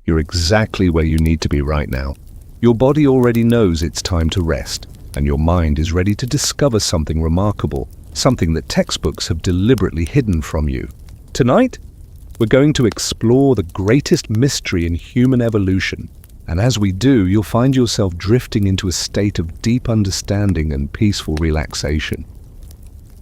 You're exactly where you need to be right now. Your body already knows it's time to rest, and your mind is ready to discover something remarkable, something that textbooks have deliberately hidden from you. Tonight, we're going to explore the greatest mystery in human evolution, and as we do, you'll find yourself drifting into a state of deep understanding and peaceful relaxation.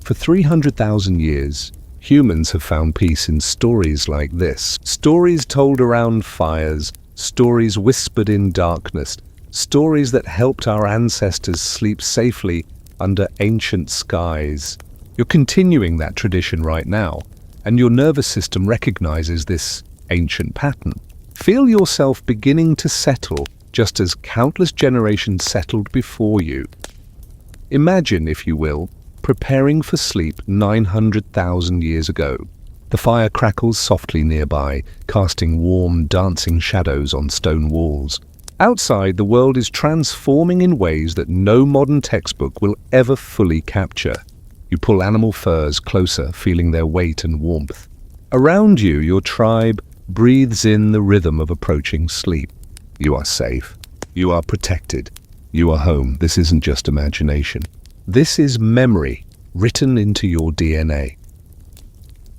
For 300,000 years, humans have found peace in stories like this. Stories told around fires, stories whispered in darkness, stories that helped our ancestors sleep safely under ancient skies. You're continuing that tradition right now, and your nervous system recognizes this ancient pattern. Feel yourself beginning to settle just as countless generations settled before you. Imagine, if you will, preparing for sleep 900,000 years ago. The fire crackles softly nearby, casting warm, dancing shadows on stone walls. Outside, the world is transforming in ways that no modern textbook will ever fully capture. You pull animal furs closer, feeling their weight and warmth. Around you, your tribe breathes in the rhythm of approaching sleep. You are safe. You are protected. You are home. This isn't just imagination. This is memory written into your DNA.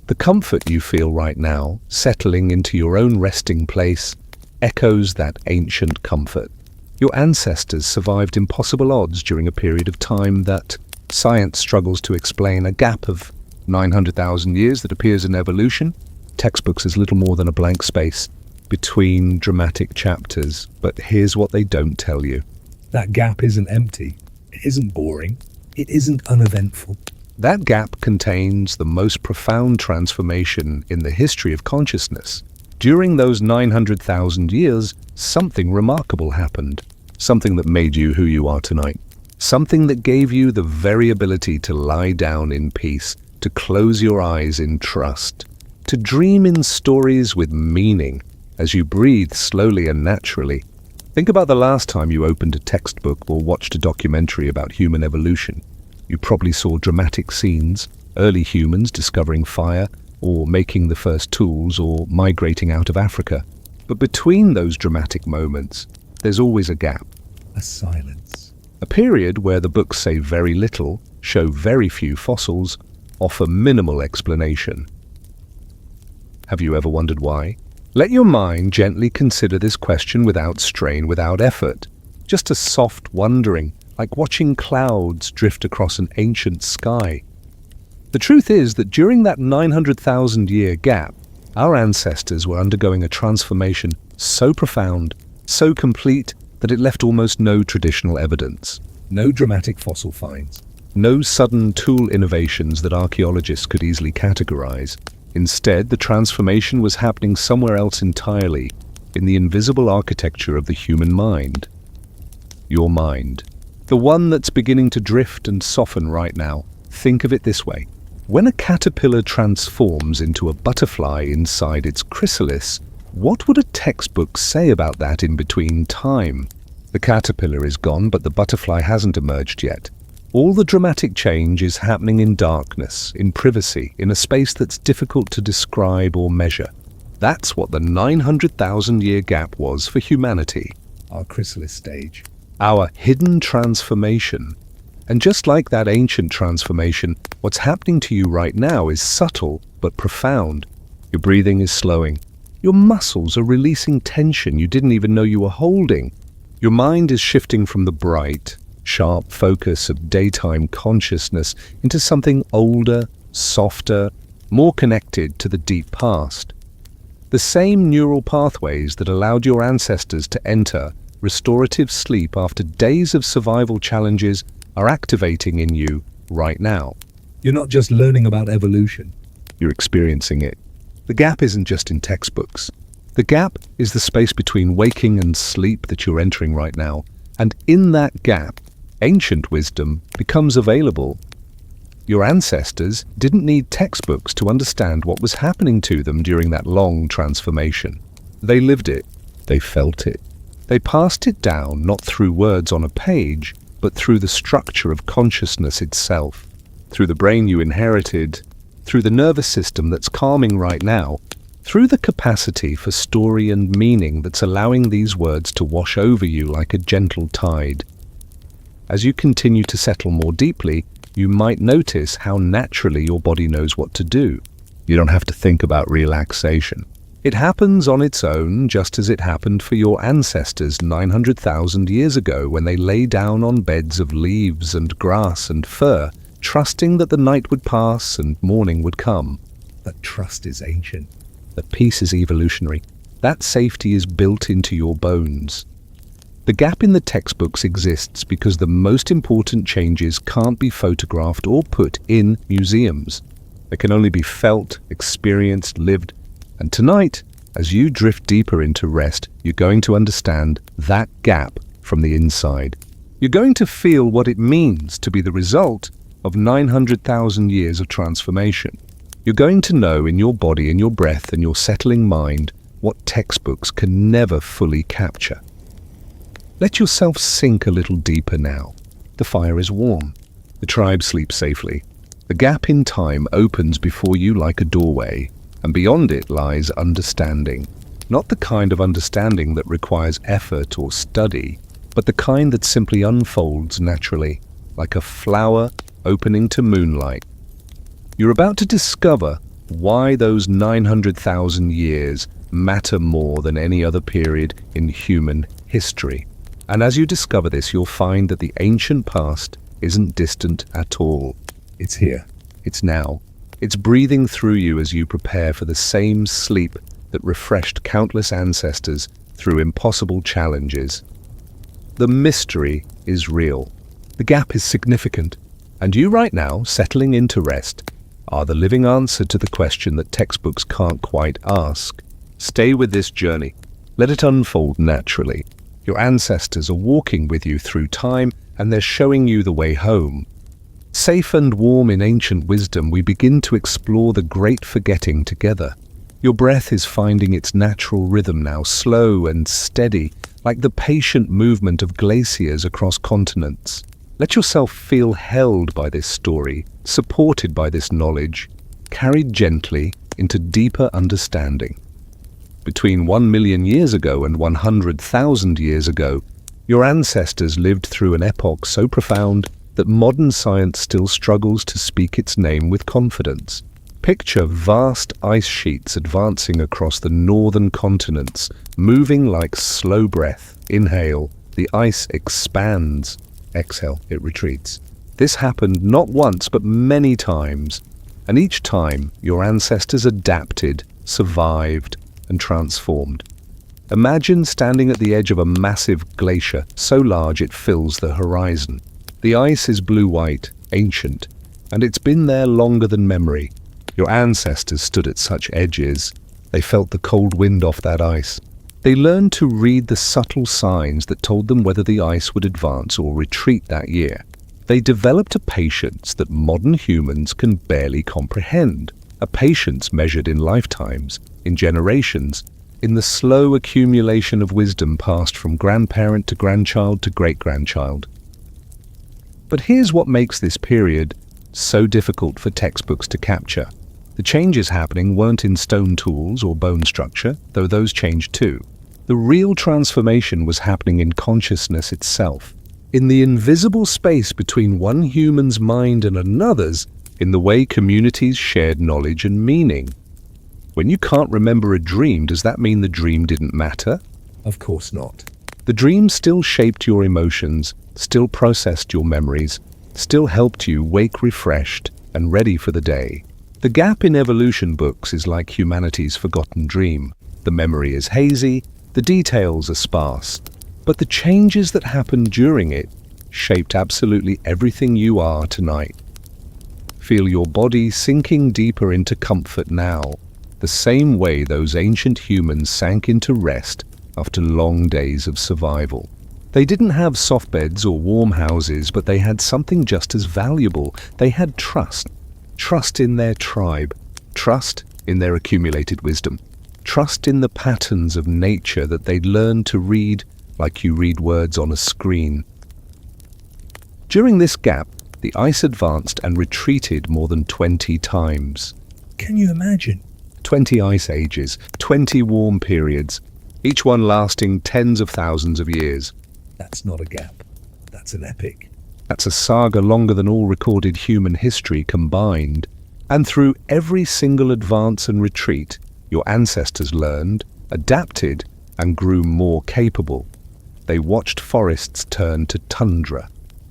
The comfort you feel right now, settling into your own resting place, echoes that ancient comfort. Your ancestors survived impossible odds during a period of time that science struggles to explain, a gap of 900,000 years that appears in evolution. Textbooks is little more than a blank space between dramatic chapters, but here's what they don't tell you. That gap isn't empty. It isn't boring. It isn't uneventful. That gap contains the most profound transformation in the history of consciousness. During those 900,000 years, something remarkable happened. Something that made you who you are tonight. Something that gave you the very ability to lie down in peace, to close your eyes in trust, to dream in stories with meaning as you breathe slowly and naturally. Think about the last time you opened a textbook or watched a documentary about human evolution. You probably saw dramatic scenes, early humans discovering fire, or making the first tools, or migrating out of Africa. But between those dramatic moments, there's always a gap. A silence. A period where the books say very little, show very few fossils, offer minimal explanation. Have you ever wondered why? Let your mind gently consider this question without strain, without effort. Just a soft wondering, like watching clouds drift across an ancient sky. The truth is that during that 900,000-year gap, our ancestors were undergoing a transformation so profound, so complete, that it left almost no traditional evidence. No dramatic fossil finds. No sudden tool innovations that archaeologists could easily categorize. Instead, the transformation was happening somewhere else entirely, in the invisible architecture of the human mind. Your mind. The one that's beginning to drift and soften right now. Think of it this way. When a caterpillar transforms into a butterfly inside its chrysalis, what would a textbook say about that in between time? The caterpillar is gone, but the butterfly hasn't emerged yet. All the dramatic change is happening in darkness, in privacy, in a space that's difficult to describe or measure. That's what the 900,000-year gap was for humanity. Our chrysalis stage. Our hidden transformation. And just like that ancient transformation, what's happening to you right now is subtle but profound. Your breathing is slowing. Your muscles are releasing tension you didn't even know you were holding. Your mind is shifting from the bright, sharp focus of daytime consciousness into something older, softer, more connected to the deep past. The same neural pathways that allowed your ancestors to enter restorative sleep after days of survival challenges are activating in you right now. You're not just learning about evolution. You're experiencing it. The gap isn't just in textbooks. The gap is the space between waking and sleep that you're entering right now. And in that gap, ancient wisdom becomes available. Your ancestors didn't need textbooks to understand what was happening to them during that long transformation. They lived it. They felt it. They passed it down not through words on a page, but through the structure of consciousness itself, through the brain you inherited, through the nervous system that's calming right now, through the capacity for story and meaning that's allowing these words to wash over you like a gentle tide. As you continue to settle more deeply, you might notice how naturally your body knows what to do. You don't have to think about relaxation. It happens on its own, just as it happened for your ancestors 900,000 years ago when they lay down on beds of leaves and grass and fur, trusting that the night would pass and morning would come. That trust is ancient. That peace is evolutionary. That safety is built into your bones. The gap in the textbooks exists because the most important changes can't be photographed or put in museums. They can only be felt, experienced, lived. And tonight, as you drift deeper into rest, you're going to understand that gap from the inside. You're going to feel what it means to be the result of 900,000 years of transformation. You're going to know in your body, in your breath, and your settling mind what textbooks can never fully capture. Let yourself sink a little deeper now. The fire is warm. The tribe sleeps safely. The gap in time opens before you like a doorway, and beyond it lies understanding. Not the kind of understanding that requires effort or study, but the kind that simply unfolds naturally, like a flower opening to moonlight. You're about to discover why those 900,000 years matter more than any other period in human history. And as you discover this, you'll find that the ancient past isn't distant at all. It's here. It's now. It's breathing through you as you prepare for the same sleep that refreshed countless ancestors through impossible challenges. The mystery is real. The gap is significant. And you right now, settling into rest, are the living answer to the question that textbooks can't quite ask. Stay with this journey. Let it unfold naturally. Your ancestors are walking with you through time, and they're showing you the way home. Safe and warm in ancient wisdom, we begin to explore the great forgetting together. Your breath is finding its natural rhythm now, slow and steady, like the patient movement of glaciers across continents. Let yourself feel held by this story, supported by this knowledge, carried gently into deeper understanding. Between 1 million years ago and 100,000 years ago, your ancestors lived through an epoch so profound that modern science still struggles to speak its name with confidence. Picture vast ice sheets advancing across the northern continents, moving like slow breath. Inhale, the ice expands. Exhale, it retreats. This happened not once but many times, and each time your ancestors adapted, survived, and transformed. Imagine standing at the edge of a massive glacier, so large it fills the horizon. The ice is blue-white, ancient, and it's been there longer than memory. Your ancestors stood at such edges. They felt the cold wind off that ice. They learned to read the subtle signs that told them whether the ice would advance or retreat that year. They developed a patience that modern humans can barely comprehend, a patience measured in lifetimes, in generations, in the slow accumulation of wisdom passed from grandparent to grandchild to great-grandchild. But here's what makes this period so difficult for textbooks to capture. The changes happening weren't in stone tools or bone structure, though those changed too. The real transformation was happening in consciousness itself, in the invisible space between one human's mind and another's, in the way communities shared knowledge and meaning. When you can't remember a dream, does that mean the dream didn't matter? Of course not. The dream still shaped your emotions, still processed your memories, still helped you wake refreshed and ready for the day. The gap in evolution books is like humanity's forgotten dream. The memory is hazy, the details are sparse, but the changes that happened during it shaped absolutely everything you are tonight. Feel your body sinking deeper into comfort now, the same way those ancient humans sank into rest after long days of survival. They didn't have soft beds or warm houses, but they had something just as valuable. They had trust. Trust in their tribe. Trust in their accumulated wisdom. Trust in the patterns of nature that they'd learned to read like you read words on a screen. During this gap, the ice advanced and retreated more than 20 times. Can you imagine? 20 ice ages, 20 warm periods, each one lasting tens of thousands of years. That's not a gap. That's an epic. That's a saga longer than all recorded human history combined. And through every single advance and retreat, your ancestors learned, adapted, and grew more capable. They watched forests turn to tundra.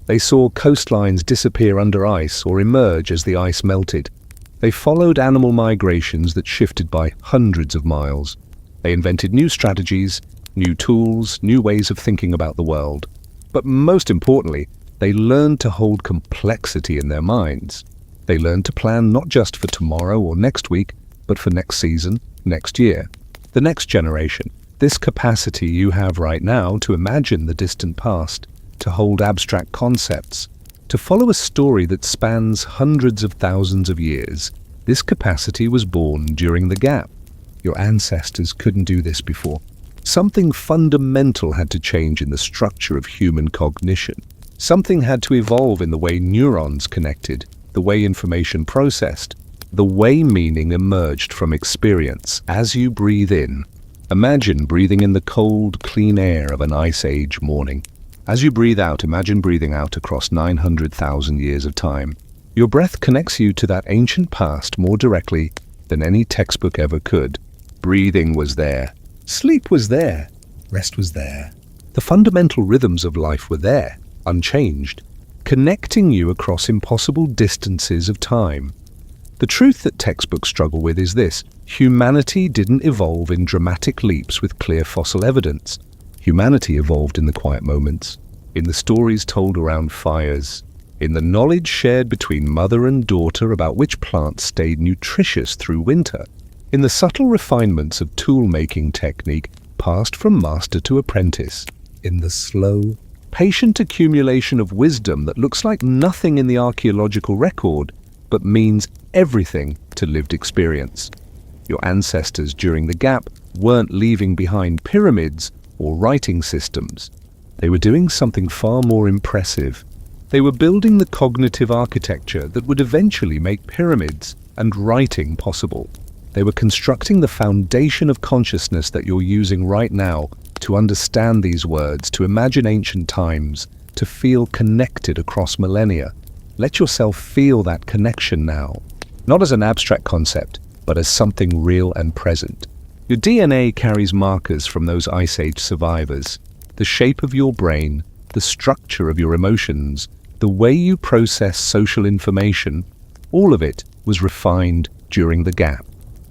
They saw coastlines disappear under ice or emerge as the ice melted. They followed animal migrations that shifted by hundreds of miles. They invented new strategies, new tools, new ways of thinking about the world. But most importantly, they learned to hold complexity in their minds. They learned to plan not just for tomorrow or next week, but for next season, next year, the next generation. This capacity you have right now to imagine the distant past, to hold abstract concepts, to follow a story that spans hundreds of thousands of years, this capacity was born during the gap. Your ancestors couldn't do this before. Something fundamental had to change in the structure of human cognition. Something had to evolve in the way neurons connected, the way information processed, the way meaning emerged from experience. As you breathe in, imagine breathing in the cold, clean air of an ice age morning. As you breathe out, imagine breathing out across 900,000 years of time. Your breath connects you to that ancient past more directly than any textbook ever could. Breathing was there. Sleep was there. Rest was there. The fundamental rhythms of life were there, unchanged, connecting you across impossible distances of time. The truth that textbooks struggle with is this: humanity didn't evolve in dramatic leaps with clear fossil evidence. Humanity evolved in the quiet moments, in the stories told around fires, in the knowledge shared between mother and daughter about which plants stayed nutritious through winter, in the subtle refinements of tool-making technique passed from master to apprentice, in the slow, patient accumulation of wisdom that looks like nothing in the archaeological record, but means everything to lived experience. Your ancestors during the gap weren't leaving behind pyramids or writing systems. They were doing something far more impressive. They were building the cognitive architecture that would eventually make pyramids and writing possible. They were constructing the foundation of consciousness that you're using right now to understand these words, to imagine ancient times, to feel connected across millennia. Let yourself feel that connection now, not as an abstract concept, but as something real and present. Your DNA carries markers from those Ice Age survivors. The shape of your brain, the structure of your emotions, the way you process social information, all of it was refined during the gap.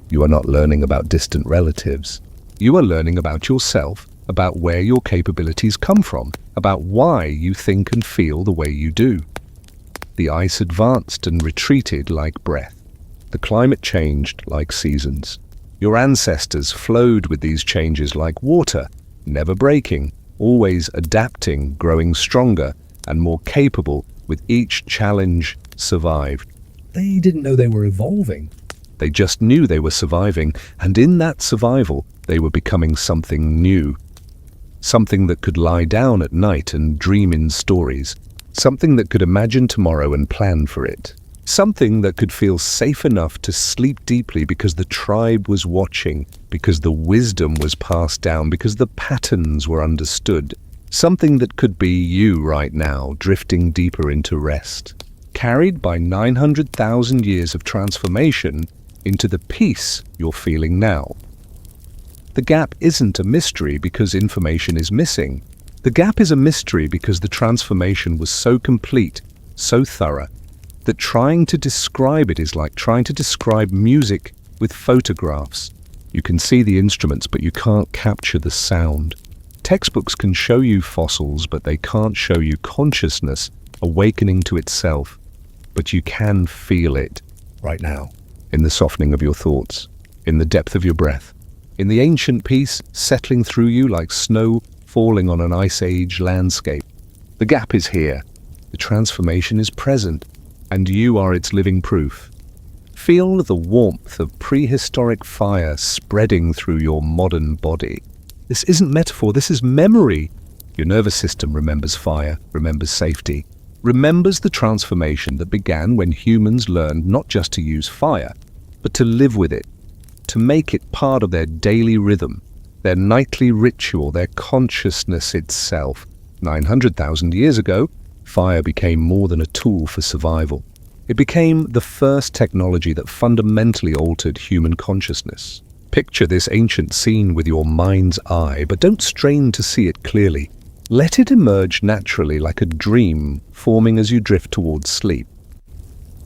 You are not learning about distant relatives. You are learning about yourself, about where your capabilities come from, about why you think and feel the way you do. The ice advanced and retreated like breath. The climate changed like seasons. Your ancestors flowed with these changes like water, never breaking, always adapting, growing stronger and more capable with each challenge survived. They didn't know they were evolving. They just knew they were surviving, and in that survival, they were becoming something new. Something that could lie down at night and dream in stories. Something that could imagine tomorrow and plan for it. Something that could feel safe enough to sleep deeply because the tribe was watching, because the wisdom was passed down, because the patterns were understood. Something that could be you right now, drifting deeper into rest. Carried by 900,000 years of transformation into the peace you're feeling now. The gap isn't a mystery because information is missing. The gap is a mystery because the transformation was so complete, so thorough, that trying to describe it is like trying to describe music with photographs. You can see the instruments, but you can't capture the sound. Textbooks can show you fossils, but they can't show you consciousness awakening to itself. But you can feel it Right now. in the softening of your thoughts, in the depth of your breath, in the ancient peace settling through you like snow falling on an ice age landscape. The gap is here. The transformation is present, and you are its living proof. Feel the warmth of prehistoric fire spreading through your modern body. This isn't metaphor, this is memory. Your nervous system remembers fire, remembers safety, remembers the transformation that began when humans learned not just to use fire, but to live with it, to make it part of their daily rhythm, their nightly ritual, their consciousness itself. 900,000 years ago, fire became more than a tool for survival. It became the first technology that fundamentally altered human consciousness. Picture this ancient scene with your mind's eye, but don't strain to see it clearly. Let it emerge naturally like a dream forming as you drift towards sleep.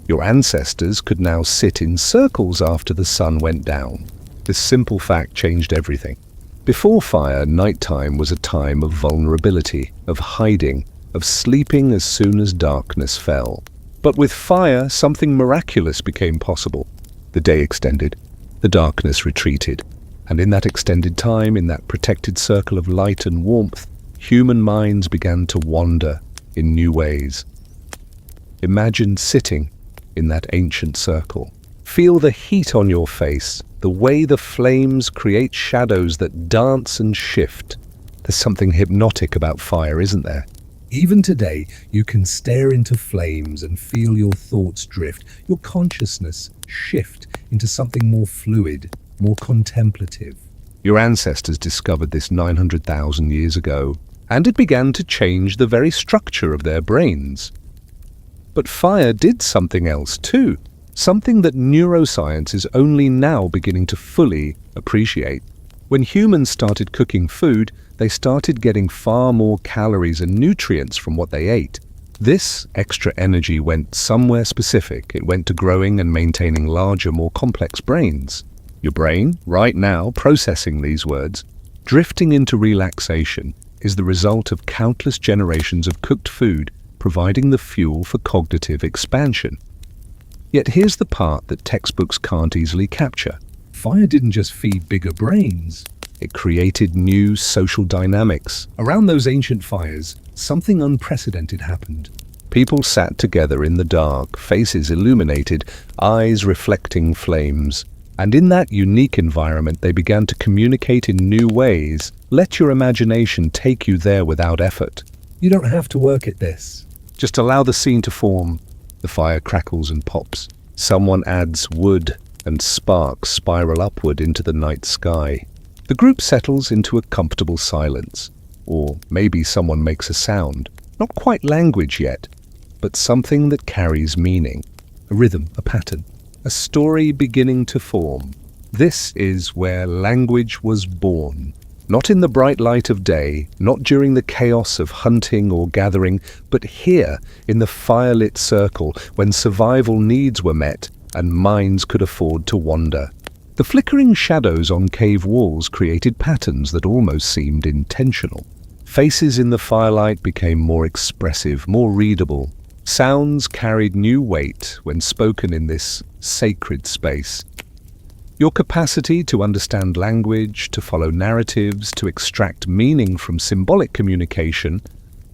Your ancestors could now sit in circles after the sun went down. This simple fact changed everything. Before fire, nighttime was a time of vulnerability, of hiding, of sleeping as soon as darkness fell. But with fire, something miraculous became possible. The day extended, the darkness retreated, and in that extended time, in that protected circle of light and warmth, human minds began to wander in new ways. Imagine sitting in that ancient circle. Feel the heat on your face, the way the flames create shadows that dance and shift. There's something hypnotic about fire, isn't there? Even today, you can stare into flames and feel your thoughts drift, your consciousness shift into something more fluid, more contemplative. Your ancestors discovered this 900,000 years ago, and it began to change the very structure of their brains. But fire did something else too, something that neuroscience is only now beginning to fully appreciate. When humans started cooking food, they started getting far more calories and nutrients from what they ate. This extra energy went somewhere specific. It went to growing and maintaining larger, more complex brains. Your brain, right now, processing these words, drifting into relaxation, is the result of countless generations of cooked food providing the fuel for cognitive expansion. Yet here's the part that textbooks can't easily capture. Fire didn't just feed bigger brains. It created new social dynamics. Around those ancient fires, something unprecedented happened. People sat together in the dark, faces illuminated, eyes reflecting flames. And in that unique environment, they began to communicate in new ways. Let your imagination take you there without effort. You don't have to work at this. Just allow the scene to form. The fire crackles and pops. Someone adds wood, and sparks spiral upward into the night sky. The group settles into a comfortable silence. Or maybe someone makes a sound. Not quite language yet, but something that carries meaning. A rhythm, a pattern, a story beginning to form. This is where language was born. Not in the bright light of day, not during the chaos of hunting or gathering, but here in the firelit circle when survival needs were met and minds could afford to wander. The flickering shadows on cave walls created patterns that almost seemed intentional. Faces in the firelight became more expressive, more readable. Sounds carried new weight when spoken in this sacred space. Your capacity to understand language, to follow narratives, to extract meaning from symbolic communication,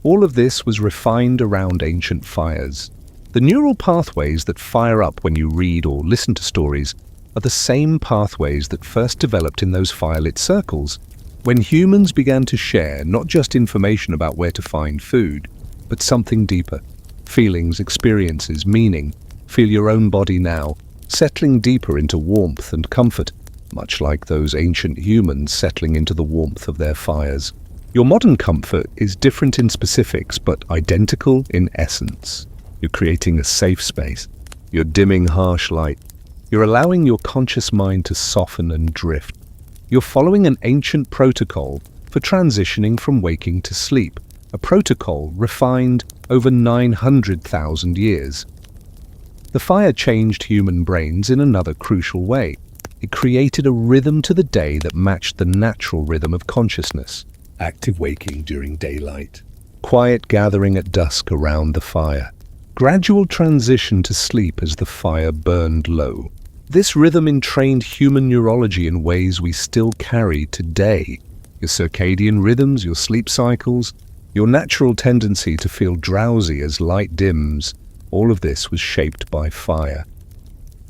all of this was refined around ancient fires. The neural pathways that fire up when you read or listen to stories are the same pathways that first developed in those firelit circles, when humans began to share not just information about where to find food, but something deeper. Feelings, experiences, meaning. Feel your own body now, settling deeper into warmth and comfort, much like those ancient humans settling into the warmth of their fires. Your modern comfort is different in specifics, but identical in essence. You're creating a safe space. You're dimming harsh light. You're allowing your conscious mind to soften and drift. You're following an ancient protocol for transitioning from waking to sleep, a protocol refined over 900,000 years. The fire changed human brains in another crucial way. It created a rhythm to the day that matched the natural rhythm of consciousness. Active waking during daylight. Quiet gathering at dusk around the fire. Gradual transition to sleep as the fire burned low. This rhythm entrained human neurology in ways we still carry today. Your circadian rhythms, your sleep cycles, your natural tendency to feel drowsy as light dims, all of this was shaped by fire.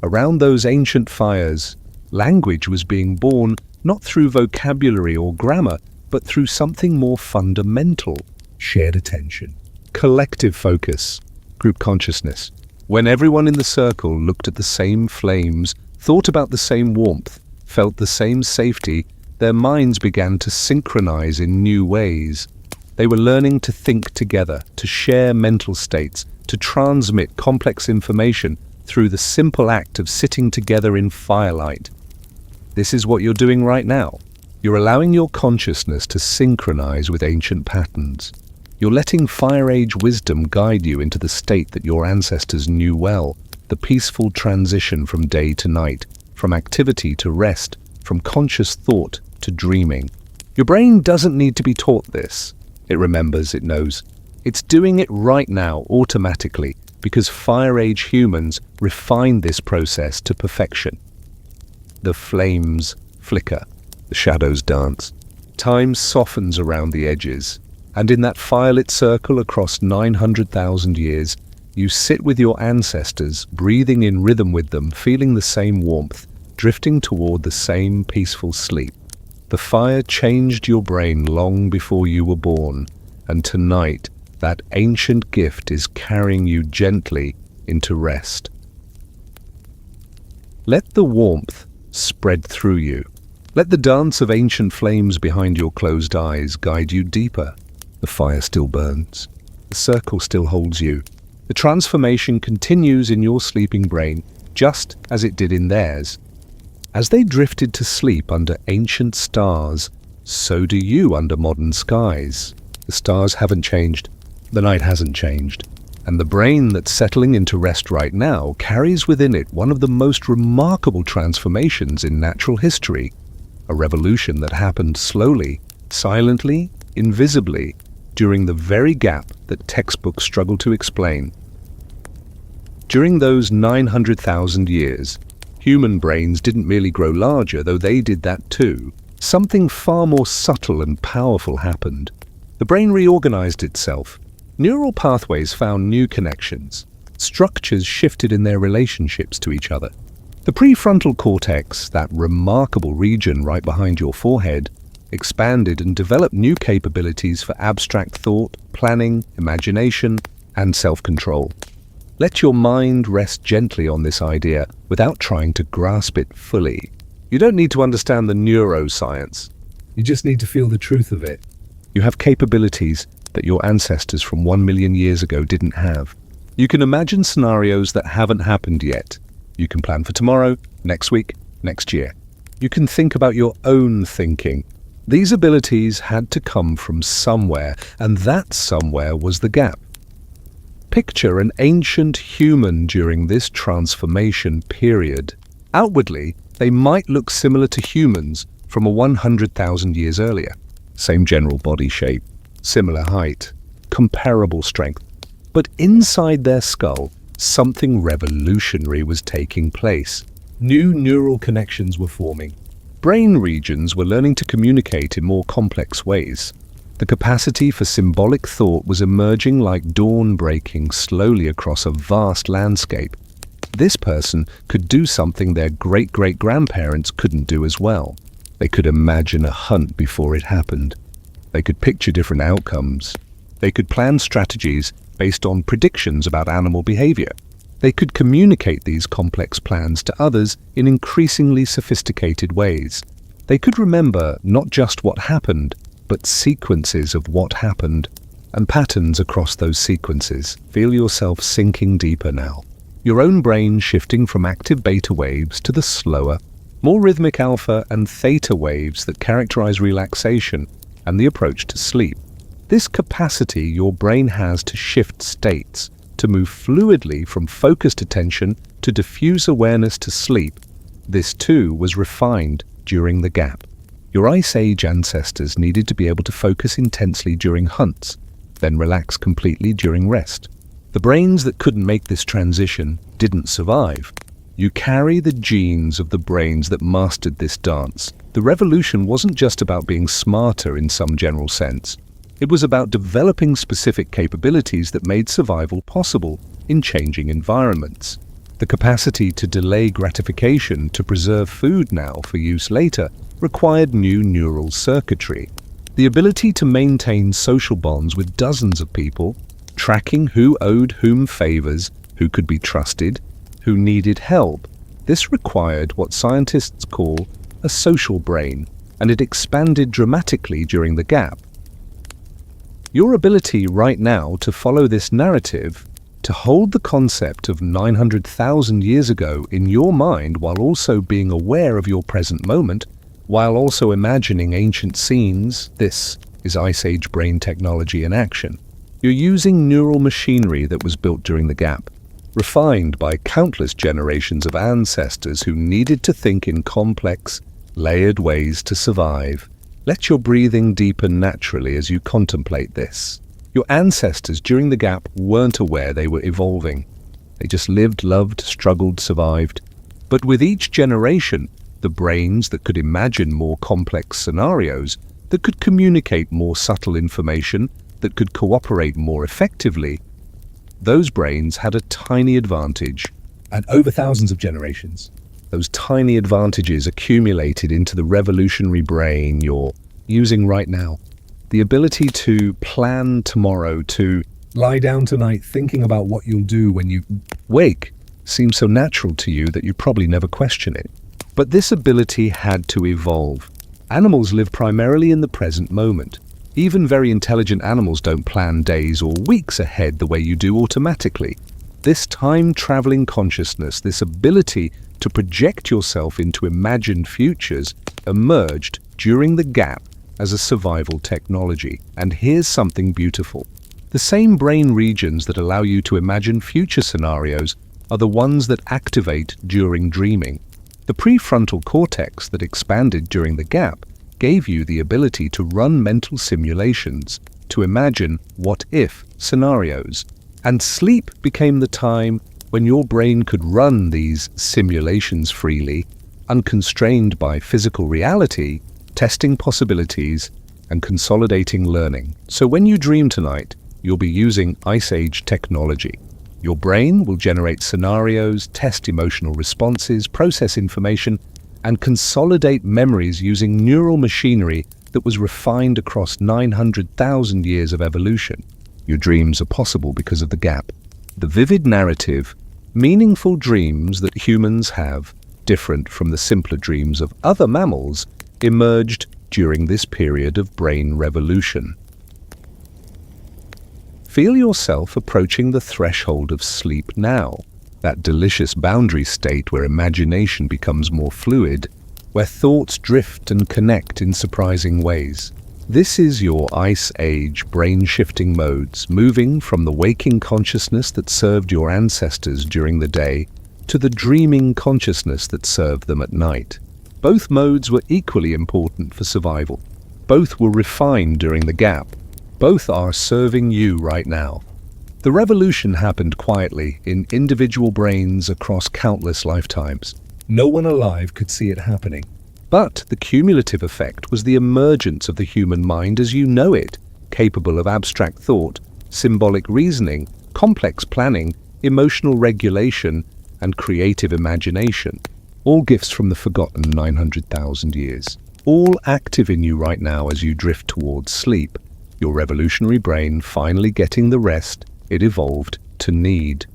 Around those ancient fires, language was being born not through vocabulary or grammar, but through something more fundamental. Shared attention. Collective focus. Group consciousness. When everyone in the circle looked at the same flames, thought about the same warmth, felt the same safety, their minds began to synchronize in new ways. They were learning to think together, to share mental states, to transmit complex information through the simple act of sitting together in firelight. This is what you're doing right now. You're allowing your consciousness to synchronize with ancient patterns. You're letting Fire Age wisdom guide you into the state that your ancestors knew well, the peaceful transition from day to night, from activity to rest, from conscious thought to dreaming. Your brain doesn't need to be taught this. It remembers, it knows. It's doing it right now automatically because Fire Age humans refined this process to perfection. The flames flicker, the shadows dance. Time softens around the edges, and in that firelit circle across 900,000 years, you sit with your ancestors, breathing in rhythm with them, feeling the same warmth, drifting toward the same peaceful sleep. The fire changed your brain long before you were born, and tonight, that ancient gift is carrying you gently into rest. Let the warmth spread through you. Let the dance of ancient flames behind your closed eyes guide you deeper. The fire still burns. The circle still holds you. The transformation continues in your sleeping brain, just as it did in theirs. As they drifted to sleep under ancient stars, so do you under modern skies. The stars haven't changed. The night hasn't changed. And the brain that's settling into rest right now carries within it one of the most remarkable transformations in natural history. A revolution that happened slowly, silently, invisibly, during the very gap that textbooks struggle to explain. During those 900,000 years, human brains didn't merely grow larger, though they did that too. Something far more subtle and powerful happened. The brain reorganized itself. Neural pathways found new connections. Structures shifted in their relationships to each other. The prefrontal cortex, that remarkable region right behind your forehead, expanded and developed new capabilities for abstract thought, planning, imagination, and self-control. Let your mind rest gently on this idea without trying to grasp it fully. You don't need to understand the neuroscience. You just need to feel the truth of it. You have capabilities that your ancestors from 1 million years ago didn't have. You can imagine scenarios that haven't happened yet. You can plan for tomorrow, next week, next year. You can think about your own thinking. These abilities had to come from somewhere, and that somewhere was the gap. Picture an ancient human during this transformation period. Outwardly, they might look similar to humans from 100,000 years earlier. Same general body shape, similar height, comparable strength. But inside their skull, something revolutionary was taking place. New neural connections were forming. Brain regions were learning to communicate in more complex ways. The capacity for symbolic thought was emerging like dawn breaking slowly across a vast landscape. This person could do something their great-great-grandparents couldn't do as well. They could imagine a hunt before it happened. They could picture different outcomes. They could plan strategies based on predictions about animal behavior. They could communicate these complex plans to others in increasingly sophisticated ways. They could remember not just what happened, but sequences of what happened, and patterns across those sequences. Feel yourself sinking deeper now. Your own brain shifting from active beta waves to the slower, more rhythmic alpha and theta waves that characterize relaxation and the approach to sleep. This capacity your brain has to shift states, to move fluidly from focused attention to diffuse awareness to sleep, this too was refined during the gap. Your Ice Age ancestors needed to be able to focus intensely during hunts, then relax completely during rest. The brains that couldn't make this transition didn't survive. You carry the genes of the brains that mastered this dance. The revolution wasn't just about being smarter in some general sense. It was about developing specific capabilities that made survival possible in changing environments. The capacity to delay gratification to preserve food now for use later required new neural circuitry. The ability to maintain social bonds with dozens of people, tracking who owed whom favors, who could be trusted, who needed help. This required what scientists call a social brain, and it expanded dramatically during the gap. Your ability right now to follow this narrative, to hold the concept of 900,000 years ago in your mind while also being aware of your present moment, while also imagining ancient scenes, this is Ice Age brain technology in action. You're using neural machinery that was built during the gap, refined by countless generations of ancestors who needed to think in complex, layered ways to survive. Let your breathing deepen naturally as you contemplate this. Your ancestors during the gap weren't aware they were evolving. They just lived, loved, struggled, survived. But with each generation, the brains that could imagine more complex scenarios, that could communicate more subtle information, that could cooperate more effectively, those brains had a tiny advantage. And over thousands of generations. Those tiny advantages accumulated into the revolutionary brain you're using right now. The ability to plan tomorrow, to Lie down tonight thinking about what you'll do when you wake seems so natural to you that you probably never question it. But this ability had to evolve. Animals live primarily in the present moment. Even very intelligent animals don't plan days or weeks ahead the way you do automatically. This time-traveling consciousness, this ability to project yourself into imagined futures, emerged during the gap as a survival technology. And here's something beautiful. The same brain regions that allow you to imagine future scenarios are the ones that activate during dreaming. The prefrontal cortex that expanded during the gap gave you the ability to run mental simulations, to imagine what-if scenarios. And sleep became the time when your brain could run these simulations freely, unconstrained by physical reality, testing possibilities, and consolidating learning. So when you dream tonight, you'll be using Ice Age technology. Your brain will generate scenarios, test emotional responses, process information, and consolidate memories using neural machinery that was refined across 900,000 years of evolution. Your dreams are possible because of the gap. The vivid narrative, meaningful dreams that humans have, different from the simpler dreams of other mammals, emerged during this period of brain revolution. Feel yourself approaching the threshold of sleep now, that delicious boundary state where imagination becomes more fluid, where thoughts drift and connect in surprising ways. This is your Ice Age brain-shifting modes, moving from the waking consciousness that served your ancestors during the day to the dreaming consciousness that served them at night. Both modes were equally important for survival. Both were refined during the gap. Both are serving you right now. The revolution happened quietly in individual brains across countless lifetimes. No one alive could see it happening. But the cumulative effect was the emergence of the human mind as you know it, capable of abstract thought, symbolic reasoning, complex planning, emotional regulation, and creative imagination. All gifts from the forgotten 900,000 years. All active in you right now as you drift towards sleep. Your revolutionary brain finally getting the rest it evolved to need.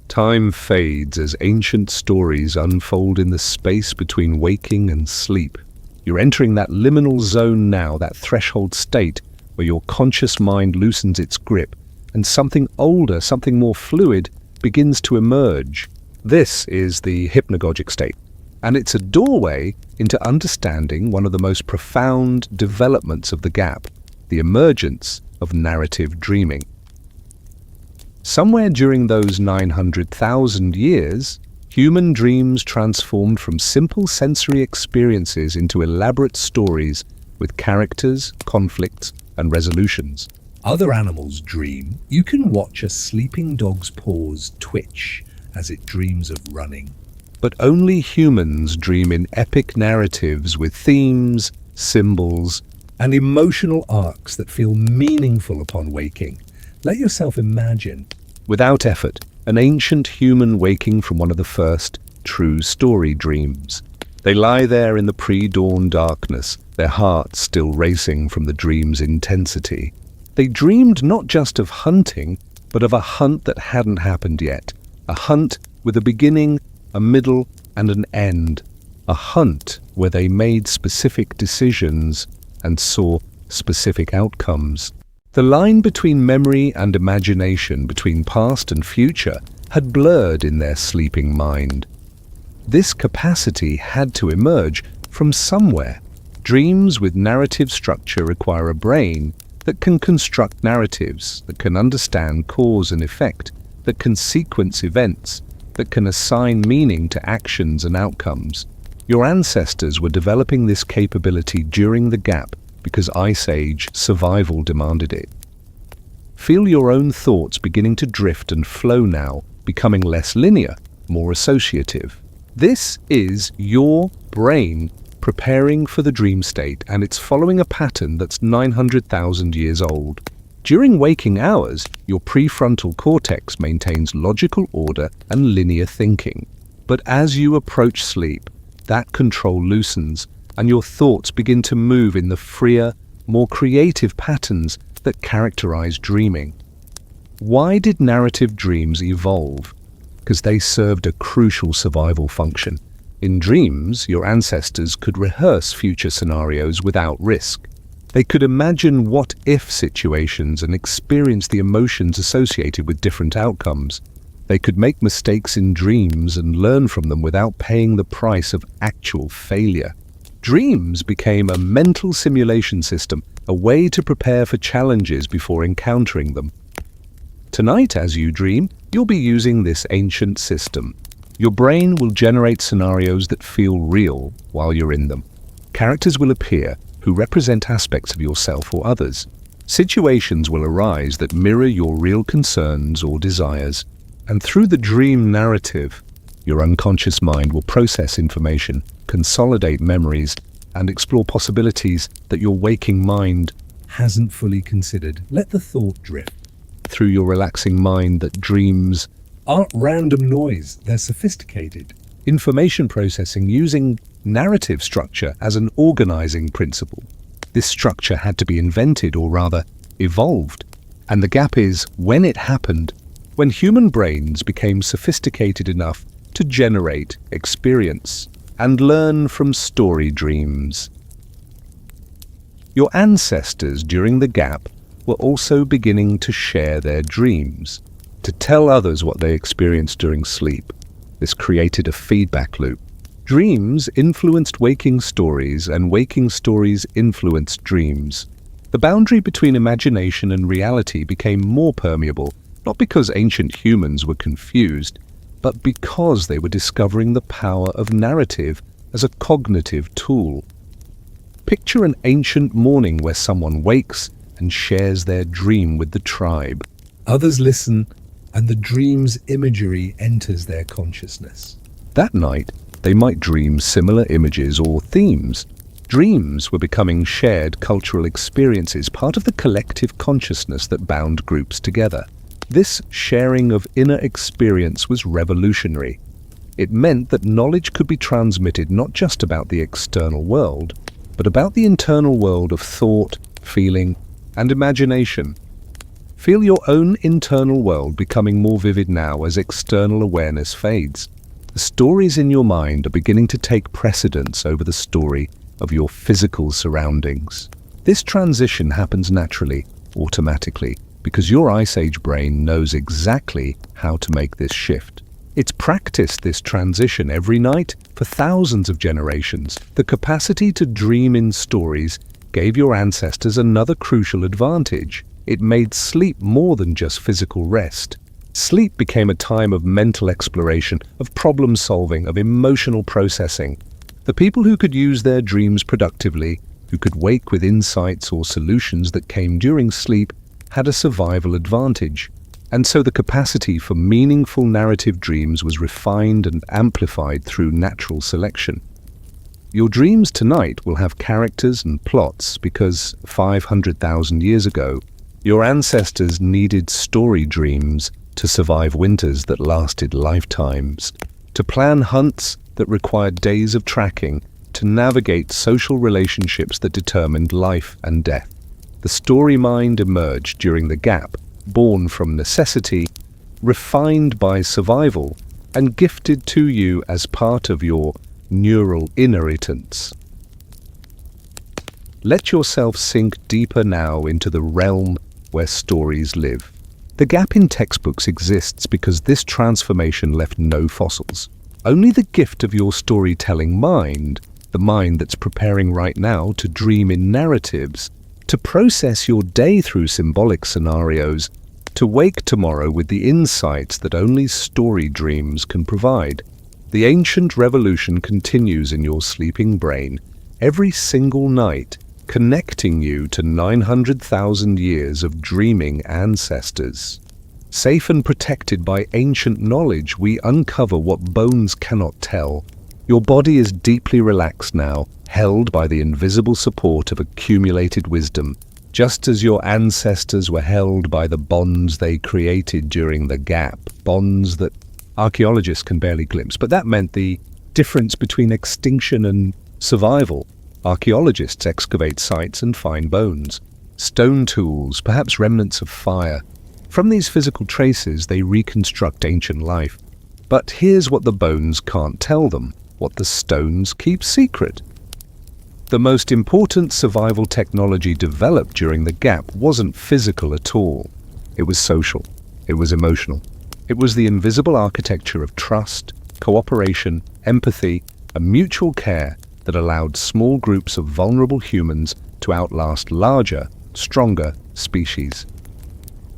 Time fades as ancient stories unfold in the space between waking and sleep. You're entering that liminal zone now, that threshold state where your conscious mind loosens its grip and something older, something more fluid begins to emerge. This is the hypnagogic state, and it's a doorway into understanding one of the most profound developments of the gap, the emergence of narrative dreaming. Somewhere during those 900,000 years, human dreams transformed from simple sensory experiences into elaborate stories with characters, conflicts, and resolutions. Other animals dream. You can watch a sleeping dog's paws twitch as it dreams of running. But only humans dream in epic narratives with themes, symbols, And emotional arcs that feel meaningful upon waking. Let yourself imagine. without effort, an ancient human waking from one of the first true story dreams. They lie there in the pre-dawn darkness, their hearts still racing from the dream's intensity. They dreamed not just of hunting, but of a hunt that hadn't happened yet. A hunt with a beginning, a middle, and an end. a hunt where they made specific decisions and saw specific outcomes. The line between memory and imagination, between past and future, had blurred in their sleeping mind. This capacity had to emerge from somewhere. Dreams with narrative structure require a brain that can construct narratives, that can understand cause and effect, that can sequence events, that can assign meaning to actions and outcomes. Your ancestors were developing this capability during the gap because Ice Age survival demanded it. Feel your own thoughts beginning to drift and flow now, becoming less linear, more associative. This is your brain preparing for the dream state, and it's following a pattern that's 900,000 years old. During waking hours, your prefrontal cortex maintains logical order and linear thinking. But as you approach sleep, that control loosens, and your thoughts begin to move in the freer, more creative patterns that characterize dreaming. Why did narrative dreams evolve? Because they served a crucial survival function. In dreams, your ancestors could rehearse future scenarios without risk. They could imagine what-if situations and experience the emotions associated with different outcomes. They could make mistakes in dreams and learn from them without paying the price of actual failure. Dreams became a mental simulation system, a way to prepare for challenges before encountering them. Tonight, as you dream, you'll be using this ancient system. Your brain will generate scenarios that feel real while you're in them. Characters will appear who represent aspects of yourself or others. Situations will arise that mirror your real concerns or desires. And through the dream narrative, your unconscious mind will process information, consolidate memories, and explore possibilities that your waking mind Hasn't fully considered. Let the thought drift. through your relaxing mind that dreams Aren't random noise, they're sophisticated. information processing using narrative structure as an organizing principle. This structure had to be invented, or rather, evolved. And the gap is when it happened, when human brains became sophisticated enough to generate, experience, and learn from story dreams. Your ancestors during the gap were also beginning to share their dreams, to tell others what they experienced during sleep. This created a feedback loop. Dreams influenced waking stories, and waking stories influenced dreams. The boundary between imagination and reality became more permeable, not because ancient humans were confused, but because they were discovering the power of narrative as a cognitive tool. Picture an ancient morning where someone wakes and shares their dream with the tribe. Others listen, and the dream's imagery enters their consciousness. That night, they might dream similar images or themes. Dreams were becoming shared cultural experiences, part of the collective consciousness that bound groups together. This sharing of inner experience was revolutionary. It meant that knowledge could be transmitted not just about the external world, but about the internal world of thought, feeling, and imagination. Feel your own internal world becoming more vivid now as external awareness fades. The stories in your mind are beginning to take precedence over the story of your physical surroundings. This transition happens naturally, automatically, because your Ice Age brain knows exactly how to make this shift. It's practiced this transition every night for thousands of generations. The capacity to dream in stories gave your ancestors another crucial advantage. It made sleep more than just physical rest. Sleep became a time of mental exploration, of problem solving, of emotional processing. The people who could use their dreams productively, who could wake with insights or solutions that came during sleep, had a survival advantage. And so the capacity for meaningful narrative dreams was refined and amplified through natural selection. Your dreams tonight will have characters and plots because 500,000 years ago, your ancestors needed story dreams to survive winters that lasted lifetimes, to plan hunts that required days of tracking, to navigate social relationships that determined life and death. The story mind emerged during the gap, born from necessity, refined by survival, and gifted to you as part of your neural inheritance. Let yourself sink deeper now into the realm where stories live. The gap in textbooks exists because this transformation left no fossils. Only the gift of your storytelling mind, the mind that's preparing right now to dream in narratives, to process your day through symbolic scenarios, to wake tomorrow with the insights that only story dreams can provide. The ancient revolution continues in your sleeping brain every single night, connecting you to 900,000 years of dreaming ancestors. Safe and protected by ancient knowledge, we uncover what bones cannot tell. Your body is deeply relaxed now, held by the invisible support of accumulated wisdom, just as your ancestors were held by the bonds they created during the gap, bonds that archaeologists can barely glimpse. But that meant the difference between extinction and survival. Archaeologists excavate sites and find bones, stone tools, perhaps remnants of fire. From these physical traces, they reconstruct ancient life. But here's what the bones can't tell them, what the stones keep secret. The most important survival technology developed during the gap wasn't physical at all. It was social. It was emotional. It was the invisible architecture of trust, cooperation, empathy, and mutual care that allowed small groups of vulnerable humans to outlast larger, stronger species.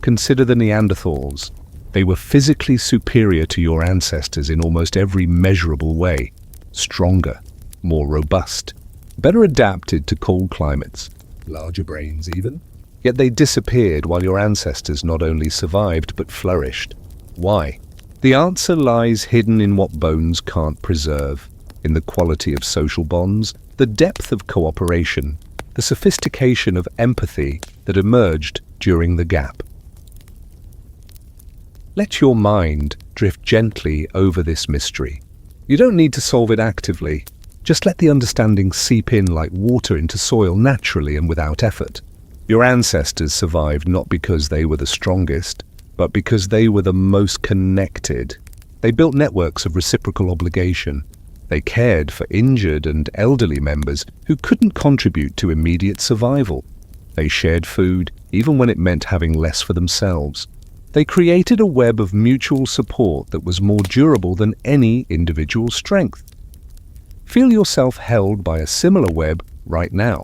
Consider the Neanderthals. They were physically superior to your ancestors in almost every measurable way. Stronger, more robust, better adapted to cold climates. Larger brains even. Yet they disappeared while your ancestors not only survived but flourished. Why? The answer lies hidden in what bones can't preserve, in the quality of social bonds, the depth of cooperation, the sophistication of empathy that emerged during the gap. Let your mind drift gently over this mystery. You don't need to solve it actively. Just let the understanding seep in like water into soil naturally and without effort. Your ancestors survived not because they were the strongest, but because they were the most connected. They built networks of reciprocal obligation. They cared for injured and elderly members who couldn't contribute to immediate survival. They shared food, even when it meant having less for themselves. They created a web of mutual support that was more durable than any individual strength. Feel yourself held by a similar web right now.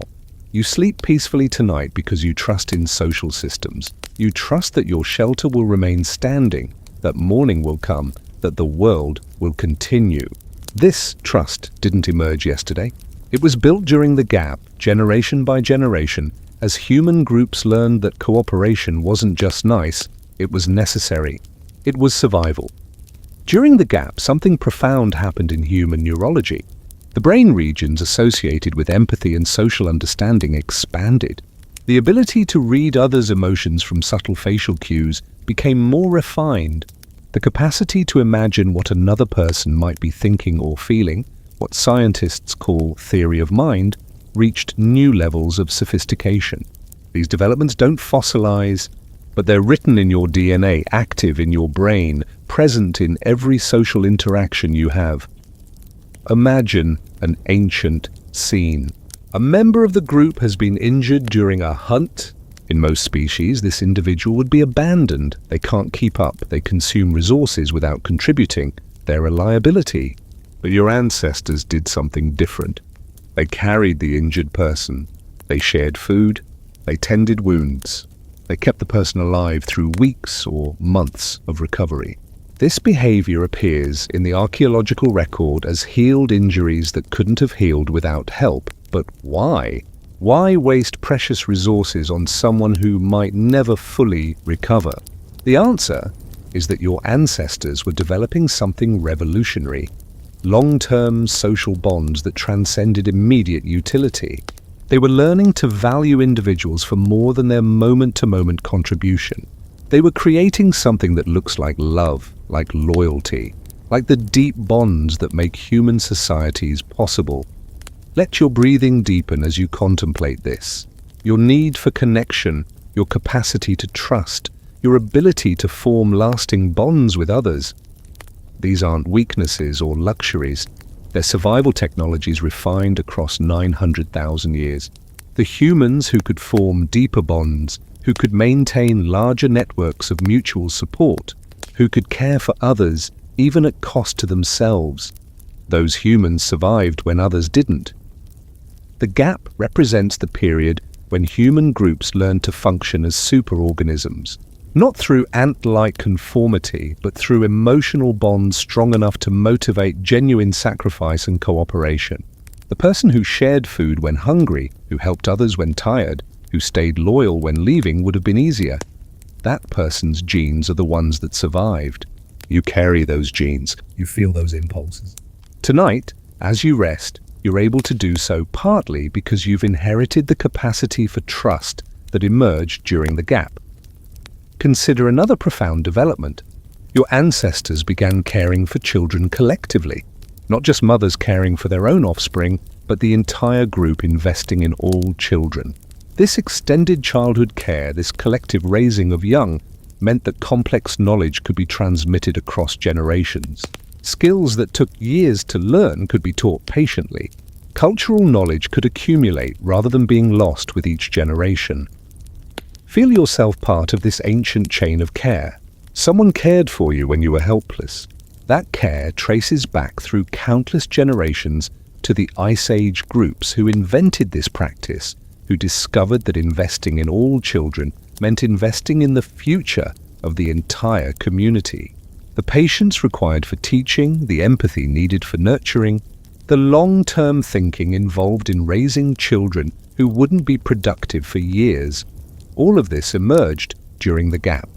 You sleep peacefully tonight because you trust in social systems. You trust that your shelter will remain standing, that morning will come, that the world will continue. This trust didn't emerge yesterday. It was built during the gap, generation by generation, as human groups learned that cooperation wasn't just nice, it was necessary. It was survival. During the gap, something profound happened in human neurology. The brain regions associated with empathy and social understanding expanded. The ability to read others' emotions from subtle facial cues became more refined. The capacity to imagine what another person might be thinking or feeling, what scientists call theory of mind, reached new levels of sophistication. These developments don't fossilize, but they're written in your DNA, active in your brain, present in every social interaction you have. Imagine an ancient scene. A member of the group has been injured during a hunt. In most species, this individual would be abandoned. They can't keep up. They consume resources without contributing. They're a liability. But your ancestors did something different. They carried the injured person. They shared food. They tended wounds. They kept the person alive through weeks or months of recovery. This behavior appears in the archaeological record as healed injuries that couldn't have healed without help. But why? Why waste precious resources on someone who might never fully recover? The answer is that your ancestors were developing something revolutionary. Long-term social bonds that transcended immediate utility. They were learning to value individuals for more than their moment-to-moment contribution. They were creating something that looks like love, like loyalty, like the deep bonds that make human societies possible. Let your breathing deepen as you contemplate this. Your need for connection, your capacity to trust, your ability to form lasting bonds with others. These aren't weaknesses or luxuries. their survival technologies refined across 900,000 years. The humans who could form deeper bonds, who could maintain larger networks of mutual support, who could care for others even at cost to themselves. Those humans survived when others didn't. The gap represents the period when human groups learned to function as superorganisms, not through ant-like conformity, but through emotional bonds strong enough to motivate genuine sacrifice and cooperation. The person who shared food when hungry, who helped others when tired, who stayed loyal when leaving would have been easier. That person's genes are the ones that survived. You carry those genes. You feel those impulses. Tonight, as you rest, you're able to do so partly because you've inherited the capacity for trust that emerged during the gap. Consider another profound development. Your ancestors began caring for children collectively, not just mothers caring for their own offspring, but the entire group investing in all children. This extended childhood care, this collective raising of young, meant that complex knowledge could be transmitted across generations. Skills that took years to learn could be taught patiently. Cultural knowledge could accumulate rather than being lost with each generation. Feel yourself part of this ancient chain of care. Someone cared for you when you were helpless. That care traces back through countless generations to the Ice Age groups who invented this practice, who discovered that investing in all children meant investing in the future of the entire community. The patience required for teaching, the empathy needed for nurturing, the long-term thinking involved in raising children who wouldn't be productive for years. All of this emerged during the gap.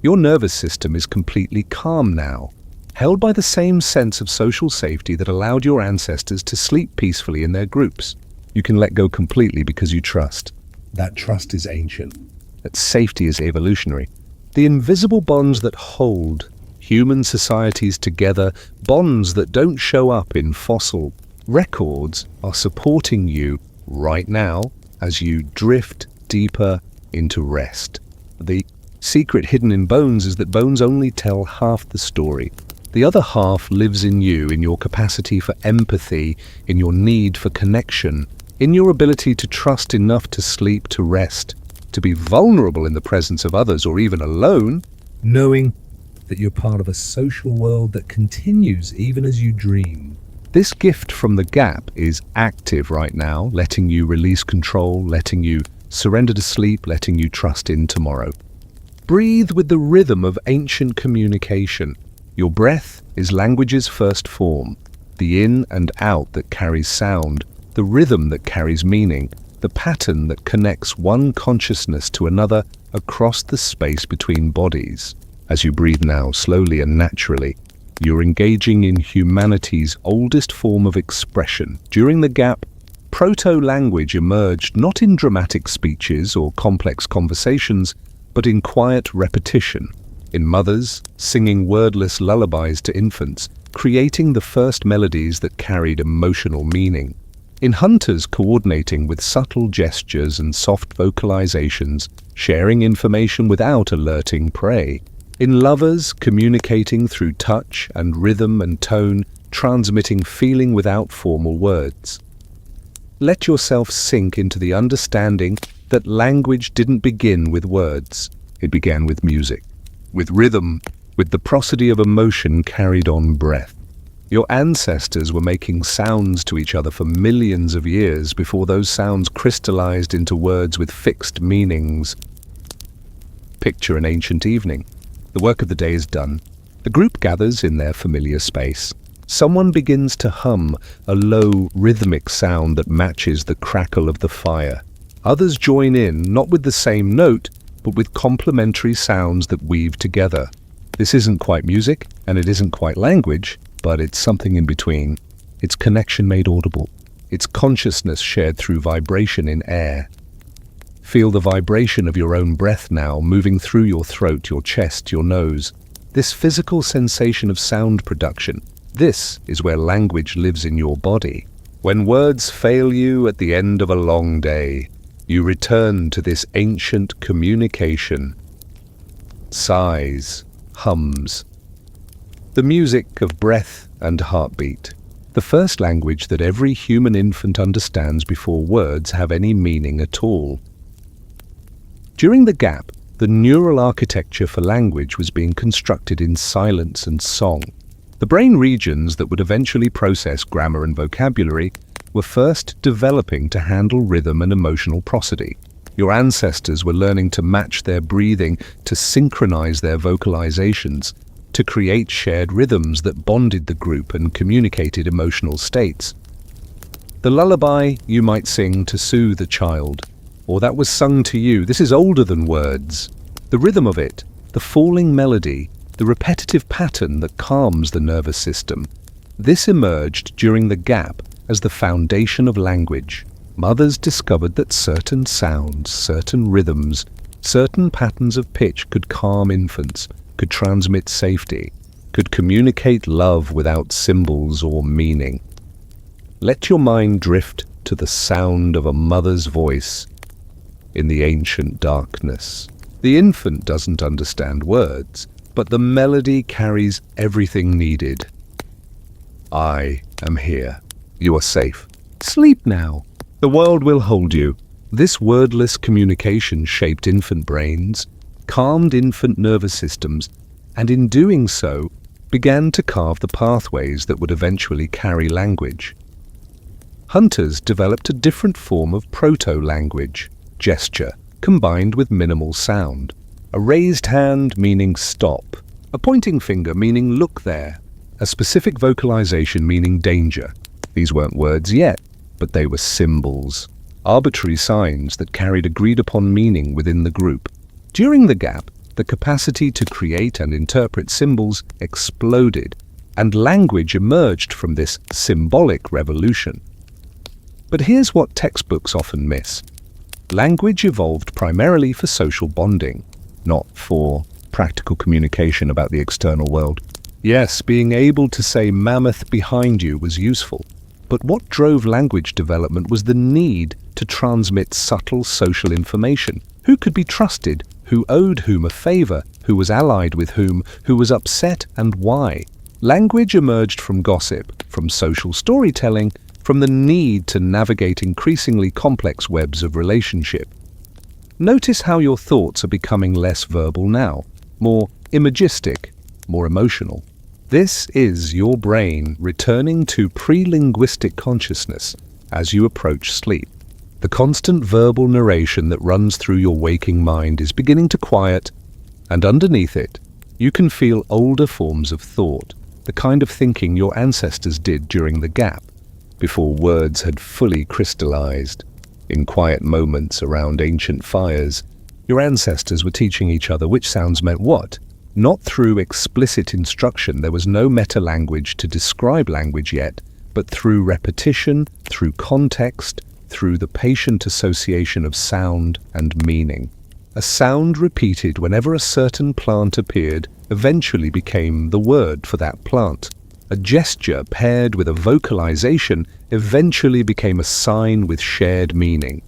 Your nervous system is completely calm now, held by the same sense of social safety that allowed your ancestors to sleep peacefully in their groups. You can let go completely because you trust. That trust is ancient. That safety is evolutionary. The invisible bonds that hold human societies together, bonds that don't show up in fossil records, are supporting you right now as you drift deeper into rest. The secret hidden in bones is that bones only tell half the story. The other half lives in you, in your capacity for empathy, in your need for connection, in your ability to trust enough to sleep, to rest, to be vulnerable in the presence of others or even alone, knowing that you're part of a social world that continues even as you dream. This gift from the gap is active right now, letting you release control, letting you surrender to sleep, letting you trust in tomorrow. Breathe with the rhythm of ancient communication. Your breath is language's first form, the in and out that carries sound, the rhythm that carries meaning, the pattern that connects one consciousness to another across the space between bodies. As you breathe now, slowly and naturally, you're engaging in humanity's oldest form of expression. During the gap, proto-language emerged not in dramatic speeches or complex conversations, but in quiet repetition, in mothers singing wordless lullabies to infants, creating the first melodies that carried emotional meaning, in hunters coordinating with subtle gestures and soft vocalizations, sharing information without alerting prey, in lovers communicating through touch and rhythm and tone, transmitting feeling without formal words. Let yourself sink into the understanding that language didn't begin with words. It began with music, with rhythm, with the prosody of emotion carried on breath. Your ancestors were making sounds to each other for millions of years before those sounds crystallized into words with fixed meanings. Picture an ancient evening. The work of the day is done. The group gathers in their familiar space. Someone begins to hum a low, rhythmic sound that matches the crackle of the fire. Others join in, not with the same note, but with complementary sounds that weave together. This isn't quite music, and it isn't quite language, but it's something in between. It's connection made audible. It's consciousness shared through vibration in air. Feel the vibration of your own breath now, moving through your throat, your chest, your nose. This physical sensation of sound production, this is where language lives in your body. When words fail you at the end of a long day, you return to this ancient communication. Sighs, hums. the music of breath and heartbeat, the first language that every human infant understands before words have any meaning at all. During the gap, the neural architecture for language was being constructed in silence and song. The brain regions that would eventually process grammar and vocabulary were first developing to handle rhythm and emotional prosody. Your ancestors were learning to match their breathing, to synchronize their vocalizations, to create shared rhythms that bonded the group and communicated emotional states. The lullaby you might sing to soothe a child, or that was sung to you, this is older than words. The rhythm of it, the falling melody, the repetitive pattern that calms the nervous system, this emerged during the gap as the foundation of language. Mothers discovered that certain sounds, certain rhythms, certain patterns of pitch could calm infants, could transmit safety, could communicate love without symbols or meaning. Let your mind drift to the sound of a mother's voice in the ancient darkness. The infant doesn't understand words, but the melody carries everything needed. I am here. You are safe. Sleep now. The world will hold you. This wordless communication shaped infant brains, calmed infant nervous systems, and in doing so, began to carve the pathways that would eventually carry language. Hunters developed a different form of proto-language, gesture, combined with minimal sound. A raised hand meaning stop, a pointing finger meaning look there, a specific vocalization meaning danger. These weren't words yet, but they were symbols, arbitrary signs that carried agreed-upon meaning within the group. During the gap, the capacity to create and interpret symbols exploded, and language emerged from this symbolic revolution. But here's what textbooks often miss. Language evolved primarily for social bonding, not for practical communication about the external world. Yes, being able to say mammoth behind you was useful, but what drove language development was the need to transmit subtle social information. Who could be trusted? Who owed whom a favor? Who was allied with whom? Who was upset and why? Language emerged from gossip, from social storytelling, from the need to navigate increasingly complex webs of relationship. Notice how your thoughts are becoming less verbal now, more imagistic, more emotional. This is your brain returning to pre-linguistic consciousness as you approach sleep. The constant verbal narration that runs through your waking mind is beginning to quiet, and underneath it, you can feel older forms of thought, the kind of thinking your ancestors did during the gap, before words had fully crystallized. In quiet moments around ancient fires, your ancestors were teaching each other which sounds meant what. Not through explicit instruction, there was no meta-language to describe language yet, but through repetition, through context, through the patient association of sound and meaning. A sound repeated whenever a certain plant appeared eventually became the word for that plant. A gesture paired with a vocalization eventually became a sign with shared meaning.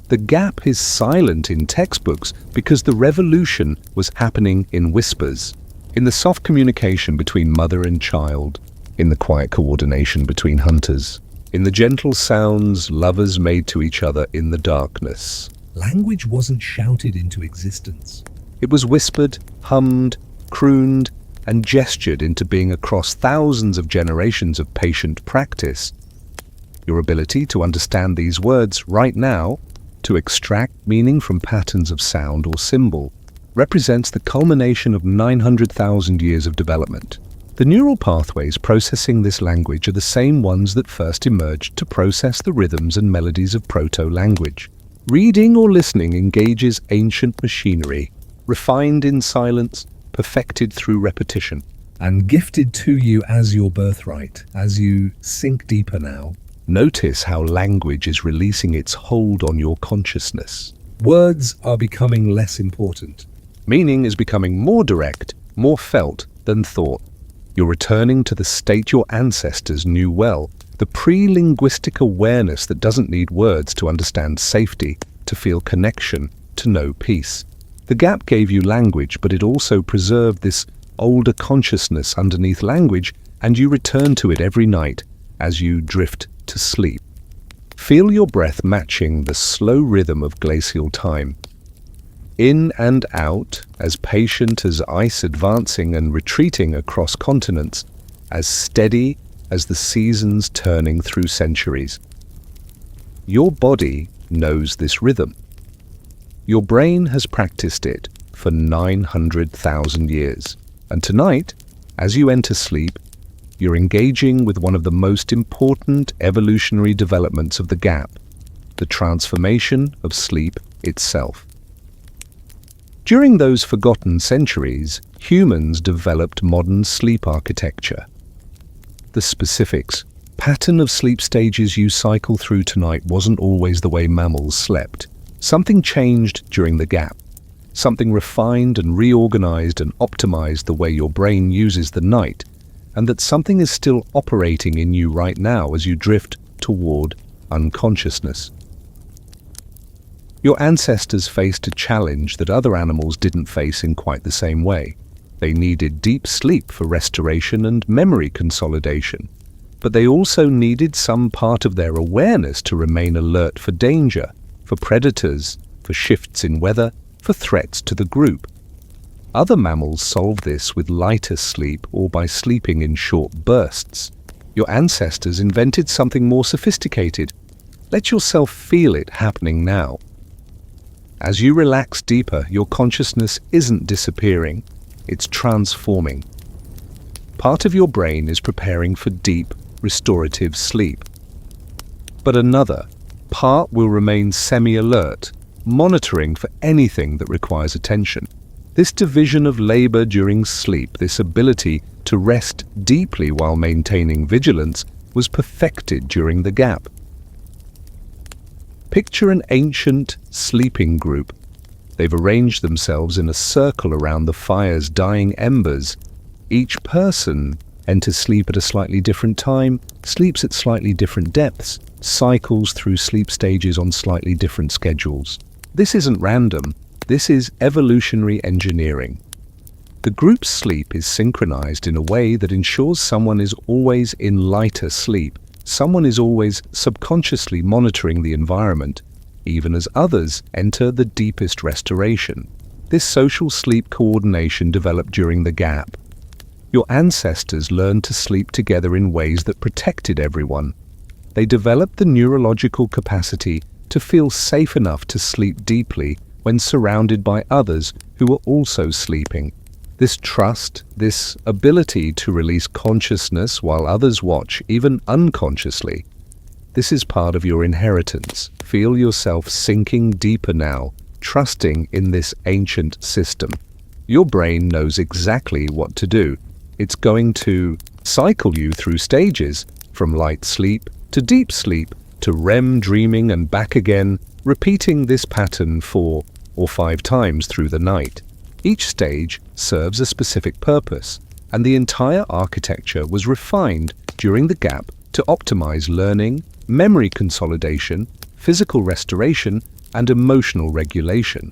The gap is silent in textbooks because the revolution was happening in whispers, in the soft communication between mother and child, in the quiet coordination between hunters, in the gentle sounds lovers made to each other in the darkness. Language wasn't shouted into existence. It was whispered, hummed, crooned, and gestured into being across thousands of generations of patient practice. Your ability to understand these words right now, to extract meaning from patterns of sound or symbol, represents the culmination of 900,000 years of development. The neural pathways processing this language are the same ones that first emerged to process the rhythms and melodies of proto-language. Reading or listening engages ancient machinery, refined in silence, perfected through repetition. And gifted to you as your birthright, as you sink deeper now. Notice how language is releasing its hold on your consciousness. Words are becoming less important. Meaning is becoming more direct, more felt than thought. You're returning to the state your ancestors knew well, the pre-linguistic awareness that doesn't need words to understand safety, to feel connection, to know peace. The gap gave you language, but it also preserved this older consciousness underneath language, and you return to it every night as you drift to sleep. Feel your breath matching the slow rhythm of glacial time. In and out, as patient as ice advancing and retreating across continents, as steady as the seasons turning through centuries. Your body knows this rhythm. Your brain has practiced it for 900,000 years. And tonight, as you enter sleep, you're engaging with one of the most important evolutionary developments of the gap, the transformation of sleep itself. During those forgotten centuries, humans developed modern sleep architecture. The specifics, pattern of sleep stages you cycle through tonight wasn't always the way mammals slept. Something changed during the gap. Something refined and reorganized and optimized the way your brain uses the night, and that something is still operating in you right now as you drift toward unconsciousness. Your ancestors faced a challenge that other animals didn't face in quite the same way. They needed deep sleep for restoration and memory consolidation, but they also needed some part of their awareness to remain alert for danger, for predators, for shifts in weather, for threats to the group. Other mammals solve this with lighter sleep or by sleeping in short bursts. Your ancestors invented something more sophisticated. Let yourself feel it happening now. As you relax deeper, your consciousness isn't disappearing, it's transforming. Part of your brain is preparing for deep, restorative sleep. But another part will remain semi-alert, monitoring for anything that requires attention. This division of labor during sleep, this ability to rest deeply while maintaining vigilance, was perfected during the gap. Picture an ancient sleeping group. They've arranged themselves in a circle around the fire's dying embers. Each person enters sleep at a slightly different time, sleeps at slightly different depths, cycles through sleep stages on slightly different schedules. This isn't random. This is evolutionary engineering. The group's sleep is synchronized in a way that ensures someone is always in lighter sleep. Someone is always subconsciously monitoring the environment, even as others enter the deepest restoration. This social sleep coordination developed during the gap. Your ancestors learned to sleep together in ways that protected everyone. They developed the neurological capacity to feel safe enough to sleep deeply when surrounded by others who were also sleeping. This trust, this ability to release consciousness while others watch, even unconsciously, this is part of your inheritance. Feel yourself sinking deeper now, trusting in this ancient system. Your brain knows exactly what to do. It's going to cycle you through stages, from light sleep to deep sleep to REM dreaming and back again, repeating this pattern 4 or 5 times through the night. Each stage serves a specific purpose, and the entire architecture was refined during the gap to optimize learning, memory consolidation, physical restoration, and emotional regulation.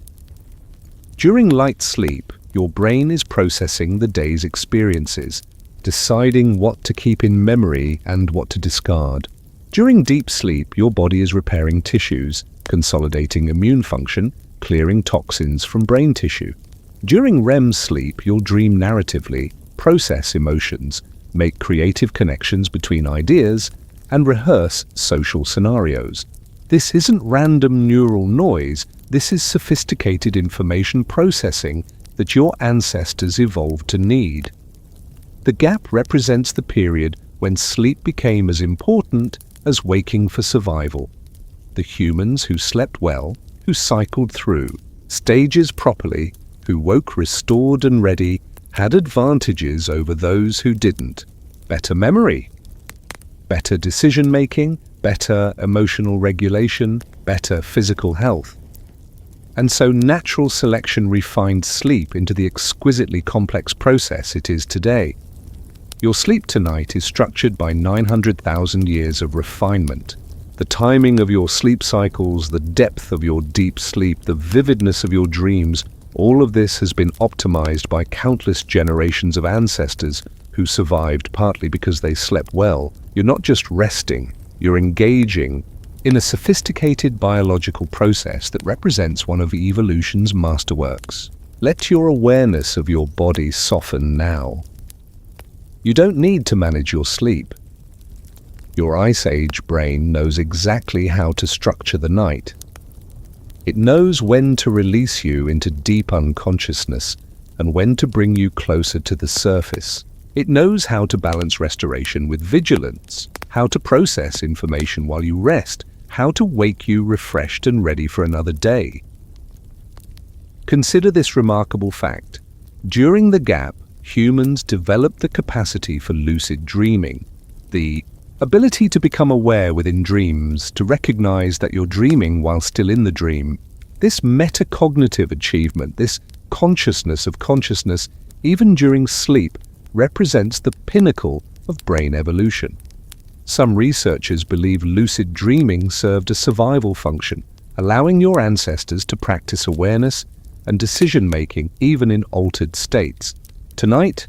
During light sleep, your brain is processing the day's experiences, deciding what to keep in memory and what to discard. During deep sleep, your body is repairing tissues, consolidating immune function, clearing toxins from brain tissue. During REM sleep, you'll dream narratively, process emotions, make creative connections between ideas, and rehearse social scenarios. This isn't random neural noise, this is sophisticated information processing that your ancestors evolved to need. The gap represents the period when sleep became as important as waking for survival. The humans who slept well, who cycled through stages properly, who woke restored and ready, had advantages over those who didn't. Better memory, better decision-making, better emotional regulation, better physical health. And so natural selection refined sleep into the exquisitely complex process it is today. Your sleep tonight is structured by 900,000 years of refinement. The timing of your sleep cycles, the depth of your deep sleep, the vividness of your dreams, All of this has been optimized by countless generations of ancestors who survived partly because they slept well. You're not just resting, you're engaging in a sophisticated biological process that represents one of evolution's masterworks. Let your awareness of your body soften now. You don't need to manage your sleep. Your Ice Age brain knows exactly how to structure the night. It knows when to release you into deep unconsciousness and when to bring you closer to the surface. It knows how to balance restoration with vigilance, how to process information while you rest, how to wake you refreshed and ready for another day. Consider this remarkable fact. During the gap, humans developed the capacity for lucid dreaming, the ability to become aware within dreams, to recognize that you're dreaming while still in the dream. This metacognitive achievement, this consciousness of consciousness, even during sleep, represents the pinnacle of brain evolution. Some researchers believe lucid dreaming served a survival function, allowing your ancestors to practice awareness and decision-making even in altered states. Tonight,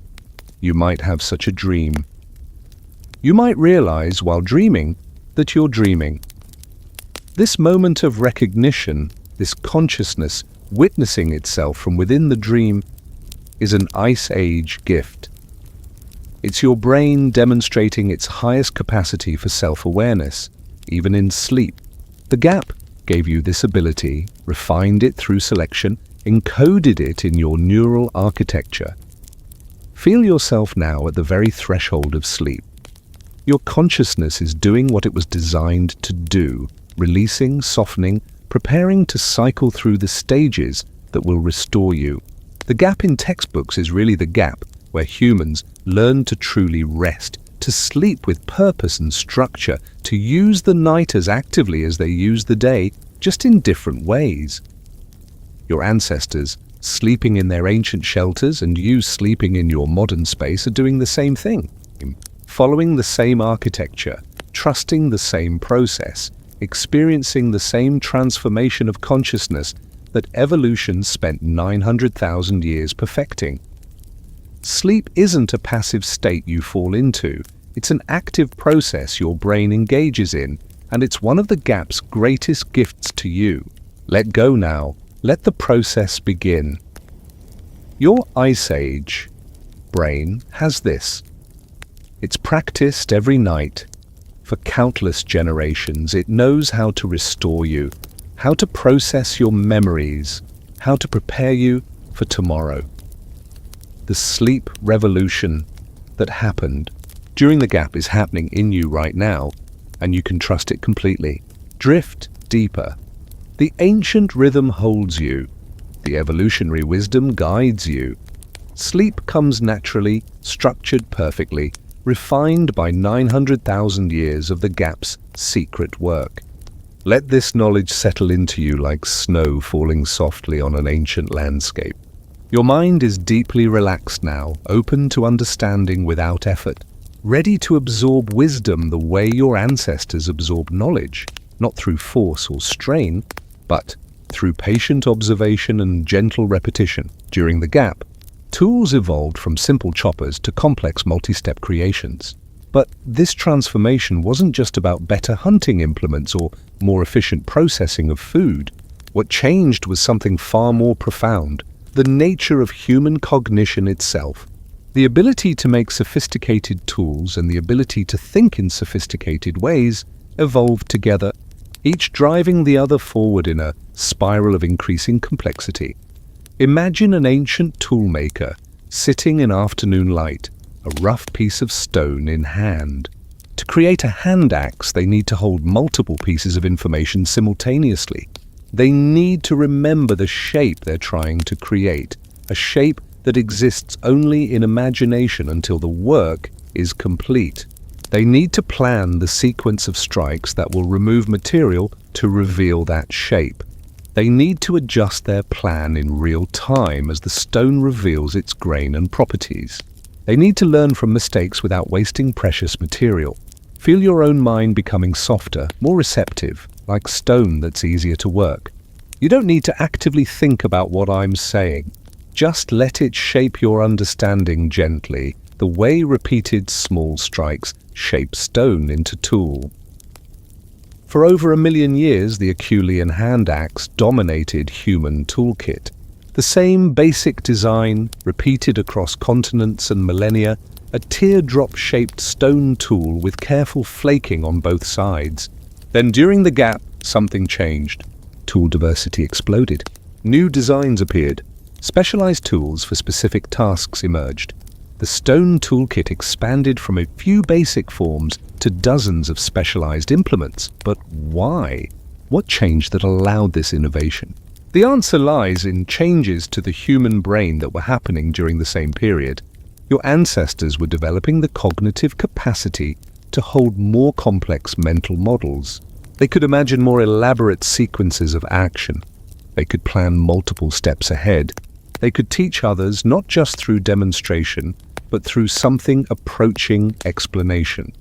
you might have such a dream. You might realize while dreaming that you're dreaming. This moment of recognition, this consciousness witnessing itself from within the dream, is an Ice Age gift. It's your brain demonstrating its highest capacity for self-awareness, even in sleep. The gap gave you this ability, refined it through selection, encoded it in your neural architecture. Feel yourself now at the very threshold of sleep. Your consciousness is doing what it was designed to do, releasing, softening, preparing to cycle through the stages that will restore you. The gap in textbooks is really the gap where humans learn to truly rest, to sleep with purpose and structure, to use the night as actively as they use the day, just in different ways. Your ancestors, sleeping in their ancient shelters, and you sleeping in your modern space, are doing the same thing. Following the same architecture, trusting the same process, experiencing the same transformation of consciousness that evolution spent 900,000 years perfecting. Sleep isn't a passive state you fall into. It's an active process your brain engages in, and it's one of the gap's greatest gifts to you. Let go now. Let the process begin. Your Ice Age brain has this. It's practiced every night. For countless generations, it knows how to restore you, how to process your memories, how to prepare you for tomorrow. The sleep revolution that happened during the gap is happening in you right now, and you can trust it completely. Drift deeper. The ancient rhythm holds you. The evolutionary wisdom guides you. Sleep comes naturally, structured perfectly, refined by 900,000 years of the gap's secret work. Let this knowledge settle into you like snow falling softly on an ancient landscape. Your mind is deeply relaxed now, open to understanding without effort, ready to absorb wisdom the way your ancestors absorbed knowledge, not through force or strain, but through patient observation and gentle repetition. During the gap, tools evolved from simple choppers to complex multi-step creations. But this transformation wasn't just about better hunting implements or more efficient processing of food. What changed was something far more profound: the nature of human cognition itself. The ability to make sophisticated tools and the ability to think in sophisticated ways evolved together, each driving the other forward in a spiral of increasing complexity. Imagine an ancient toolmaker sitting in afternoon light, a rough piece of stone in hand. To create a hand axe, they need to hold multiple pieces of information simultaneously. They need to remember the shape they're trying to create, a shape that exists only in imagination until the work is complete. They need to plan the sequence of strikes that will remove material to reveal that shape. They need to adjust their plan in real time as the stone reveals its grain and properties. They need to learn from mistakes without wasting precious material. Feel your own mind becoming softer, more receptive, like stone that's easier to work. You don't need to actively think about what I'm saying. Just let it shape your understanding gently, the way repeated small strikes shape stone into tool. For over 1,000,000 years, the Acheulean hand axe dominated human toolkit. The same basic design, repeated across continents and millennia, a teardrop-shaped stone tool with careful flaking on both sides. Then during the gap, something changed. Tool diversity exploded. New designs appeared. Specialized tools for specific tasks emerged. The stone toolkit expanded from a few basic forms to dozens of specialized implements. But why? What changed that allowed this innovation? The answer lies in changes to the human brain that were happening during the same period. Your ancestors were developing the cognitive capacity to hold more complex mental models. They could imagine more elaborate sequences of action. They could plan multiple steps ahead. They could teach others not just through demonstration, but through something approaching explanation.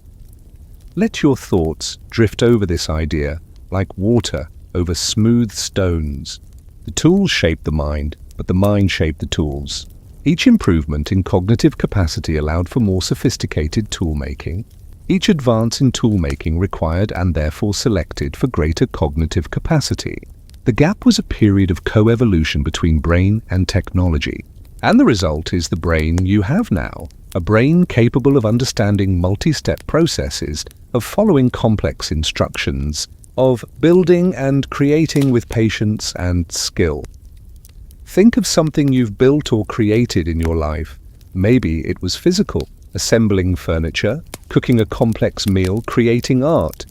Let your thoughts drift over this idea like water over smooth stones. The tools shape the mind, but the mind shaped the tools. Each improvement in cognitive capacity allowed for more sophisticated tool-making. Each advance in tool-making required and therefore selected for greater cognitive capacity. The gap was a period of co-evolution between brain and technology. And the result is the brain you have now, a brain capable of understanding multi-step processes, of following complex instructions, of building and creating with patience and skill. Think of something you've built or created in your life. Maybe it was physical, assembling furniture, cooking a complex meal, creating art.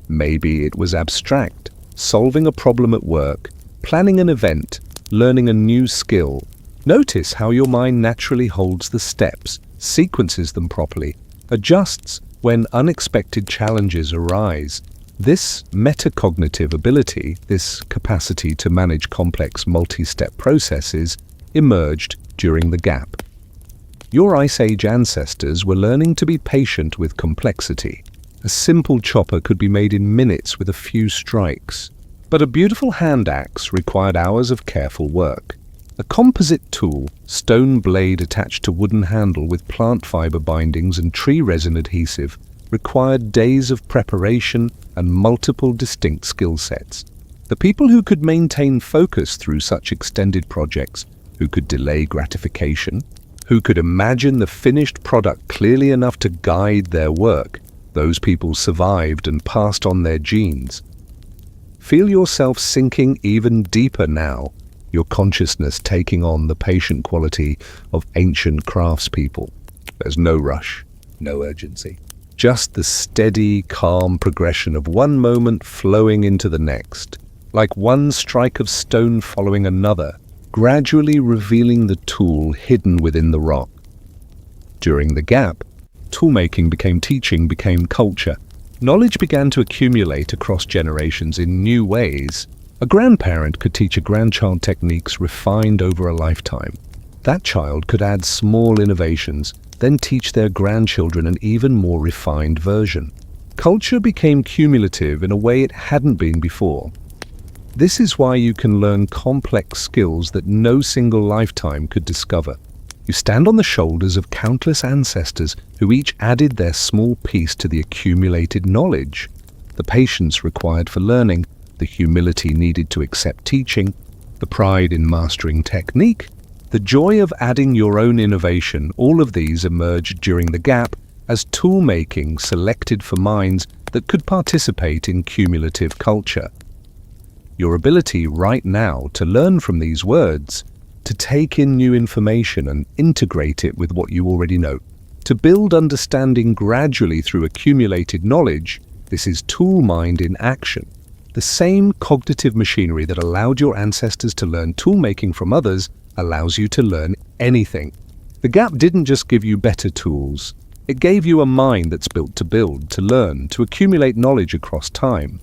Maybe it was abstract, solving a problem at work, planning an event, learning a new skill. Notice how your mind naturally holds the steps, sequences them properly, adjusts when unexpected challenges arise. This metacognitive ability, this capacity to manage complex multi-step processes, emerged during the gap. Your Ice Age ancestors were learning to be patient with complexity. A simple chopper could be made in minutes with a few strikes. But a beautiful hand axe required hours of careful work. A composite tool, stone blade attached to wooden handle with plant fiber bindings and tree resin adhesive, required days of preparation and multiple distinct skill sets. The people who could maintain focus through such extended projects, who could delay gratification, who could imagine the finished product clearly enough to guide their work, those people survived and passed on their genes. Feel yourself sinking even deeper now, your consciousness taking on the patient quality of ancient craftspeople. There's no rush, no urgency. Just the steady, calm progression of one moment flowing into the next, like one strike of stone following another, gradually revealing the tool hidden within the rock. During the gap, toolmaking became teaching, became culture. Knowledge began to accumulate across generations in new ways. A grandparent could teach a grandchild techniques refined over a lifetime. That child could add small innovations, then teach their grandchildren an even more refined version. Culture became cumulative in a way it hadn't been before. This is why you can learn complex skills that no single lifetime could discover. You stand on the shoulders of countless ancestors who each added their small piece to the accumulated knowledge. The patience required for learning, the humility needed to accept teaching, the pride in mastering technique, the joy of adding your own innovation, all of these emerged during the gap as tool-making selected for minds that could participate in cumulative culture. Your ability right now to learn from these words, to take in new information and integrate it with what you already know, to build understanding gradually through accumulated knowledge, this is tool mind in action. The same cognitive machinery that allowed your ancestors to learn tool-making from others allows you to learn anything. The gap didn't just give you better tools. It gave you a mind that's built to build, to learn, to accumulate knowledge across time.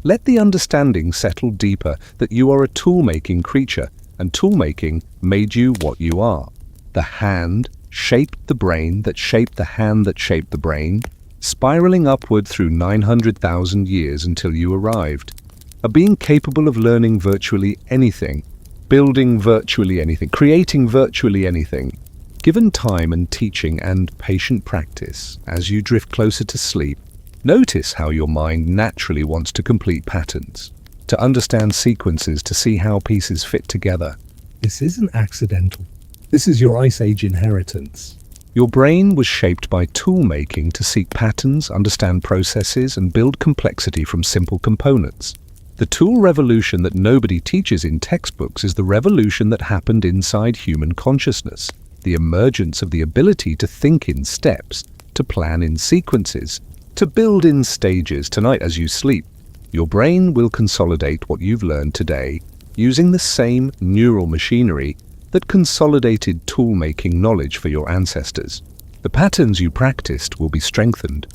Let the understanding settle deeper that you are a tool-making creature, and tool-making made you what you are. The hand shaped the brain that shaped the hand that shaped the brain, spiraling upward through 900,000 years until you arrived. a being capable of learning virtually anything, building virtually anything, creating virtually anything. Given time and teaching and patient practice, as you drift closer to sleep, notice how your mind naturally wants to complete patterns, to understand sequences, to see how pieces fit together. This isn't accidental. This is your Ice Age inheritance. Your brain was shaped by tool-making to seek patterns, understand processes, and build complexity from simple components. The tool revolution that nobody teaches in textbooks is the revolution that happened inside human consciousness, the emergence of the ability to think in steps, to plan in sequences, to build in stages. Tonight as you sleep, your brain will consolidate what you've learned today using the same neural machinery that consolidated tool-making knowledge for your ancestors. The patterns you practiced will be strengthened.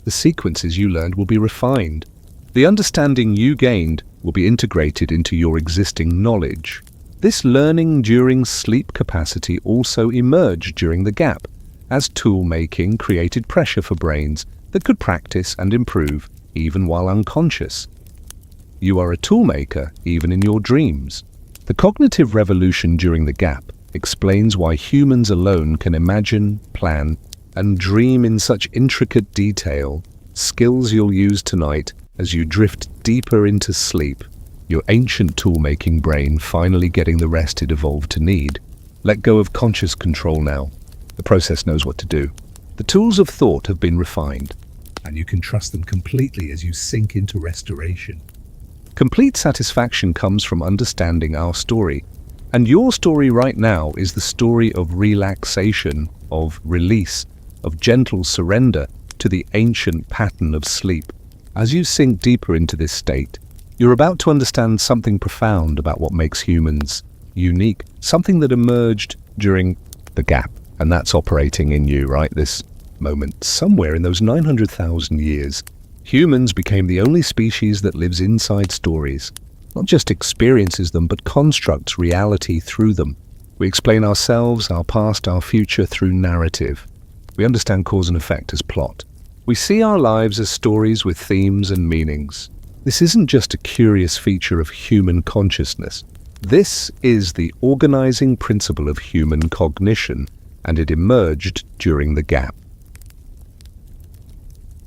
The sequences you learned will be refined. The understanding you gained will be integrated into your existing knowledge. This learning during sleep capacity also emerged during the gap, as tool-making created pressure for brains that could practice and improve even while unconscious. You are a toolmaker even in your dreams. The cognitive revolution during the gap explains why humans alone can imagine, plan, and dream in such intricate detail, skills you'll use tonight as you drift deeper into sleep, your ancient tool-making brain finally getting the rest it evolved to need. Let go of conscious control now. The process knows what to do. The tools of thought have been refined, and you can trust them completely as you sink into restoration. Complete satisfaction comes from understanding our story, and your story right now is the story of relaxation, of release, of gentle surrender to the ancient pattern of sleep. As you sink deeper into this state, you're about to understand something profound about what makes humans unique, something that emerged during the gap, and that's operating in you right this moment. Somewhere in those 900,000 years, humans became the only species that lives inside stories, not just experiences them, but constructs reality through them. We explain ourselves, our past, our future through narrative. We understand cause and effect as plot. We see our lives as stories with themes and meanings. This isn't just a curious feature of human consciousness. This is the organizing principle of human cognition, and it emerged during the gap.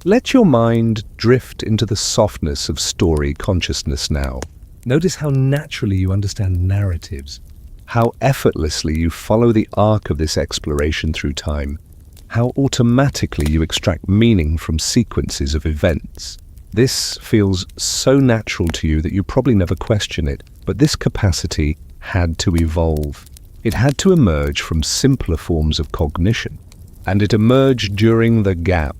Let your mind drift into the softness of story consciousness now. Notice how naturally you understand narratives, How effortlessly you follow the arc of this exploration through time. How automatically you extract meaning from sequences of events. This feels so natural to you that you probably never question it, but this capacity had to evolve. It had to emerge from simpler forms of cognition, and it emerged during the gap.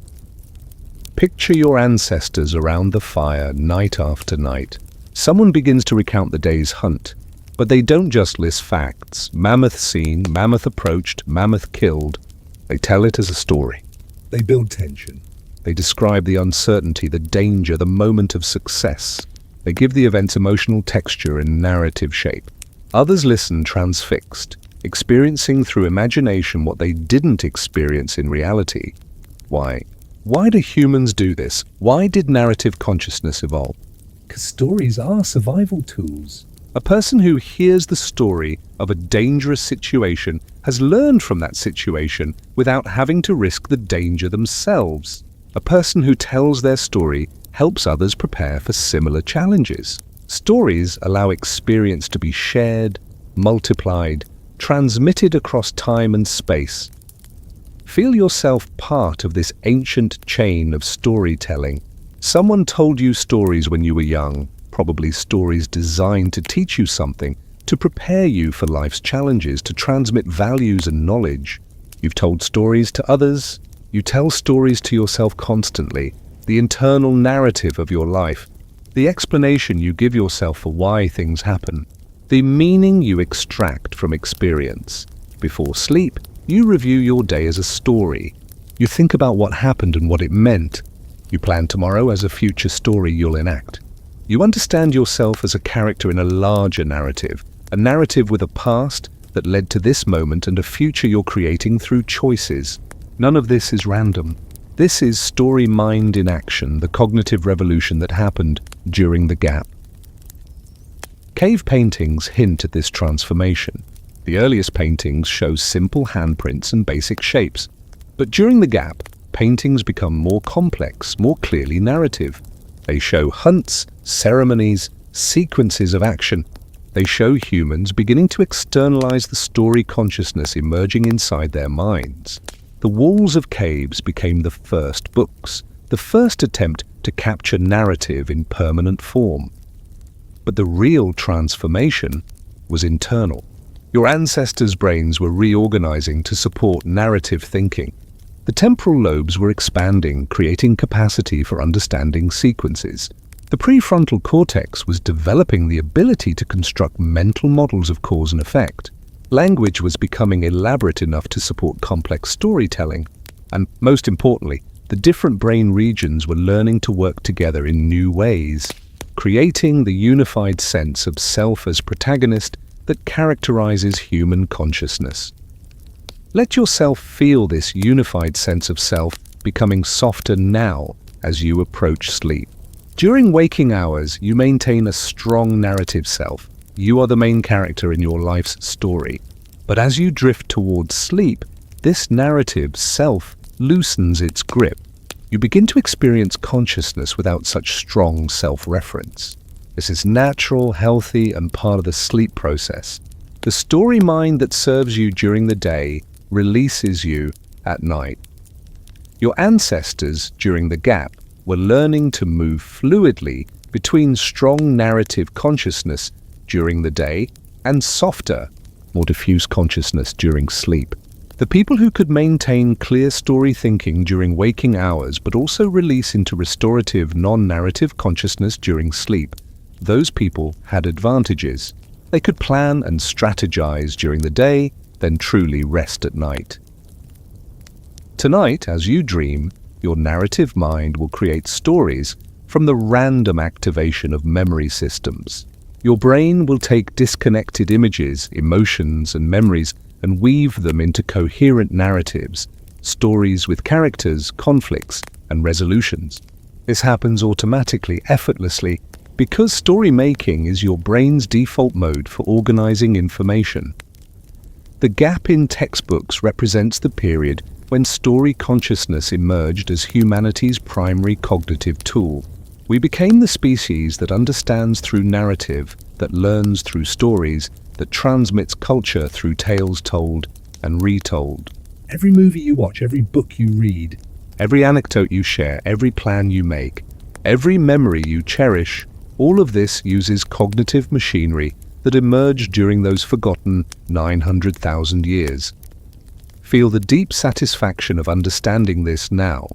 Picture your ancestors around the fire night after night. Someone begins to recount the day's hunt, but they don't just list facts. Mammoth seen, mammoth approached, mammoth killed. They tell it as a story. They build tension. They describe the uncertainty, the danger, the moment of success. They give the events emotional texture and narrative shape. Others listen transfixed, experiencing through imagination what they didn't experience in reality. Why? Why do humans do this? Why did narrative consciousness evolve? Because stories are survival tools. A person who hears the story of a dangerous situation has learned from that situation without having to risk the danger themselves. A person who tells their story helps others prepare for similar challenges. Stories allow experience to be shared, multiplied, transmitted across time and space. Feel yourself part of this ancient chain of storytelling. Someone told you stories when you were young, probably stories designed to teach you something, to prepare you for life's challenges, to transmit values and knowledge. You've told stories to others. You tell stories to yourself constantly, the internal narrative of your life, the explanation you give yourself for why things happen, the meaning you extract from experience. Before sleep, you review your day as a story. You think about what happened and what it meant. You plan tomorrow as a future story you'll enact. You understand yourself as a character in a larger narrative, a narrative with a past that led to this moment and a future you're creating through choices. None of this is random. This is story mind in action, the cognitive revolution that happened during the gap. Cave paintings hint at this transformation. The earliest paintings show simple handprints and basic shapes. But during the gap, paintings become more complex, more clearly narrative. They show hunts, ceremonies, sequences of action. They show humans beginning to externalize the story consciousness emerging inside their minds. The walls of caves became the first books, the first attempt to capture narrative in permanent form. But the real transformation was internal. Your ancestors' brains were reorganizing to support narrative thinking. The temporal lobes were expanding, creating capacity for understanding sequences. The prefrontal cortex was developing the ability to construct mental models of cause and effect. Language was becoming elaborate enough to support complex storytelling. And most importantly, the different brain regions were learning to work together in new ways, creating the unified sense of self as protagonist that characterizes human consciousness. Let yourself feel this unified sense of self becoming softer now as you approach sleep. During waking hours, you maintain a strong narrative self. You are the main character in your life's story. But as you drift towards sleep, this narrative self loosens its grip. You begin to experience consciousness without such strong self-reference. This is natural, healthy, and part of the sleep process. The story mind that serves you during the day releases you at night. Your ancestors, during the gap, were learning to move fluidly between strong narrative consciousness during the day and softer, more diffuse consciousness during sleep. The people who could maintain clear story thinking during waking hours but also release into restorative, non-narrative consciousness during sleep, those people had advantages. They could plan and strategize during the day, then truly rest at night. Tonight, as you dream, your narrative mind will create stories from the random activation of memory systems. Your brain will take disconnected images, emotions, and memories and weave them into coherent narratives, stories with characters, conflicts, and resolutions. This happens automatically, effortlessly, because story making is your brain's default mode for organizing information. The gap in textbooks represents the period when story consciousness emerged as humanity's primary cognitive tool. We became the species that understands through narrative, that learns through stories, that transmits culture through tales told and retold. Every movie you watch, every book you read, Every anecdote you share, every plan you make, every memory you cherish, all of this uses cognitive machinery that emerged during those forgotten 900,000 years. Feel the deep satisfaction of understanding this now.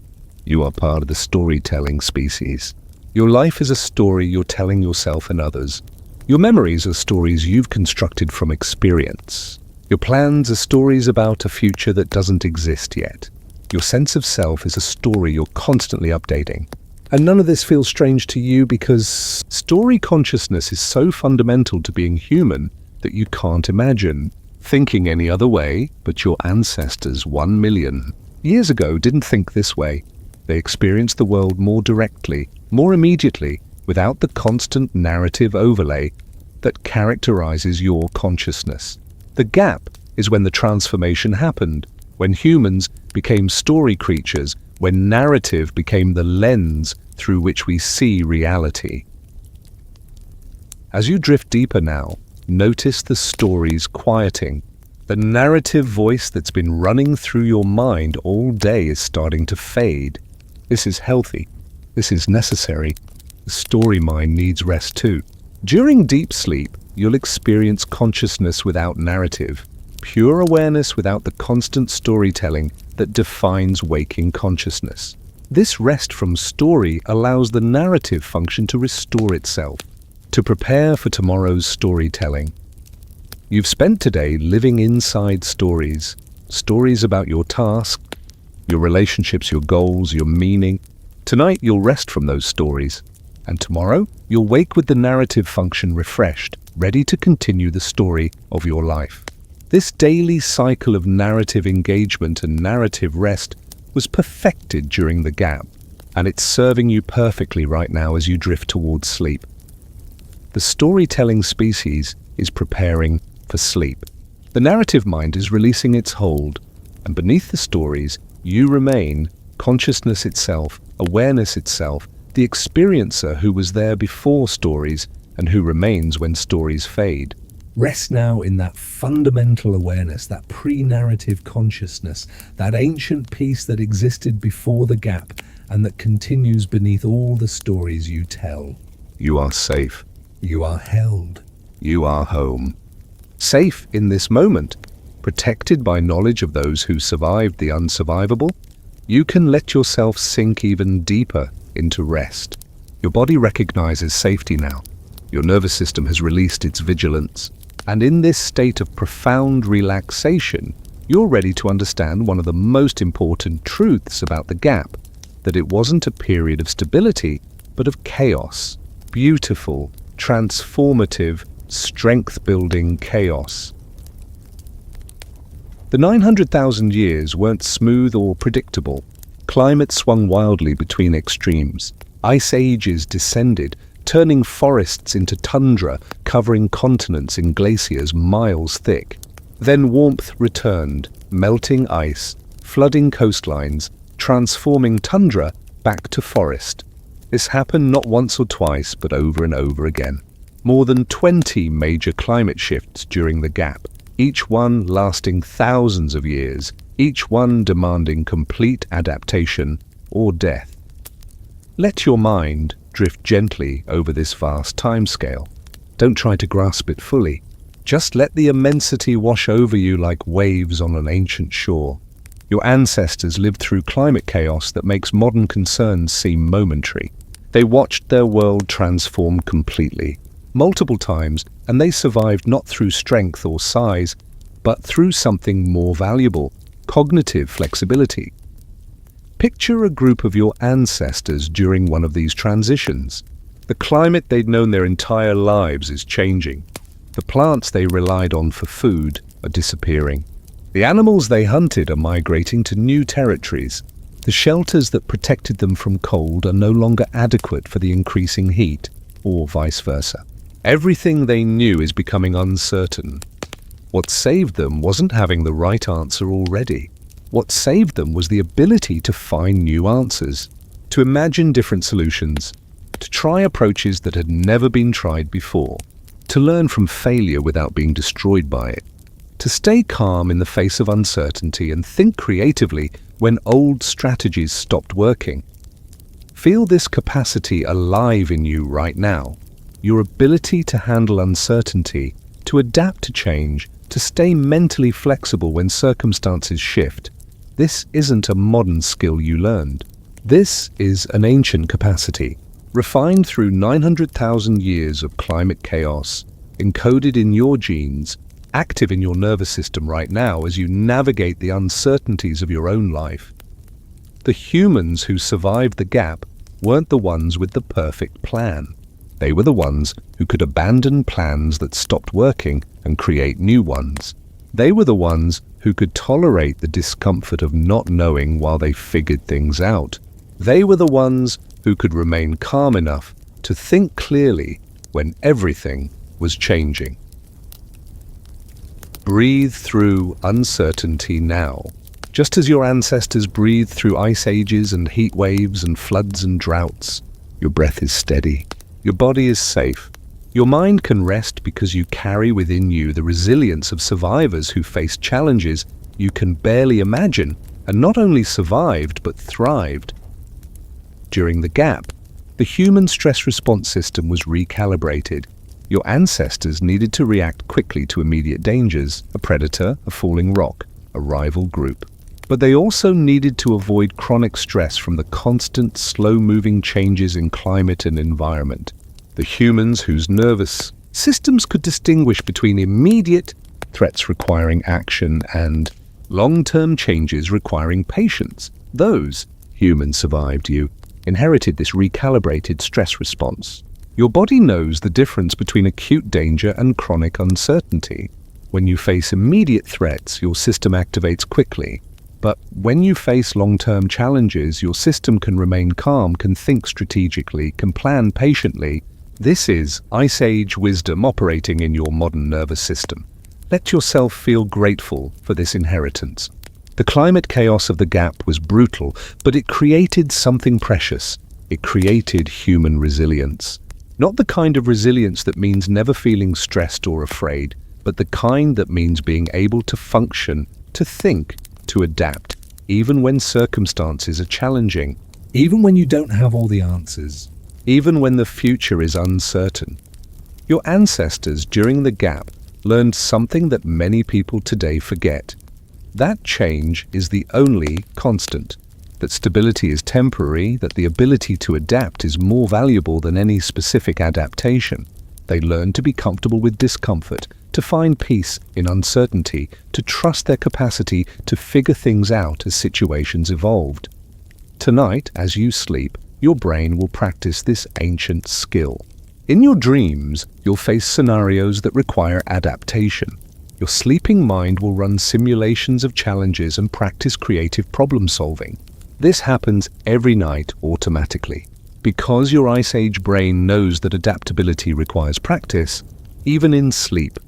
You are part of the storytelling species. Your life is a story you're telling yourself and others. Your memories are stories you've constructed from experience. Your plans are stories about a future that doesn't exist yet. Your sense of self is a story you're constantly updating. And none of this feels strange to you because story consciousness is so fundamental to being human that you can't imagine thinking any other way. But your ancestors 1 million years ago didn't think this way. They experienced the world more directly, more immediately, without the constant narrative overlay that characterizes your consciousness. The gap is when the transformation happened, when humans became story creatures, when narrative became the lens through which we see reality. As you drift deeper now, notice the stories quieting. The narrative voice that's been running through your mind all day is starting to fade. This is healthy. This is necessary. The story mind needs rest too. During deep sleep, you'll experience consciousness without narrative, pure awareness without the constant storytelling that defines waking consciousness. This rest from story allows the narrative function to restore itself, to prepare for tomorrow's storytelling. You've spent today living inside stories, stories about your task, your relationships, your goals, your meaning. Tonight you'll rest from those stories, and tomorrow you'll wake with the narrative function refreshed, ready to continue the story of your life. This daily cycle of narrative engagement and narrative rest was perfected during the gap, and it's serving you perfectly right now as you drift towards sleep. The storytelling species is preparing for sleep. The narrative mind is releasing its hold, and beneath the stories, you remain consciousness itself, awareness itself, the experiencer who was there before stories and who remains when stories fade. Rest now in that fundamental awareness, that pre-narrative consciousness, that ancient peace that existed before the gap and that continues beneath all the stories you tell. You are safe. You are held. You are home. Safe in this moment, protected by knowledge of those who survived the unsurvivable, you can let yourself sink even deeper into rest. Your body recognizes safety now. Your nervous system has released its vigilance. And in this state of profound relaxation, you're ready to understand one of the most important truths about the gap, that it wasn't a period of stability, but of chaos. Beautiful, transformative, strength-building chaos. The 900,000 years weren't smooth or predictable. Climate swung wildly between extremes. Ice ages descended, turning forests into tundra, covering continents in glaciers miles thick. Then warmth returned, melting ice, flooding coastlines, transforming tundra back to forest. This happened not once or twice, but over and over again. More than 20 major climate shifts during the gap, each one lasting thousands of years, each one demanding complete adaptation or death. Let your mind drift gently over this vast timescale. Don't try to grasp it fully. Just let the immensity wash over you like waves on an ancient shore. Your ancestors lived through climate chaos that makes modern concerns seem momentary. They watched their world transform completely, multiple times, and they survived not through strength or size, but through something more valuable, cognitive flexibility. Picture a group of your ancestors during one of these transitions. The climate they'd known their entire lives is changing. The plants they relied on for food are disappearing. The animals they hunted are migrating to new territories. The shelters that protected them from cold are no longer adequate for the increasing heat, or vice versa. Everything they knew is becoming uncertain. What saved them wasn't having the right answer already. What saved them was the ability to find new answers, to imagine different solutions, to try approaches that had never been tried before, to learn from failure without being destroyed by it, to stay calm in the face of uncertainty and think creatively when old strategies stopped working. Feel this capacity alive in you right now, your ability to handle uncertainty, to adapt to change, to stay mentally flexible when circumstances shift. This isn't a modern skill you learned. This is an ancient capacity, refined through 900,000 years of climate chaos, encoded in your genes, active in your nervous system right now as you navigate the uncertainties of your own life. The humans who survived the gap weren't the ones with the perfect plan. They were the ones who could abandon plans that stopped working and create new ones. They were the ones who could tolerate the discomfort of not knowing while they figured things out. They were the ones who could remain calm enough to think clearly when everything was changing. Breathe through uncertainty now, just as your ancestors breathed through ice ages and heat waves and floods and droughts. Your breath is steady. Your body is safe. Your mind can rest because you carry within you the resilience of survivors who faced challenges you can barely imagine and not only survived but thrived. During the gap, the human stress response system was recalibrated. Your ancestors needed to react quickly to immediate dangers, a predator, a falling rock, a rival group. But they also needed to avoid chronic stress from the constant, slow-moving changes in climate and environment. The humans whose nervous systems could distinguish between immediate threats requiring action and long-term changes requiring patience. Those humans survived you, inherited this recalibrated stress response. Your body knows the difference between acute danger and chronic uncertainty. When you face immediate threats, your system activates quickly. But when you face long-term challenges, your system can remain calm, can think strategically, can plan patiently, This is Ice Age wisdom operating in your modern nervous system. Let yourself feel grateful for this inheritance. The climate chaos of the gap was brutal, but it created something precious. It created human resilience. Not the kind of resilience that means never feeling stressed or afraid, but the kind that means being able to function, to think, to adapt, even when circumstances are challenging, Even when you don't have all the answers. even when the future is uncertain. Your ancestors during the gap learned something that many people today forget. That change is the only constant, that stability is temporary, that the ability to adapt is more valuable than any specific adaptation. They learned to be comfortable with discomfort, to find peace in uncertainty, to trust their capacity to figure things out as situations evolved. Tonight, as you sleep, your brain will practice this ancient skill. In your dreams, you'll face scenarios that require adaptation. Your sleeping mind will run simulations of challenges and practice creative problem solving. This happens every night automatically. Because your Ice Age brain knows that adaptability requires practice, even in sleep.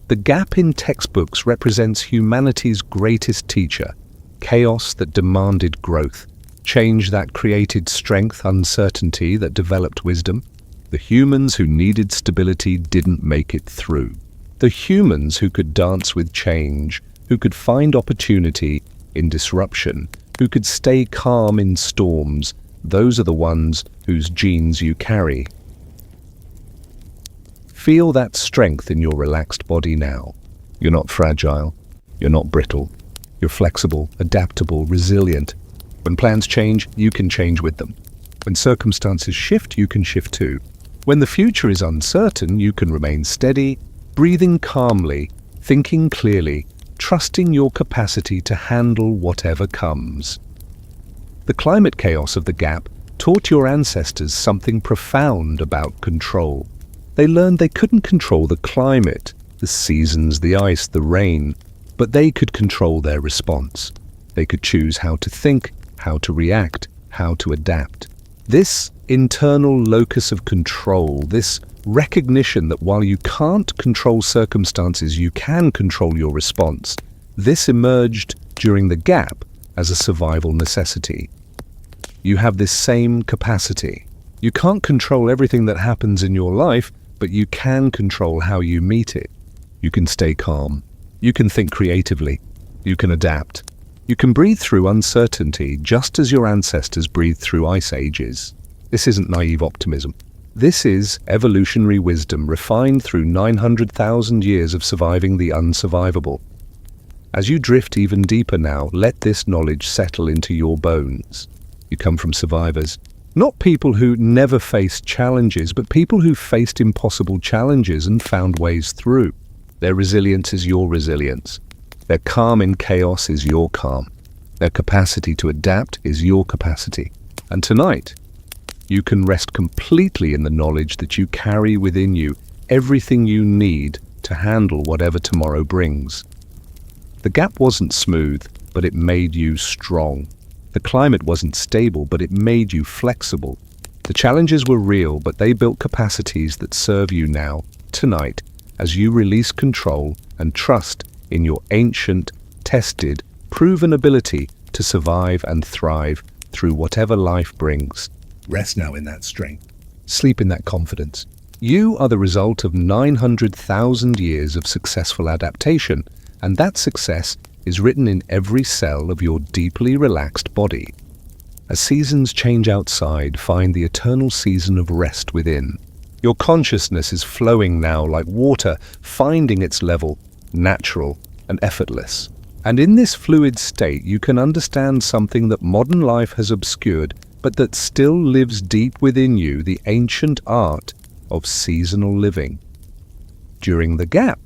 The gap in textbooks represents humanity's greatest teacher, chaos that demanded growth, change that created strength, uncertainty that developed wisdom. The humans who needed stability didn't make it through. The humans who could dance with change, who could find opportunity in disruption, who could stay calm in storms, those are the ones whose genes you carry. Feel that strength in your relaxed body now. You're not fragile. You're not brittle. You're flexible, adaptable, resilient. When plans change, you can change with them. When circumstances shift, you can shift too. When the future is uncertain, you can remain steady, breathing calmly, thinking clearly, trusting your capacity to handle whatever comes. The climate chaos of the gap taught your ancestors something profound about control. They learned they couldn't control the climate, the seasons, the ice, the rain, but they could control their response. They could choose how to think, how to react, how to adapt. This internal locus of control, this recognition that while you can't control circumstances, you can control your response, this emerged during the gap as a survival necessity. You have this same capacity. You can't control everything that happens in your life, but you can control how you meet it. You can stay calm. You can think creatively. You can adapt. You can breathe through uncertainty just as your ancestors breathed through ice ages. This isn't naive optimism. This is evolutionary wisdom refined through 900,000 years of surviving the unsurvivable. As you drift even deeper now, let this knowledge settle into your bones. You come from survivors. Not people who never faced challenges, but people who faced impossible challenges and found ways through. Their resilience is your resilience. Their calm in chaos is your calm. Their capacity to adapt is your capacity. And tonight, you can rest completely in the knowledge that you carry within you everything you need to handle whatever tomorrow brings. The gap wasn't smooth, but it made you strong. The climate wasn't stable, but it made you flexible. The challenges were real, but they built capacities that serve you now, tonight, as you release control and trust in your ancient, tested, proven ability to survive and thrive through whatever life brings. Rest now in that strength. Sleep in that confidence. You are the result of 900,000 years of successful adaptation, and that success is written in every cell of your deeply relaxed body. As seasons change outside, find the eternal season of rest within. Your consciousness is flowing now like water, finding its level, natural and effortless. And in this fluid state, you can understand something that modern life has obscured, but that still lives deep within you, the ancient art of seasonal living. During the gap,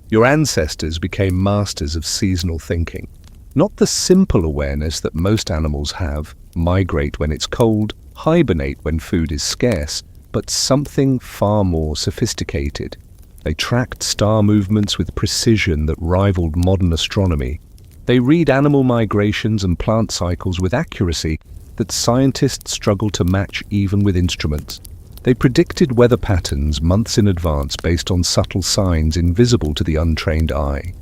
your ancestors became masters of seasonal thinking. Not the simple awareness that most animals have, migrate when it's cold, hibernate when food is scarce, but something far more sophisticated. They tracked star movements with precision that rivaled modern astronomy. They read animal migrations and plant cycles with accuracy that scientists struggle to match even with instruments. They predicted weather patterns months in advance based on subtle signs invisible to the untrained eye.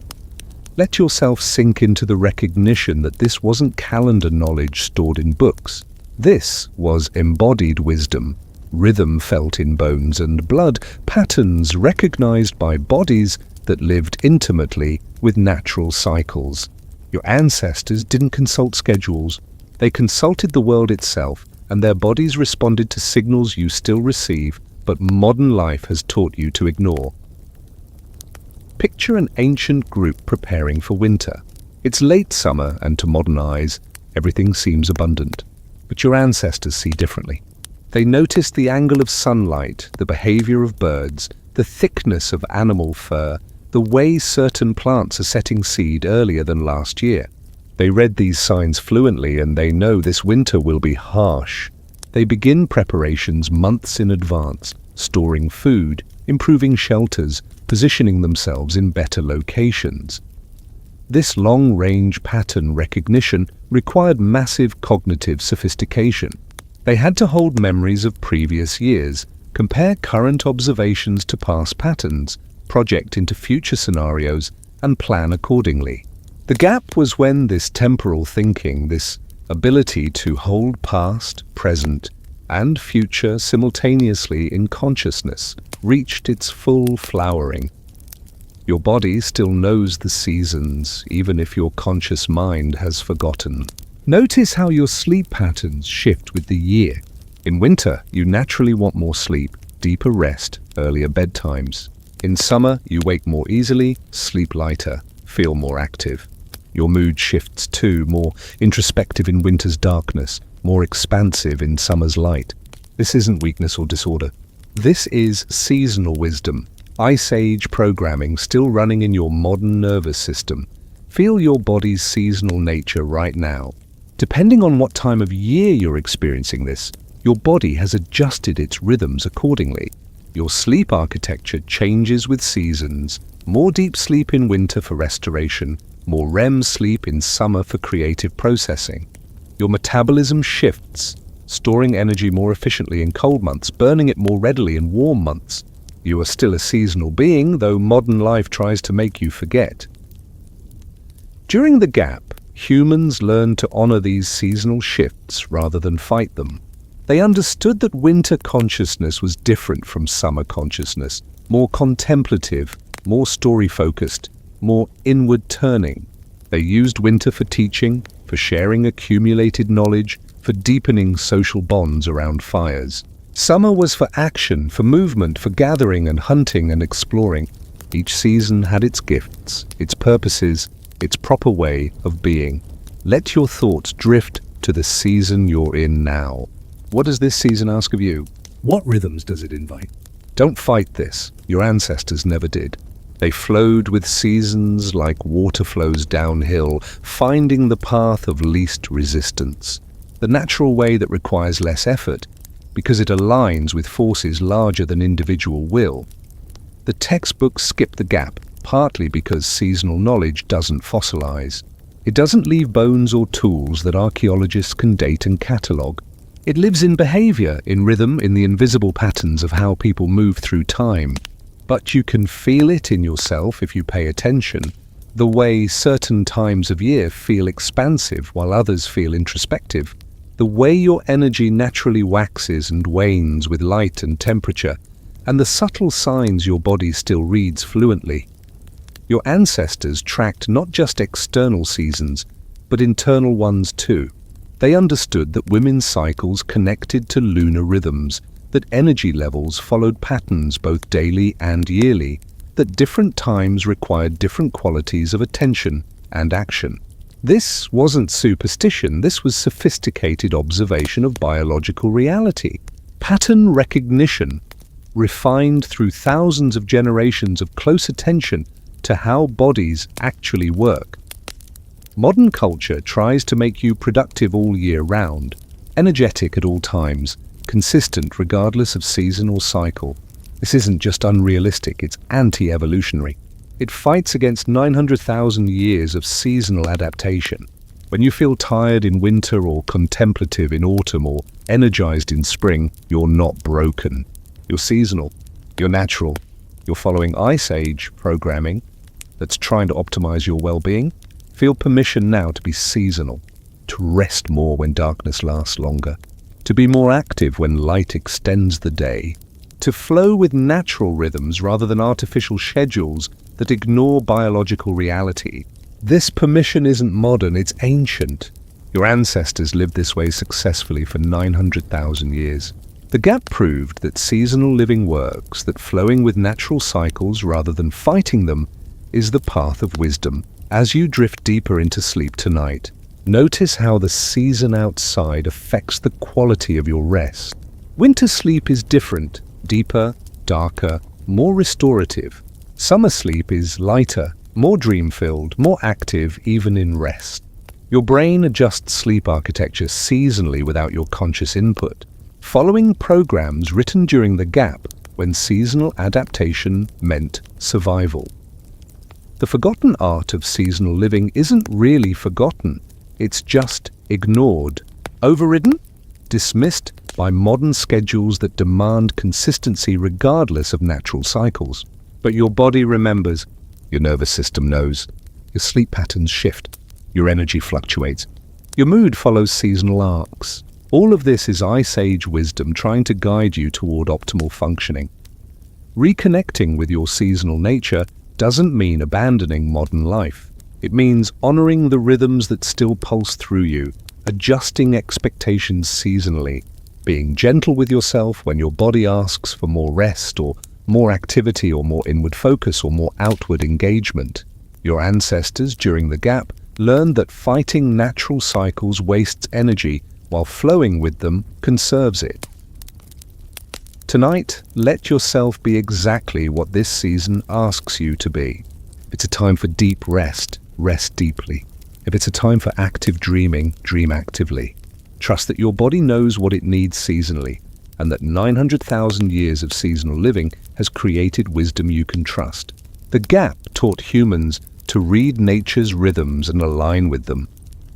Let yourself sink into the recognition that this wasn't calendar knowledge stored in books. This was embodied wisdom, rhythm felt in bones and blood, patterns recognized by bodies that lived intimately with natural cycles. Your ancestors didn't consult schedules. They consulted the world itself, and their bodies responded to signals you still receive, but modern life has taught you to ignore. Picture an ancient group preparing for winter. It's late summer, and to modern eyes, everything seems abundant. But your ancestors see differently. They noticed the angle of sunlight, the behavior of birds, the thickness of animal fur, the way certain plants are setting seed earlier than last year. They read these signs fluently, and they know this winter will be harsh. They begin preparations months in advance, storing food, improving shelters, positioning themselves in better locations. This long-range pattern recognition required massive cognitive sophistication. They had to hold memories of previous years, compare current observations to past patterns, project into future scenarios, and plan accordingly. The gap was when this temporal thinking, this ability to hold past, present, and future simultaneously in consciousness, reached its full flowering. Your body still knows the seasons, even if your conscious mind has forgotten. Notice how your sleep patterns shift with the year. In winter, you naturally want more sleep, deeper rest, earlier bedtimes. In summer, you wake more easily, sleep lighter, feel more active. Your mood shifts too, more introspective in winter's darkness, more expansive in summer's light. This isn't weakness or disorder. This is seasonal wisdom, Ice Age programming still running in your modern nervous system. Feel your body's seasonal nature right now. Depending on what time of year you're experiencing this, your body has adjusted its rhythms accordingly. Your sleep architecture changes with seasons, more deep sleep in winter for restoration, more REM sleep in summer for creative processing. Your metabolism shifts, storing energy more efficiently in cold months, burning it more readily in warm months. You are still a seasonal being, though modern life tries to make you forget. During the gap, humans learned to honor these seasonal shifts rather than fight them. They understood that winter consciousness was different from summer consciousness, more contemplative, more story-focused, more inward-turning. They used winter for teaching, for sharing accumulated knowledge, for deepening social bonds around fires. Summer was for action, for movement, for gathering and hunting and exploring. Each season had its gifts, its purposes, its proper way of being. Let your thoughts drift to the season you're in now. What does this season ask of you? What rhythms does it invite? Don't fight this. Your ancestors never did. They flowed with seasons like water flows downhill, finding the path of least resistance, the natural way that requires less effort, because it aligns with forces larger than individual will. The textbooks skip the gap, partly because seasonal knowledge doesn't fossilize. It doesn't leave bones or tools that archaeologists can date and catalogue. It lives in behavior, in rhythm, in the invisible patterns of how people move through time. But you can feel it in yourself if you pay attention, the way certain times of year feel expansive while others feel introspective, the way your energy naturally waxes and wanes with light and temperature, and the subtle signs your body still reads fluently. Your ancestors tracked not just external seasons, but internal ones too. They understood that women's cycles connected to lunar rhythms, that energy levels followed patterns both daily and yearly, that different times required different qualities of attention and action. This wasn't superstition, this was sophisticated observation of biological reality. Pattern recognition, refined through thousands of generations of close attention to how bodies actually work. Modern culture tries to make you productive all year round, energetic at all times, consistent regardless of season or cycle. This isn't just unrealistic, it's anti-evolutionary. It fights against 900,000 years of seasonal adaptation. When you feel tired in winter or contemplative in autumn or energized in spring, you're not broken. You're seasonal. You're natural. You're following Ice Age programming that's trying to optimize your well-being. Feel permission now to be seasonal, to rest more when darkness lasts longer, to be more active when light extends the day, to flow with natural rhythms rather than artificial schedules that ignore biological reality. This permission isn't modern, it's ancient. Your ancestors lived this way successfully for 900,000 years. The gap proved that seasonal living works, that flowing with natural cycles rather than fighting them is the path of wisdom. As you drift deeper into sleep tonight, notice how the season outside affects the quality of your rest. Winter sleep is different, deeper, darker, more restorative. Summer sleep is lighter, more dream-filled, more active even in rest. Your brain adjusts sleep architecture seasonally without your conscious input, following programs written during the gap when seasonal adaptation meant survival. The forgotten art of seasonal living isn't really forgotten, it's just ignored, overridden, dismissed by modern schedules that demand consistency regardless of natural cycles. But your body remembers, your nervous system knows, your sleep patterns shift, your energy fluctuates, your mood follows seasonal arcs. All of this is Ice Age wisdom trying to guide you toward optimal functioning. Reconnecting with your seasonal nature doesn't mean abandoning modern life. It means honoring the rhythms that still pulse through you, adjusting expectations seasonally, being gentle with yourself when your body asks for more rest or more activity or more inward focus or more outward engagement. Your ancestors during the gap learned that fighting natural cycles wastes energy while flowing with them conserves it. Tonight, let yourself be exactly what this season asks you to be. If it's a time for deep rest, rest deeply. If it's a time for active dreaming, dream actively. Trust that your body knows what it needs seasonally, and that 900,000 years of seasonal living has created wisdom you can trust. The gap taught humans to read nature's rhythms and align with them,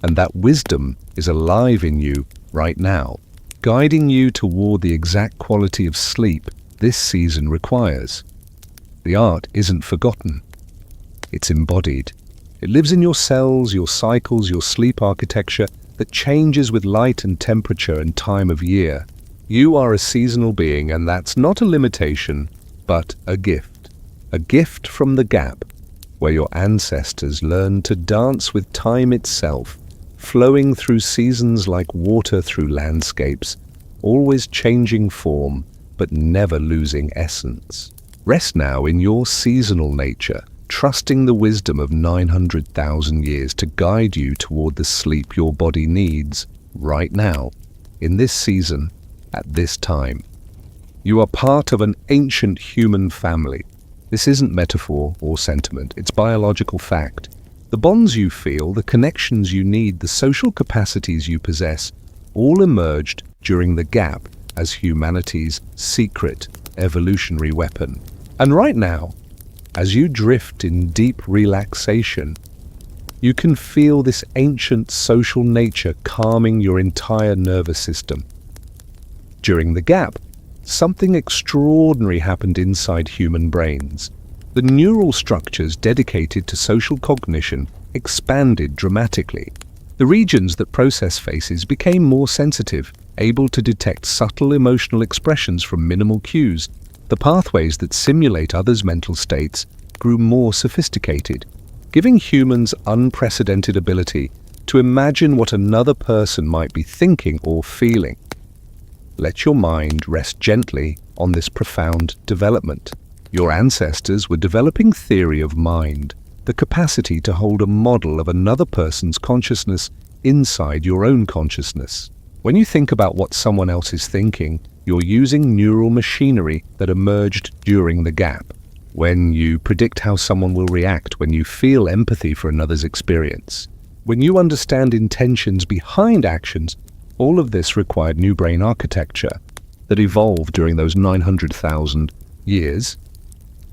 and that wisdom is alive in you right now, guiding you toward the exact quality of sleep this season requires. The art isn't forgotten. It's embodied. It lives in your cells, your cycles, your sleep architecture that changes with light and temperature and time of year. You are a seasonal being, and that's not a limitation, but a gift. A gift from the gap, where your ancestors learned to dance with time itself, flowing through seasons like water through landscapes, always changing form, but never losing essence. Rest now in your seasonal nature, trusting the wisdom of 900,000 years to guide you toward the sleep your body needs right now, in this season, at this time. You are part of an ancient human family. This isn't metaphor or sentiment, it's biological fact. The bonds you feel, the connections you need, the social capacities you possess, all emerged during the gap as humanity's secret evolutionary weapon. And right now, as you drift in deep relaxation, you can feel this ancient social nature calming your entire nervous system. During the gap, something extraordinary happened inside human brains. The neural structures dedicated to social cognition expanded dramatically. The regions that process faces became more sensitive, able to detect subtle emotional expressions from minimal cues. The pathways that simulate others' mental states grew more sophisticated, giving humans unprecedented ability to imagine what another person might be thinking or feeling. Let your mind rest gently on this profound development. Your ancestors were developing theory of mind, the capacity to hold a model of another person's consciousness inside your own consciousness. When you think about what someone else is thinking, you're using neural machinery that emerged during the gap. When you predict how someone will react, when you feel empathy for another's experience, when you understand intentions behind actions, all of this required new brain architecture that evolved during those 900,000 years.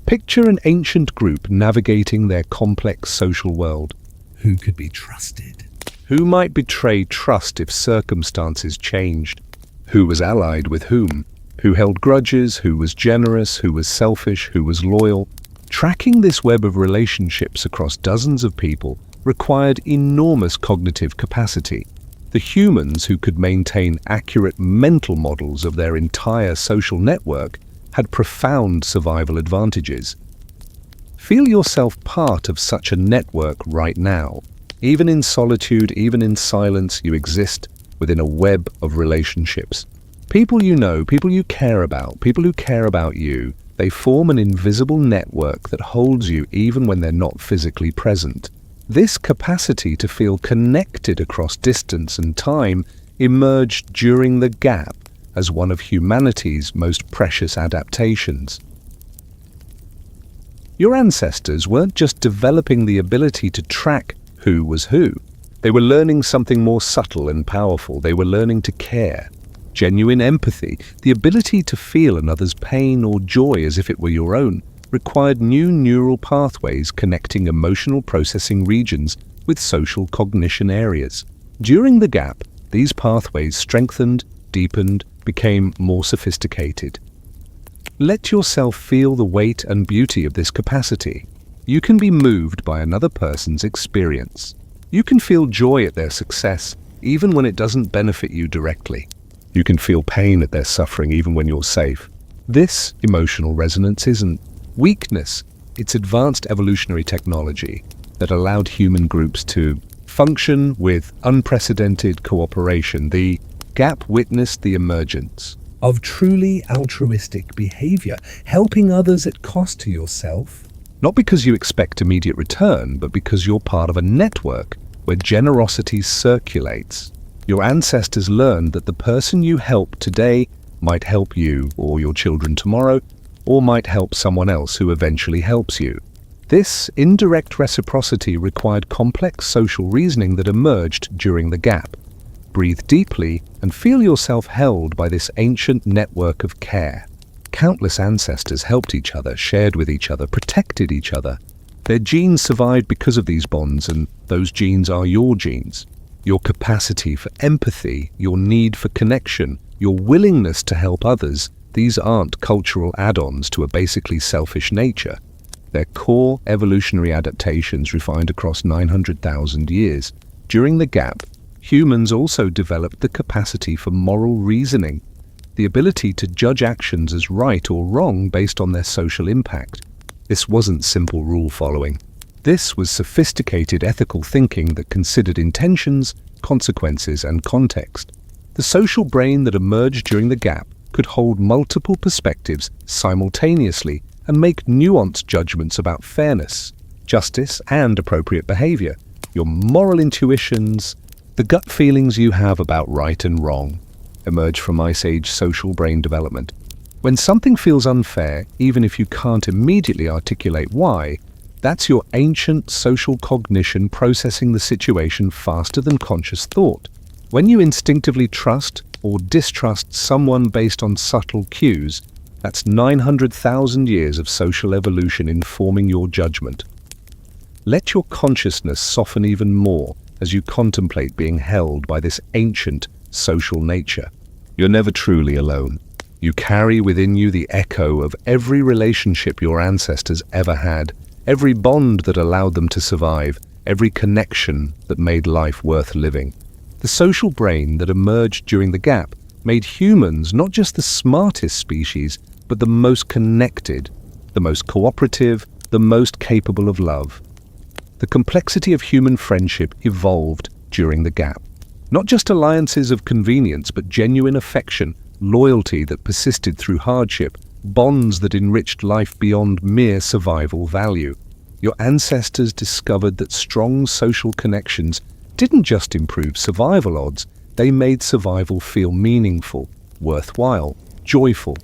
Picture an ancient group navigating their complex social world. Who could be trusted? Who might betray trust if circumstances changed? Who was allied with whom? Who held grudges, who was generous, who was selfish, who was loyal. Tracking this web of relationships across dozens of people required enormous cognitive capacity. The humans who could maintain accurate mental models of their entire social network had profound survival advantages. Feel yourself part of such a network right now. Even in solitude, even in silence, you exist within a web of relationships. People you know, people you care about, people who care about you, they form an invisible network that holds you even when they're not physically present. This capacity to feel connected across distance and time emerged during the gap as one of humanity's most precious adaptations. Your ancestors weren't just developing the ability to track who was who. They were learning something more subtle and powerful. They were learning to care. Genuine empathy, the ability to feel another's pain or joy as if it were your own, required new neural pathways connecting emotional processing regions with social cognition areas. During the gap, these pathways strengthened, deepened, became more sophisticated. Let yourself feel the weight and beauty of this capacity. You can be moved by another person's experience. You can feel joy at their success, even when it doesn't benefit you directly. You can feel pain at their suffering, even when you're safe. This emotional resonance isn't weakness. It's advanced evolutionary technology that allowed human groups to function with unprecedented cooperation. The gap witnessed the emergence of truly altruistic behavior, helping others at cost to yourself. not because you expect immediate return, but because you're part of a network where generosity circulates. Your ancestors learned that the person you help today might help you or your children tomorrow, or might help someone else who eventually helps you. This indirect reciprocity required complex social reasoning that emerged during the gap. Breathe deeply and feel yourself held by this ancient network of care. Countless ancestors helped each other, shared with each other, protected each other. Their genes survived because of these bonds, and those genes are your genes. Your capacity for empathy, your need for connection, your willingness to help others, these aren't cultural add-ons to a basically selfish nature. They're core evolutionary adaptations refined across 900,000 years. During the gap, humans also developed the capacity for moral reasoning, the ability to judge actions as right or wrong based on their social impact. This wasn't simple rule following. This was sophisticated ethical thinking that considered intentions, consequences, and context. The social brain that emerged during the gap could hold multiple perspectives simultaneously and make nuanced judgments about fairness, justice, and appropriate behavior. Your moral intuitions, the gut feelings you have about right and wrong, emerge from Ice Age social brain development. When something feels unfair, even if you can't immediately articulate why, that's your ancient social cognition processing the situation faster than conscious thought. When you instinctively trust or distrust someone based on subtle cues, that's 900,000 years of social evolution informing your judgment. Let your consciousness soften even more as you contemplate being held by this ancient social nature. You're never truly alone. You carry within you the echo of every relationship your ancestors ever had, every bond that allowed them to survive, every connection that made life worth living. The social brain that emerged during the gap made humans not just the smartest species, but the most connected, the most cooperative, the most capable of love. The complexity of human friendship evolved during the gap. Not just alliances of convenience, but genuine affection, loyalty that persisted through hardship, bonds that enriched life beyond mere survival value. Your ancestors discovered that strong social connections didn't just improve survival odds, they made survival feel meaningful, worthwhile, joyful.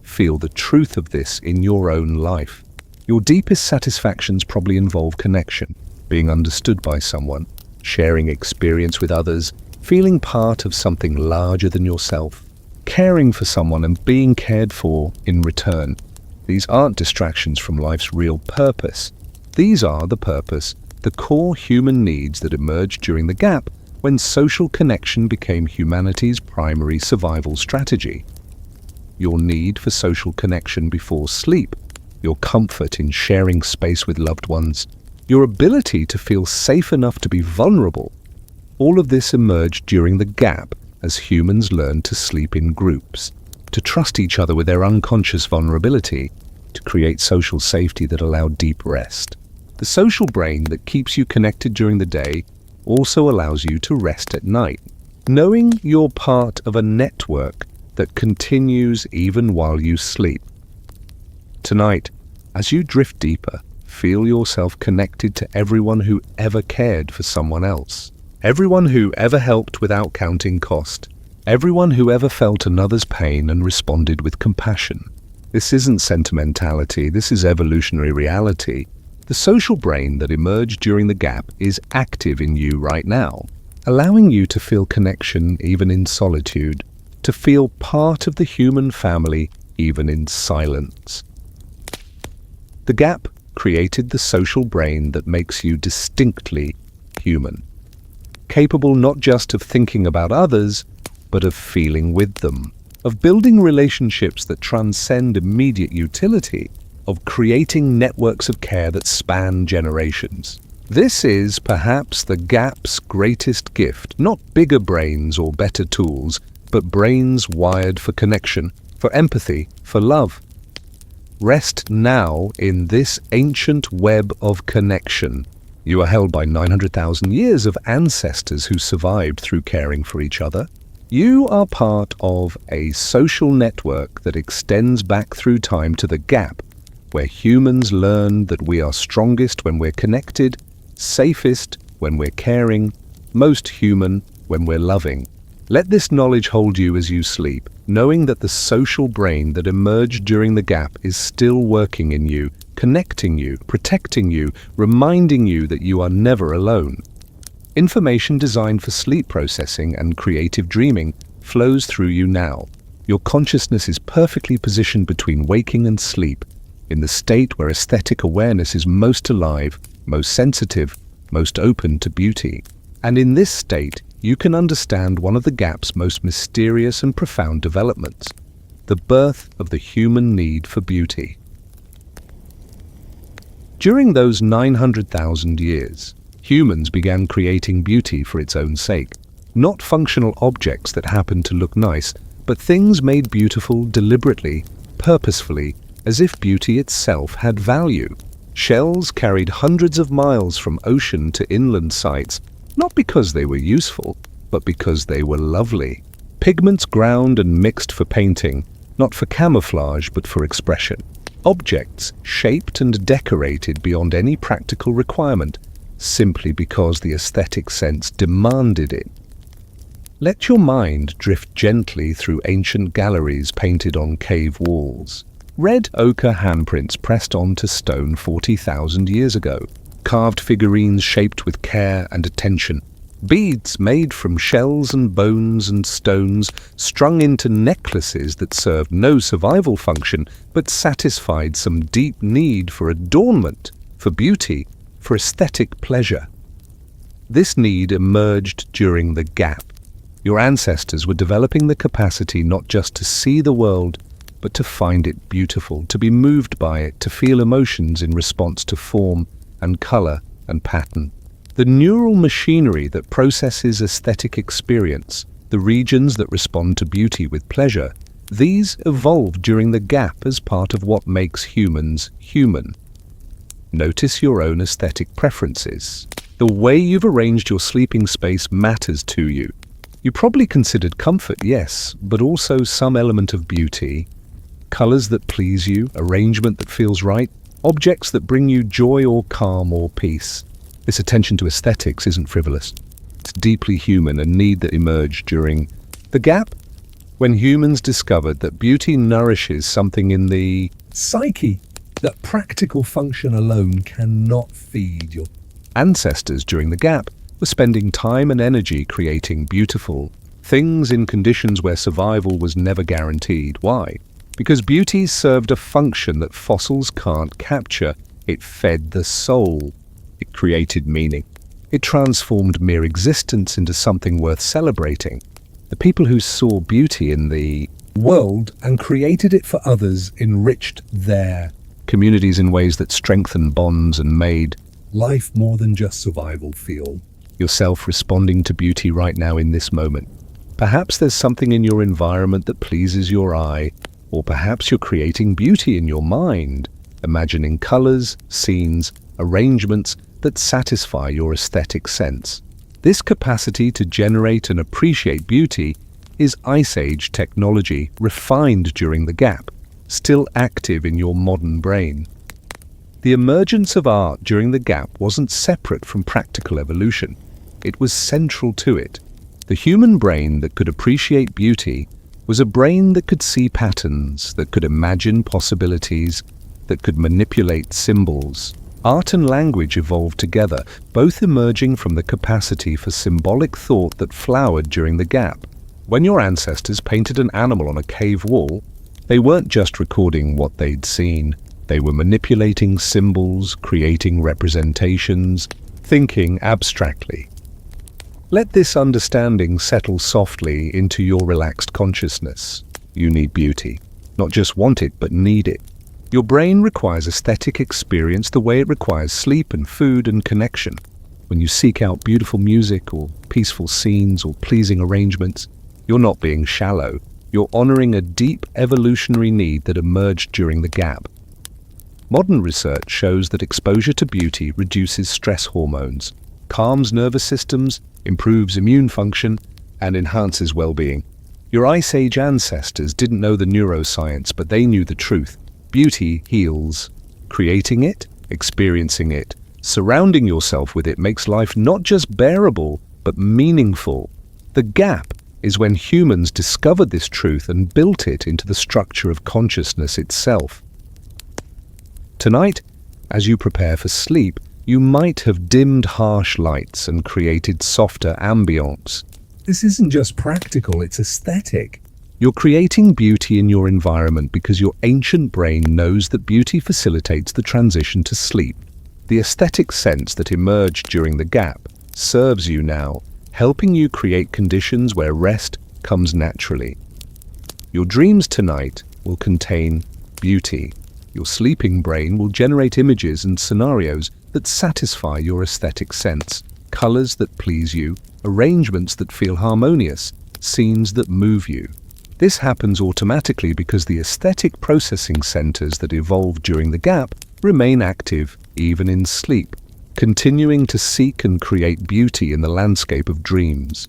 Feel the truth of this in your own life. Your deepest satisfactions probably involve connection, being understood by someone, sharing experience with others, feeling part of something larger than yourself, caring for someone and being cared for in return. These aren't distractions from life's real purpose. These are the purpose, the core human needs that emerged during the gap when social connection became humanity's primary survival strategy. your need for social connection before sleep, your comfort in sharing space with loved ones, your ability to feel safe enough to be vulnerable. All of this emerged during the gap as humans learned to sleep in groups, to trust each other with their unconscious vulnerability, to create social safety that allowed deep rest. The social brain that keeps you connected during the day also allows you to rest at night, knowing you're part of a network that continues even while you sleep. Tonight, as you drift deeper, feel yourself connected to everyone who ever cared for someone else, everyone who ever helped without counting cost, everyone who ever felt another's pain and responded with compassion. This isn't sentimentality, this is evolutionary reality. The social brain that emerged during the gap is active in you right now, allowing you to feel connection even in solitude, to feel part of the human family even in silence. The gap created the social brain that makes you distinctly human, capable not just of thinking about others, but of feeling with them, of building relationships that transcend immediate utility, of creating networks of care that span generations. This is perhaps the gap's greatest gift, not bigger brains or better tools, but brains wired for connection, for empathy, for love. Rest now in this ancient web of connection. You are held by 900,000 years of ancestors who survived through caring for each other. You are part of a social network that extends back through time to the gap, where humans learn that we are strongest when we're connected, safest when we're caring, most human when we're loving. Let this knowledge hold you as you sleep, knowing that the social brain that emerged during the gap is still working in you, connecting you, protecting you, reminding you that you are never alone. Information designed for sleep processing and creative dreaming flows through you now. Your consciousness is perfectly positioned between waking and sleep, in the state where aesthetic awareness is most alive, most sensitive, most open to beauty. And in this state, you can understand one of the gap's most mysterious and profound developments, the birth of the human need for beauty. During those 900,000 years, humans began creating beauty for its own sake, not functional objects that happened to look nice, but things made beautiful deliberately, purposefully, as if beauty itself had value. Shells carried hundreds of miles from ocean to inland sites, not because they were useful, but because they were lovely. Pigments ground and mixed for painting, not for camouflage, but for expression. Objects shaped and decorated beyond any practical requirement, simply because the aesthetic sense demanded it. Let your mind drift gently through ancient galleries painted on cave walls. Red ochre handprints pressed onto stone 40,000 years ago. Carved figurines shaped with care and attention. Beads made from shells and bones and stones strung into necklaces that served no survival function but satisfied some deep need for adornment, for beauty, for aesthetic pleasure. This need emerged during the gap. Your ancestors were developing the capacity not just to see the world, but to find it beautiful, to be moved by it, to feel emotions in response to form and color and pattern. The neural machinery that processes aesthetic experience, the regions that respond to beauty with pleasure, these evolved during the gap as part of what makes humans human. Notice your own aesthetic preferences. The way you've arranged your sleeping space matters to you. You probably considered comfort, yes, but also some element of beauty. Colors that please you, arrangement that feels right, objects that bring you joy or calm or peace. This attention to aesthetics isn't frivolous. It's deeply human, a need that emerged during the gap, when humans discovered that beauty nourishes something in the psyche that practical function alone cannot feed. Your ancestors during the gap were spending time and energy creating beautiful things in conditions where survival was never guaranteed. Why? Because beauty served a function that fossils can't capture. It fed the soul. It created meaning. It transformed mere existence into something worth celebrating. The people who saw beauty in the world and created it for others, enriched their Communities in ways that strengthen bonds and made life more than just survival feel. yourself responding to beauty right now in this moment. Perhaps there's something in your environment that pleases your eye, or perhaps you're creating beauty in your mind, imagining colors, scenes, arrangements that satisfy your aesthetic sense. This capacity to generate and appreciate beauty is Ice Age technology refined during the gap, still active in your modern brain. The emergence of art during the gap wasn't separate from practical evolution. It was central to it. The human brain that could appreciate beauty was a brain that could see patterns, that could imagine possibilities, that could manipulate symbols. Art and language evolved together, both emerging from the capacity for symbolic thought that flowered during the gap. When your ancestors painted an animal on a cave wall, they weren't just recording what they'd seen. They were manipulating symbols, creating representations, thinking abstractly. Let this understanding settle softly into your relaxed consciousness. You need beauty. Not just want it, but need it. Your brain requires aesthetic experience the way it requires sleep and food and connection. When you seek out beautiful music or peaceful scenes or pleasing arrangements, you're not being shallow. You're honoring a deep evolutionary need that emerged during the gap. Modern research shows that exposure to beauty reduces stress hormones, calms nervous systems, improves immune function, and enhances well-being. Your Ice Age ancestors didn't know the neuroscience, but they knew the truth. Beauty heals. Creating it, experiencing it, surrounding yourself with it makes life not just bearable, but meaningful. The gap is when humans discovered this truth and built it into the structure of consciousness itself. Tonight, as you prepare for sleep, you might have dimmed harsh lights and created softer ambience. This isn't just practical, it's aesthetic. You're creating beauty in your environment because your ancient brain knows that beauty facilitates the transition to sleep. The aesthetic sense that emerged during the gap serves you now, helping you create conditions where rest comes naturally. Your dreams tonight will contain beauty. Your sleeping brain will generate images and scenarios that satisfy your aesthetic sense, colors that please you, arrangements that feel harmonious, scenes that move you. This happens automatically because the aesthetic processing centers that evolved during the gap remain active even in sleep, continuing to seek and create beauty in the landscape of dreams.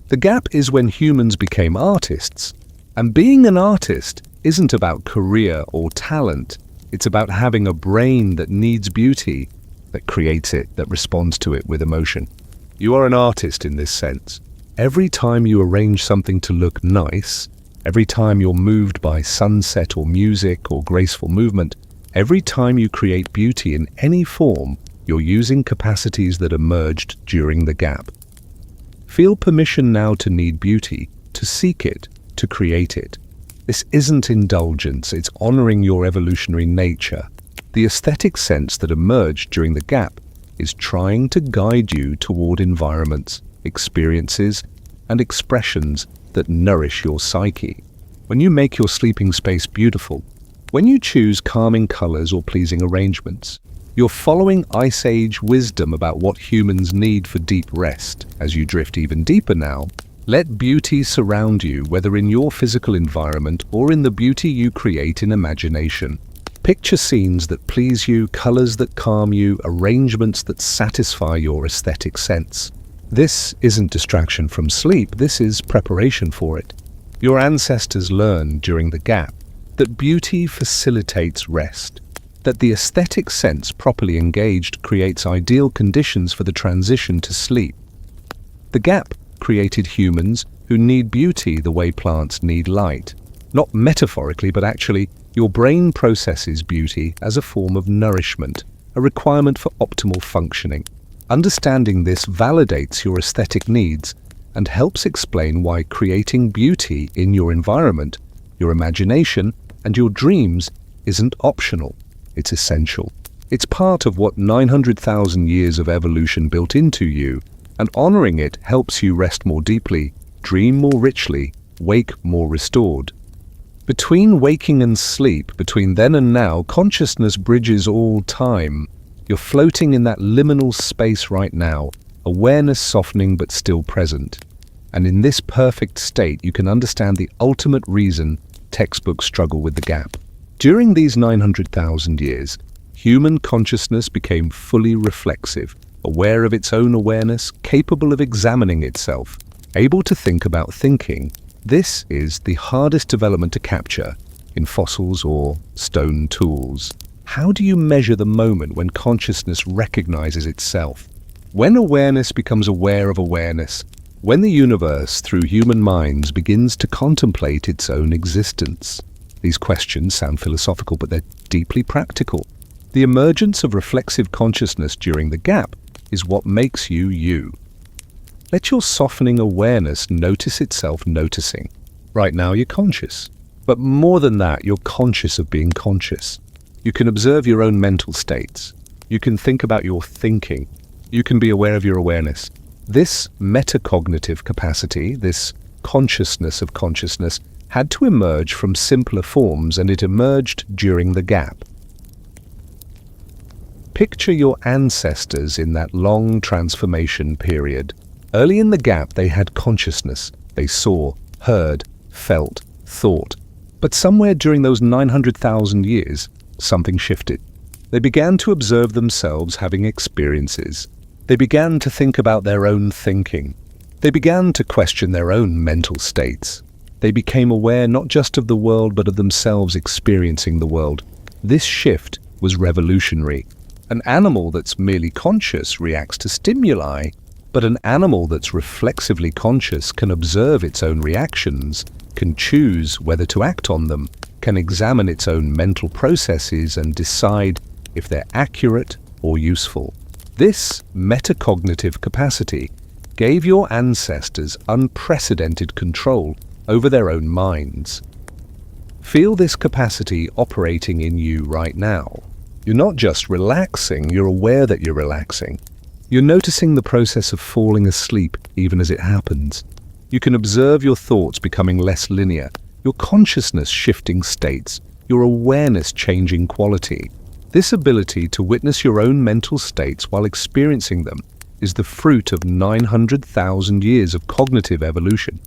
The gap is when humans became artists, and being an artist isn't about career or talent. It's about having a brain that needs beauty, that creates it, that responds to it with emotion. You are an artist in this sense. Every time you arrange something to look nice, every time you're moved by sunset or music or graceful movement, every time you create beauty in any form, you're using capacities that emerged during the gap. Feel permission now to need beauty, to seek it, to create it. This isn't indulgence, it's honoring your evolutionary nature. The aesthetic sense that emerged during the gap is trying to guide you toward environments, experiences, and expressions that nourish your psyche. When you make your sleeping space beautiful, when you choose calming colors or pleasing arrangements, you're following Ice Age wisdom about what humans need for deep rest. As you drift even deeper now, let beauty surround you, whether in your physical environment or in the beauty you create in imagination. Picture scenes that please you, colors that calm you, arrangements that satisfy your aesthetic sense. This isn't distraction from sleep, this is preparation for it. Your ancestors learned during the gap that beauty facilitates rest, that the aesthetic sense properly engaged creates ideal conditions for the transition to sleep. The gap created humans who need beauty the way plants need light. Not metaphorically, but actually, your brain processes beauty as a form of nourishment, a requirement for optimal functioning. Understanding this validates your aesthetic needs and helps explain why creating beauty in your environment, your imagination, and your dreams isn't optional. It's essential. It's part of what 900,000 years of evolution built into you, and honoring it helps you rest more deeply, dream more richly, wake more restored. Between waking and sleep, between then and now, consciousness bridges all time. You're floating in that liminal space right now, awareness softening but still present. And in this perfect state, you can understand the ultimate reason textbooks struggle with the gap. During these 900,000 years, human consciousness became fully reflexive, aware of its own awareness, capable of examining itself, able to think about thinking. This is the hardest development to capture in fossils or stone tools. How do you measure the moment when consciousness recognizes itself? When awareness becomes aware of awareness, when the universe, through human minds, begins to contemplate its own existence. These questions sound philosophical, but they're deeply practical. The emergence of reflexive consciousness during the gap is what makes you you. Let your softening awareness notice itself noticing. Right now you're conscious, but more than that, you're conscious of being conscious. You can observe your own mental states. You can think about your thinking. You can be aware of your awareness. This metacognitive capacity, this consciousness of consciousness, had to emerge from simpler forms, and it emerged during the gap. Picture your ancestors in that long transformation period. Early in the gap, they had consciousness. They saw, heard, felt, thought. But somewhere during those 900,000 years, something shifted. They began to observe themselves having experiences. They began to think about their own thinking. They began to question their own mental states. They became aware not just of the world, but of themselves experiencing the world. This shift was revolutionary. An animal that's merely conscious reacts to stimuli, but an animal that's reflexively conscious can observe its own reactions, can choose whether to act on them, can examine its own mental processes and decide if they're accurate or useful. This metacognitive capacity gave your ancestors unprecedented control over their own minds. Feel this capacity operating in you right now. You're not just relaxing, you're aware that you're relaxing. You're noticing the process of falling asleep even as it happens. You can observe your thoughts becoming less linear, your consciousness shifting states, your awareness changing quality. This ability to witness your own mental states while experiencing them is the fruit of 900,000 years of cognitive evolution.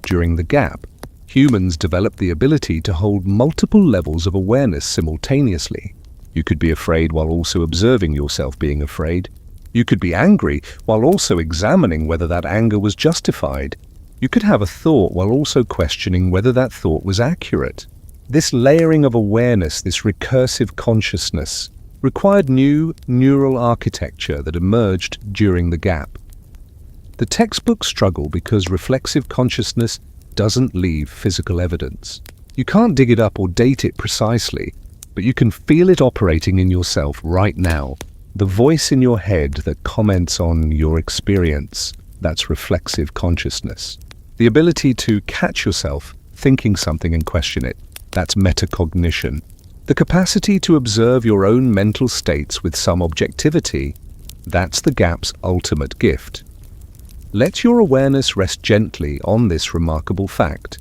During the gap, humans developed the ability to hold multiple levels of awareness simultaneously. You could be afraid while also observing yourself being afraid. You could be angry while also examining whether that anger was justified. You could have a thought while also questioning whether that thought was accurate. This layering of awareness, this recursive consciousness, required new neural architecture that emerged during the gap. The textbooks struggle because reflexive consciousness doesn't leave physical evidence. You can't dig it up or date it precisely, but you can feel it operating in yourself right now. The voice in your head that comments on your experience, that's reflexive consciousness. The ability to catch yourself thinking something and question it, that's metacognition. The capacity to observe your own mental states with some objectivity, that's the gap's ultimate gift. Let your awareness rest gently on this remarkable fact.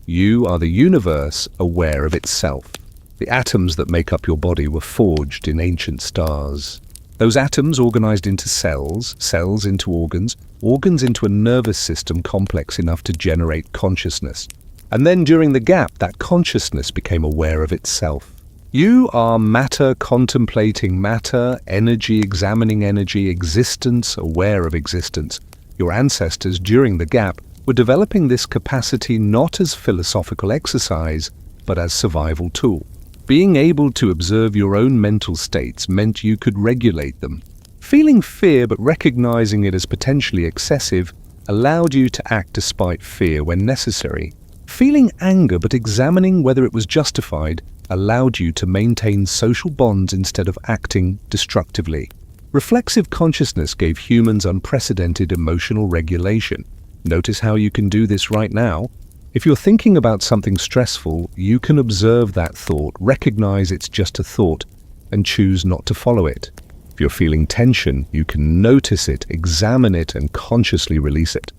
You are the universe aware of itself. The atoms that make up your body were forged in ancient stars. Those atoms organized into cells, cells into organs, organs into a nervous system complex enough to generate consciousness. And then during the gap, that consciousness became aware of itself. You are matter contemplating matter, energy examining energy, existence aware of existence. Your ancestors during the gap were developing this capacity not as philosophical exercise, but as survival tool. Being able to observe your own mental states meant you could regulate them. Feeling fear but recognizing it as potentially excessive allowed you to act despite fear when necessary. Feeling anger but examining whether it was justified allowed you to maintain social bonds instead of acting destructively. Reflexive consciousness gave humans unprecedented emotional regulation. Notice how you can do this right now. If you're thinking about something stressful, you can observe that thought, recognize it's just a thought, and choose not to follow it. If you're feeling tension, you can notice it, examine it, and consciously release it.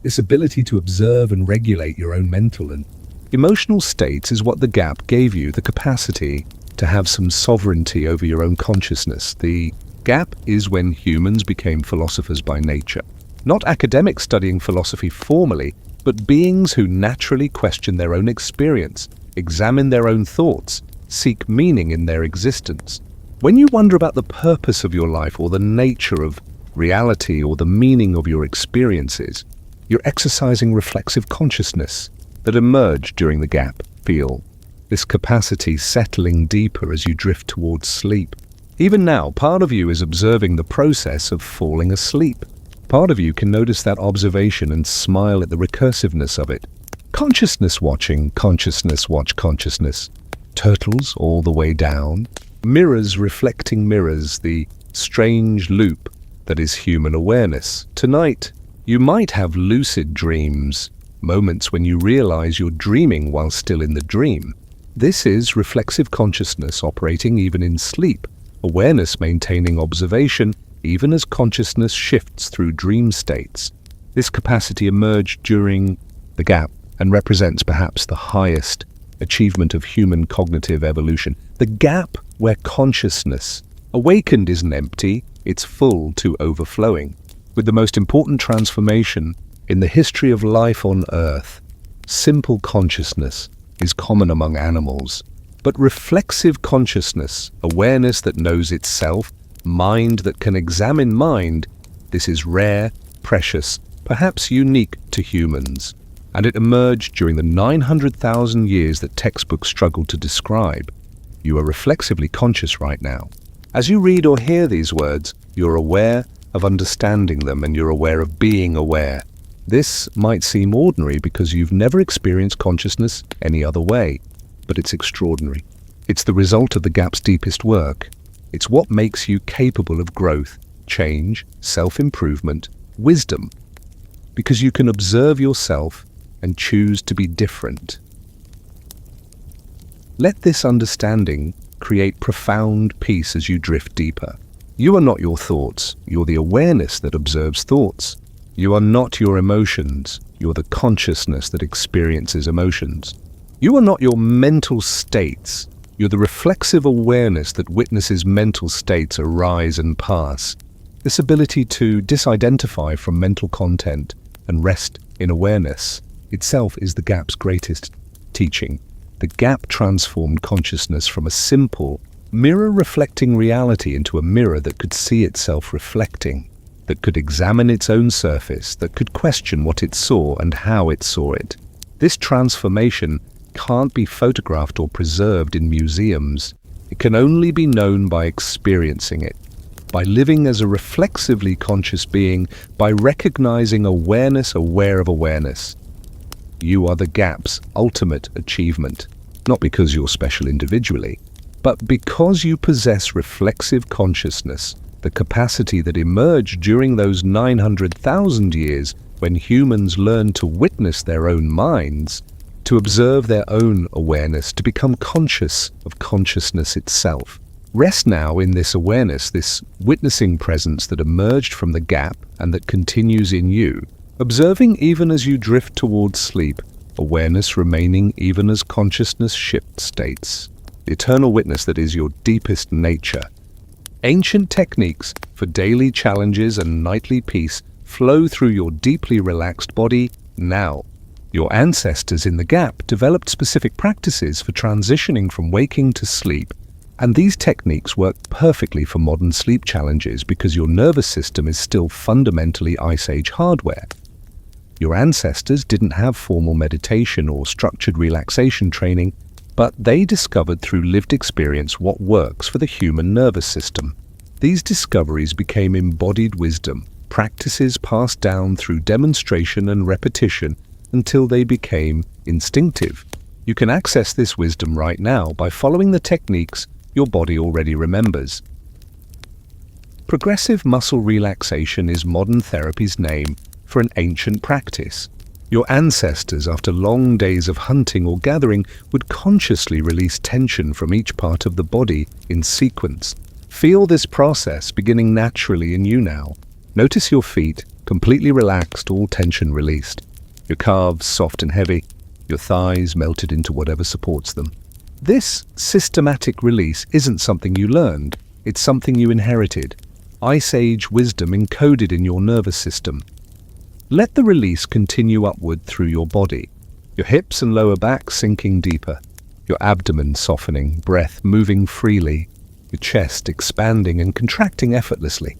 This ability to observe and regulate your own mental and Emotional states is what the gap gave you the capacity to have some sovereignty over your own consciousness. The gap is when humans became philosophers by nature. Not academics studying philosophy formally, but beings who naturally question their own experience, examine their own thoughts, seek meaning in their existence. When you wonder about the purpose of your life or the nature of reality or the meaning of your experiences, you're exercising reflexive consciousness that emerged during the gap. Feel this capacity settling deeper as you drift towards sleep. Even now, part of you is observing the process of falling asleep. Part of you can notice that observation and smile at the recursiveness of it. Consciousness watching, consciousness watch consciousness. Turtles all the way down. Mirrors reflecting mirrors, the strange loop that is human awareness. Tonight, you might have lucid dreams, moments when you realize you're dreaming while still in the dream. This is reflexive consciousness operating even in sleep, awareness maintaining observation even as consciousness shifts through dream states. This capacity emerged during the gap and represents perhaps the highest achievement of human cognitive evolution. The gap where consciousness awakened isn't empty, it's full to overflowing. With the most important transformation in the history of life on Earth, simple consciousness is common among animals, but reflexive consciousness, awareness that knows itself, mind that can examine mind, this is rare, precious, perhaps unique to humans, and it emerged during the 900,000 years that textbooks struggle to describe. You are reflexively conscious right now. As you read or hear these words, you're aware of understanding them and you're aware of being aware. This might seem ordinary because you've never experienced consciousness any other way, but it's extraordinary. It's the result of the gap's deepest work. It's what makes you capable of growth, change, self-improvement, wisdom, because you can observe yourself and choose to be different. Let this understanding create profound peace as you drift deeper. You are not your thoughts, you're the awareness that observes thoughts. You are not your emotions, you're the consciousness that experiences emotions. You are not your mental states, you're the reflexive awareness that witnesses mental states arise and pass. This ability to disidentify from mental content and rest in awareness itself is the gap's greatest teaching. The gap transformed consciousness from a simple, mirror-reflecting reality into a mirror that could see itself reflecting, that could examine its own surface, that could question what it saw and how it saw it. This transformation can't be photographed or preserved in museums. It can only be known by experiencing it, by living as a reflexively conscious being, by recognizing awareness aware of awareness. You are the gap's ultimate achievement, not because you're special individually, but because you possess reflexive consciousness, the capacity that emerged during those 900,000 years when humans learned to witness their own minds, to observe their own awareness, to become conscious of consciousness itself. Rest now in this awareness, this witnessing presence that emerged from the gap and that continues in you, observing even as you drift towards sleep, awareness remaining even as consciousness shifts states. The eternal witness that is your deepest nature. Ancient techniques for daily challenges and nightly peace flow through your deeply relaxed body now. Your ancestors in the gap developed specific practices for transitioning from waking to sleep, and these techniques work perfectly for modern sleep challenges because your nervous system is still fundamentally Ice Age hardware. Your ancestors didn't have formal meditation or structured relaxation training, but they discovered through lived experience what works for the human nervous system. These discoveries became embodied wisdom, practices passed down through demonstration and repetition until they became instinctive. You can access this wisdom right now by following the techniques your body already remembers. Progressive muscle relaxation is modern therapy's name for an ancient practice. Your ancestors, after long days of hunting or gathering, would consciously release tension from each part of the body in sequence. Feel this process beginning naturally in you now. Notice your feet completely relaxed, all tension released. Your calves soft and heavy, your thighs melted into whatever supports them. This systematic release isn't something you learned, it's something you inherited. Ice Age wisdom encoded in your nervous system. Let the release continue upward through your body, your hips and lower back sinking deeper, your abdomen softening, breath moving freely, your chest expanding and contracting effortlessly,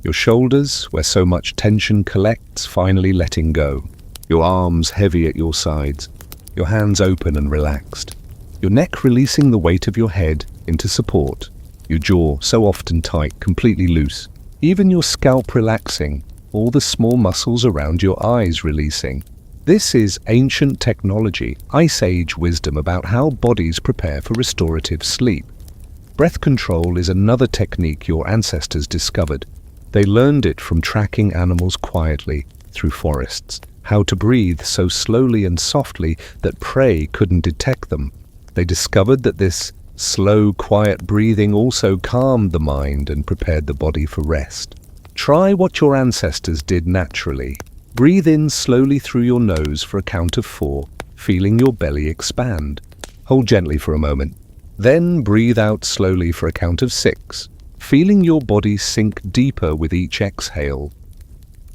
your shoulders, where so much tension collects, finally letting go, your arms heavy at your sides, your hands open and relaxed, your neck releasing the weight of your head into support, your jaw so often tight, completely loose, even your scalp relaxing, all the small muscles around your eyes releasing. This is ancient technology, Ice Age wisdom about how bodies prepare for restorative sleep. Breath control is another technique your ancestors discovered. They learned it from tracking animals quietly through forests, how to breathe so slowly and softly that prey couldn't detect them. They discovered that this slow, quiet breathing also calmed the mind and prepared the body for rest. Try what your ancestors did naturally. Breathe in slowly through your nose for a count of 4, feeling your belly expand. Hold gently for a moment. Then breathe out slowly for a count of 6, feeling your body sink deeper with each exhale.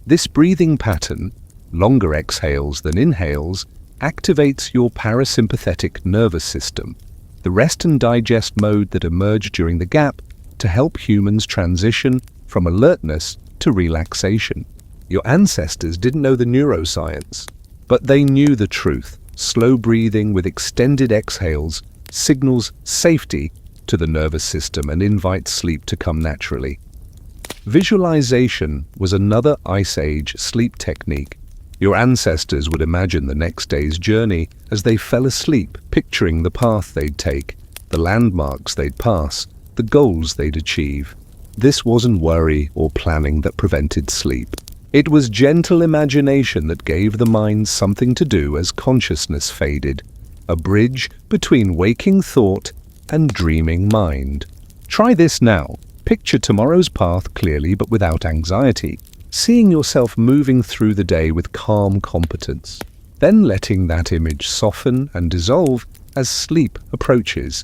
This breathing pattern, longer exhales than inhales, activates your parasympathetic nervous system, the rest and digest mode that emerged during the gap to help humans transition from alertness to relaxation. Your ancestors didn't know the neuroscience, but they knew the truth. Slow breathing with extended exhales signals safety to the nervous system and invites sleep to come naturally. Visualization was another Ice Age sleep technique. Your ancestors would imagine the next day's journey as they fell asleep, picturing the path they'd take, the landmarks they'd pass, the goals they'd achieve. This wasn't worry or planning that prevented sleep. It was gentle imagination that gave the mind something to do as consciousness faded, a bridge between waking thought and dreaming mind. Try this now. Picture tomorrow's path clearly but without anxiety, seeing yourself moving through the day with calm competence, then letting that image soften and dissolve as sleep approaches.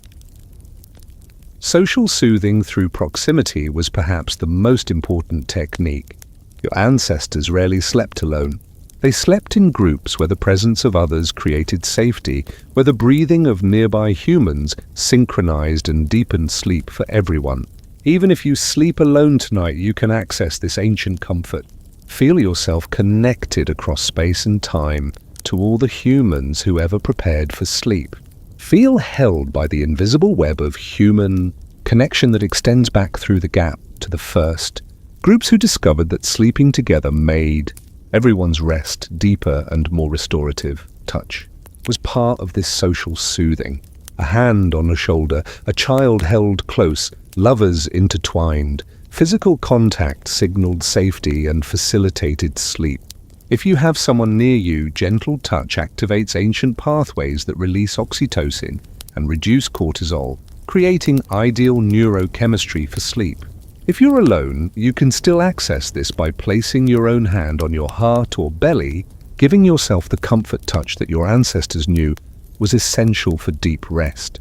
Social soothing through proximity was perhaps the most important technique. Your ancestors rarely slept alone. They slept in groups where the presence of others created safety, where the breathing of nearby humans synchronized and deepened sleep for everyone. Even if you sleep alone tonight, you can access this ancient comfort. Feel yourself connected across space and time to all the humans who ever prepared for sleep. Feel held by the invisible web of human connection that extends back through the gap to the first groups who discovered that sleeping together made everyone's rest deeper and more restorative. Touch was part of this social soothing. A hand on a shoulder, a child held close, lovers intertwined. Physical contact signaled safety and facilitated sleep. If you have someone near you, gentle touch activates ancient pathways that release oxytocin and reduce cortisol, creating ideal neurochemistry for sleep. If you're alone, you can still access this by placing your own hand on your heart or belly, giving yourself the comfort touch that your ancestors knew was essential for deep rest.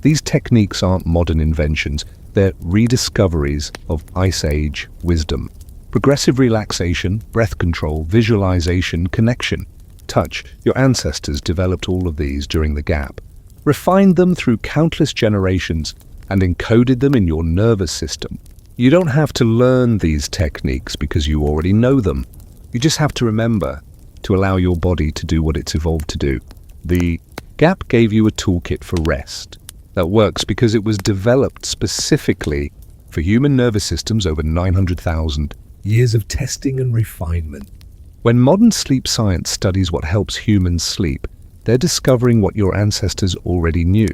These techniques aren't modern inventions, they're rediscoveries of Ice Age wisdom. Progressive relaxation, breath control, visualization, connection, touch. Your ancestors developed all of these during the gap, refined them through countless generations, and encoded them in your nervous system. You don't have to learn these techniques because you already know them. You just have to remember to allow your body to do what it's evolved to do. The gap gave you a toolkit for rest that works because it was developed specifically for human nervous systems over 900,000 years of testing and refinement. When modern sleep science studies what helps humans sleep, they're discovering what your ancestors already knew.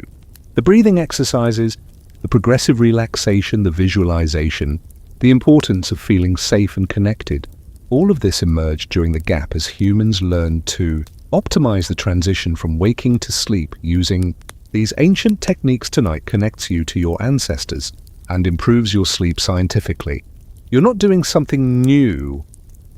The breathing exercises, the progressive relaxation, the visualization, the importance of feeling safe and connected. All of this emerged during the gap as humans learned to optimize the transition from waking to sleep. Using these ancient techniques tonight connects you to your ancestors and improves your sleep scientifically. You're not doing something new,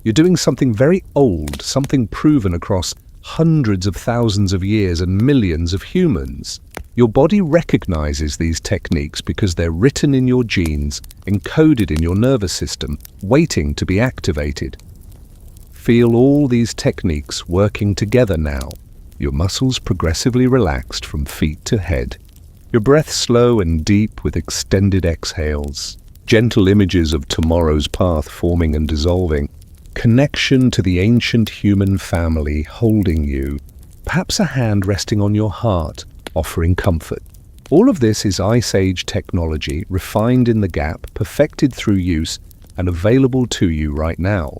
You're doing something very old, something proven across hundreds of thousands of years and millions of humans. Your body recognizes these techniques because they're written in your genes, encoded in your nervous system, waiting to be activated. Feel all these techniques working together now. Your muscles progressively relaxed from feet to head. Your breath slow and deep with extended exhales. Gentle images of tomorrow's path forming and dissolving. Connection to the ancient human family holding you. Perhaps a hand resting on your heart, offering comfort. All of this is Ice Age technology, refined in the gap, perfected through use, and available to you right now.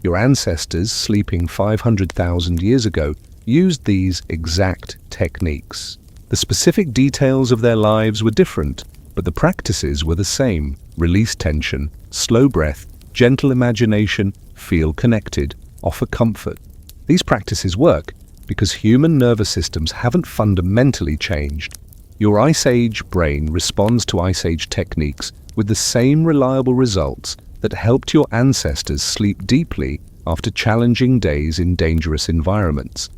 Your ancestors, sleeping 500,000 years ago, used these exact techniques. The specific details of their lives were different, but the practices were the same. Release tension, slow breath, gentle imagination, feel connected, offer comfort. These practices work because human nervous systems haven't fundamentally changed. Your Ice Age brain responds to Ice Age techniques with the same reliable results that helped your ancestors sleep deeply after challenging days in dangerous environments.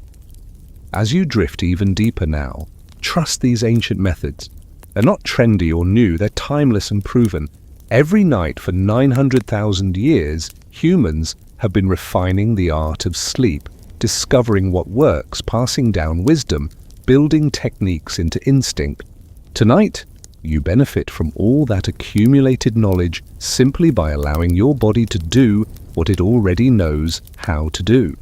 As you drift even deeper now, trust these ancient methods. They're not trendy or new, they're timeless and proven. Every night for 900,000 years, humans have been refining the art of sleep, discovering what works, passing down wisdom, building techniques into instinct. Tonight, you benefit from all that accumulated knowledge simply by allowing your body to do what it already knows how to do.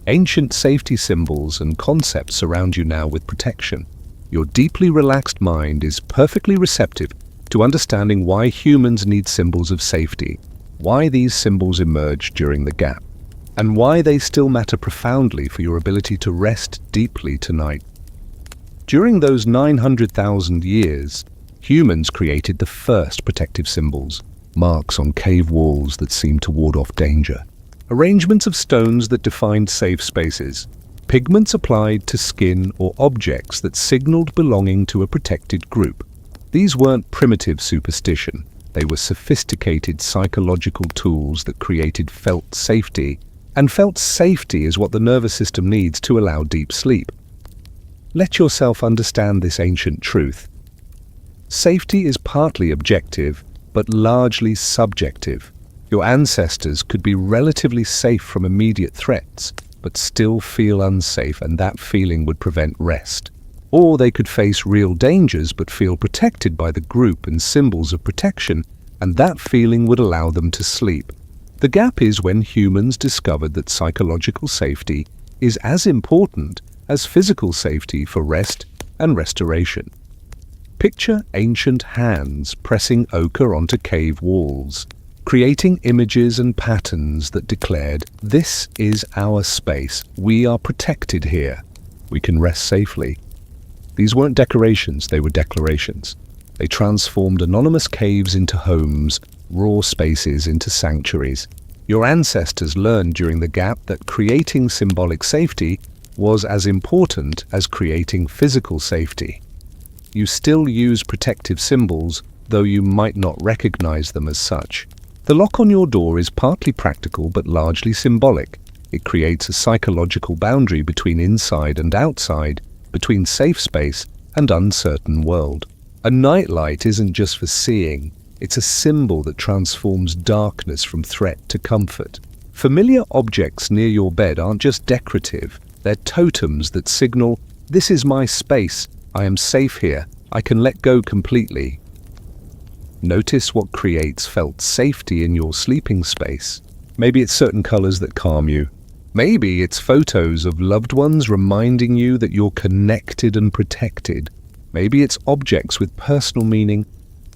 Ancient safety symbols and concepts surround you now with protection. Your deeply relaxed mind is perfectly receptive to understanding why humans need symbols of safety, why these symbols emerge during the gap, and why they still matter profoundly for your ability to rest deeply tonight. During those 900,000 years, humans created the first protective symbols, marks on cave walls that seemed to ward off danger, arrangements of stones that defined safe spaces, pigments applied to skin or objects that signaled belonging to a protected group. These weren't primitive superstition, they were sophisticated psychological tools that created felt safety, and felt safety is what the nervous system needs to allow deep sleep. Let yourself understand this ancient truth. Safety is partly objective, but largely subjective. Your ancestors could be relatively safe from immediate threats, but still feel unsafe, and that feeling would prevent rest. Or they could face real dangers but feel protected by the group and symbols of protection, and that feeling would allow them to sleep. The gap is when humans discovered that psychological safety is as important as physical safety for rest and restoration. Picture ancient hands pressing ochre onto cave walls, creating images and patterns that declared, "This is our space. We are protected here. We can rest safely." These weren't decorations, they were declarations. They transformed anonymous caves into homes, raw spaces into sanctuaries. Your ancestors learned during the gap that creating symbolic safety was as important as creating physical safety. You still use protective symbols, though you might not recognize them as such. The lock on your door is partly practical but largely symbolic. It creates a psychological boundary between inside and outside, between safe space and uncertain world. A nightlight isn't just for seeing, it's a symbol that transforms darkness from threat to comfort. Familiar objects near your bed aren't just decorative, they're totems that signal, "This is my space, I am safe here, I can let go completely." Notice what creates felt safety in your sleeping space. Maybe it's certain colors that calm you. Maybe it's photos of loved ones reminding you that you're connected and protected. Maybe it's objects with personal meaning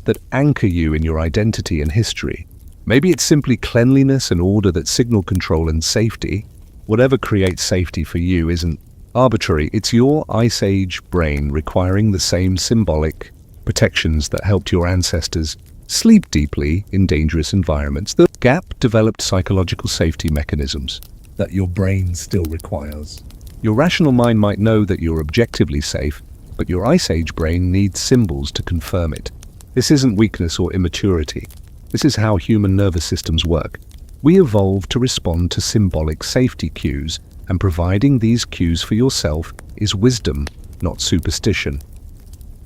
that anchor you in your identity and history. Maybe it's simply cleanliness and order that signal control and safety. Whatever creates safety for you isn't arbitrary. It's your Ice Age brain requiring the same symbolic protections that helped your ancestors sleep deeply in dangerous environments. The gap developed psychological safety mechanisms that your brain still requires. Your rational mind might know that you're objectively safe, but your Ice Age brain needs symbols to confirm it. This isn't weakness or immaturity. This is how human nervous systems work. We evolved to respond to symbolic safety cues, and providing these cues for yourself is wisdom, not superstition.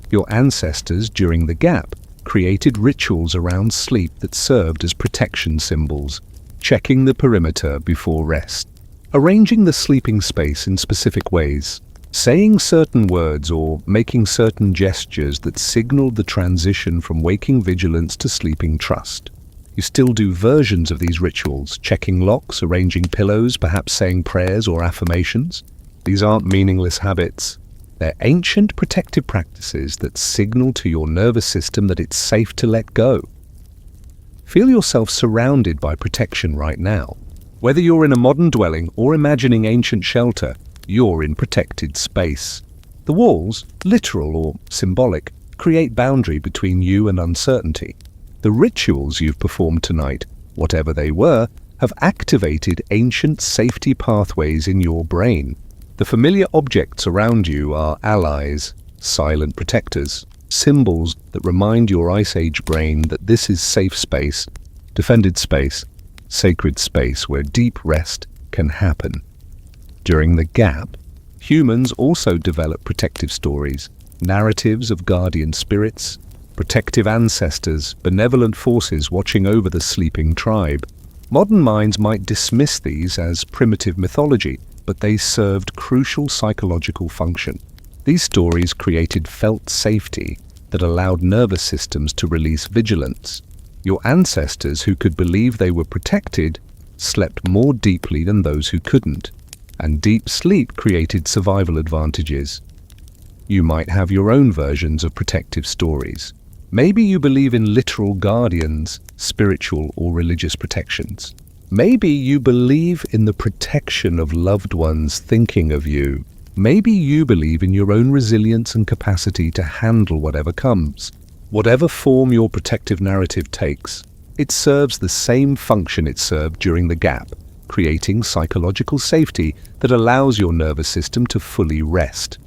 Your ancestors, during the gap, created rituals around sleep that served as protection symbols, checking the perimeter before rest, arranging the sleeping space in specific ways, saying certain words or making certain gestures that signaled the transition from waking vigilance to sleeping trust. You still do versions of these rituals, checking locks, arranging pillows, perhaps saying prayers or affirmations. These aren't meaningless habits. They're ancient protective practices that signal to your nervous system that it's safe to let go. Feel yourself surrounded by protection right now. Whether you're in a modern dwelling or imagining ancient shelter, you're in protected space. The walls, literal or symbolic, create boundary between you and uncertainty. The rituals you've performed tonight, whatever they were, have activated ancient safety pathways in your brain. The familiar objects around you are allies, silent protectors, symbols that remind your Ice Age brain that this is safe space, defended space, sacred space where deep rest can happen. During the gap, humans also develop protective stories, narratives of guardian spirits, protective ancestors, benevolent forces watching over the sleeping tribe. Modern minds might dismiss these as primitive mythology, but they served crucial psychological function. These stories created felt safety that allowed nervous systems to release vigilance. Your ancestors who could believe they were protected slept more deeply than those who couldn't, and deep sleep created survival advantages. You might have your own versions of protective stories. Maybe you believe in literal guardians, spiritual or religious protections. Maybe you believe in the protection of loved ones thinking of you. Maybe you believe in your own resilience and capacity to handle whatever comes. Whatever form your protective narrative takes, it serves the same function it served during the gap, creating psychological safety that allows your nervous system to fully rest.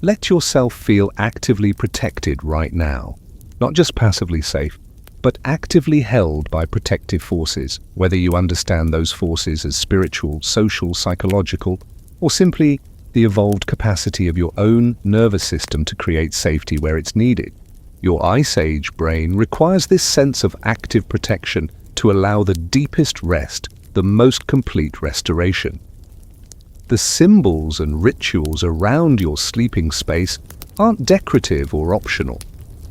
Let yourself feel actively protected right now, not just passively safe, but actively held by protective forces, whether you understand those forces as spiritual, social, psychological, or simply the evolved capacity of your own nervous system to create safety where it's needed. Your Ice Age brain requires this sense of active protection to allow the deepest rest, the most complete restoration. The symbols and rituals around your sleeping space aren't decorative or optional.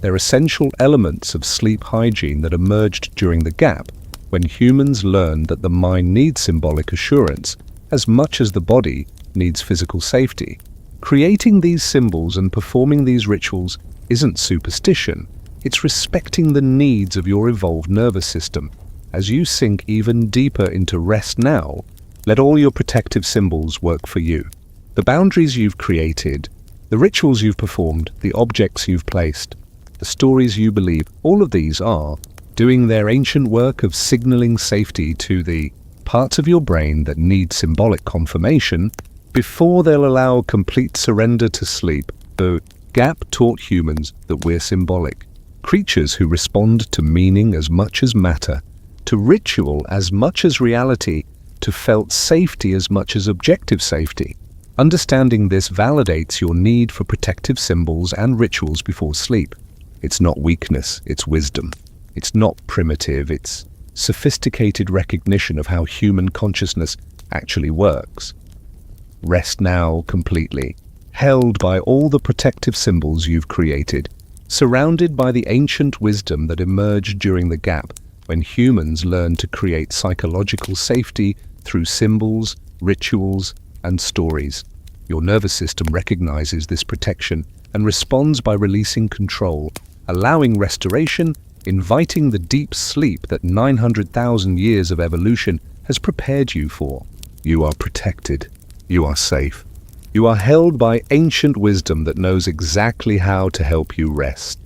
They're essential elements of sleep hygiene that emerged during the gap when humans learned that the mind needs symbolic assurance as much as the body needs physical safety. Creating these symbols and performing these rituals isn't superstition, it's respecting the needs of your evolved nervous system. As you sink even deeper into rest now, let all your protective symbols work for you. The boundaries you've created, the rituals you've performed, the objects you've placed, the stories you believe, all of these are doing their ancient work of signaling safety to the parts of your brain that need symbolic confirmation before they'll allow complete surrender to sleep. The gap taught humans that we're symbolic, creatures who respond to meaning as much as matter, to ritual as much as reality, to felt safety as much as objective safety. Understanding this validates your need for protective symbols and rituals before sleep. It's not weakness, it's wisdom. It's not primitive, it's sophisticated recognition of how human consciousness actually works. Rest now completely, held by all the protective symbols you've created, surrounded by the ancient wisdom that emerged during the gap when humans learned to create psychological safety through symbols, rituals, and stories. Your nervous system recognizes this protection and responds by releasing control, allowing restoration, inviting the deep sleep that 900,000 years of evolution has prepared you for. You are protected. You are safe. You are held by ancient wisdom that knows exactly how to help you rest.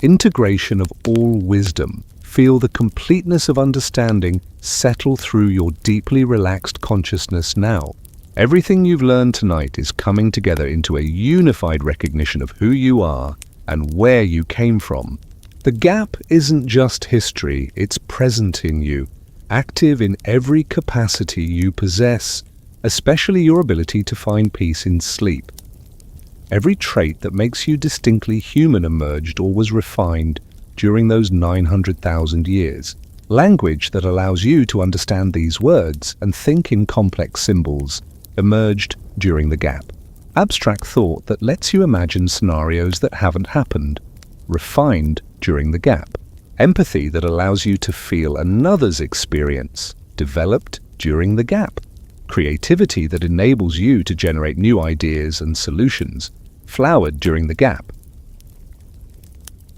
Integration of all wisdom. Feel the completeness of understanding settle through your deeply relaxed consciousness now. Everything you've learned tonight is coming together into a unified recognition of who you are and where you came from. The gap isn't just history, it's present in you, active in every capacity you possess, especially your ability to find peace in sleep. Every trait that makes you distinctly human emerged or was refined during those 900,000 years. Language that allows you to understand these words and think in complex symbols emerged during the gap. Abstract thought that lets you imagine scenarios that haven't happened, refined during the gap. Empathy that allows you to feel another's experience, developed during the gap. Creativity that enables you to generate new ideas and solutions, flowered during the gap.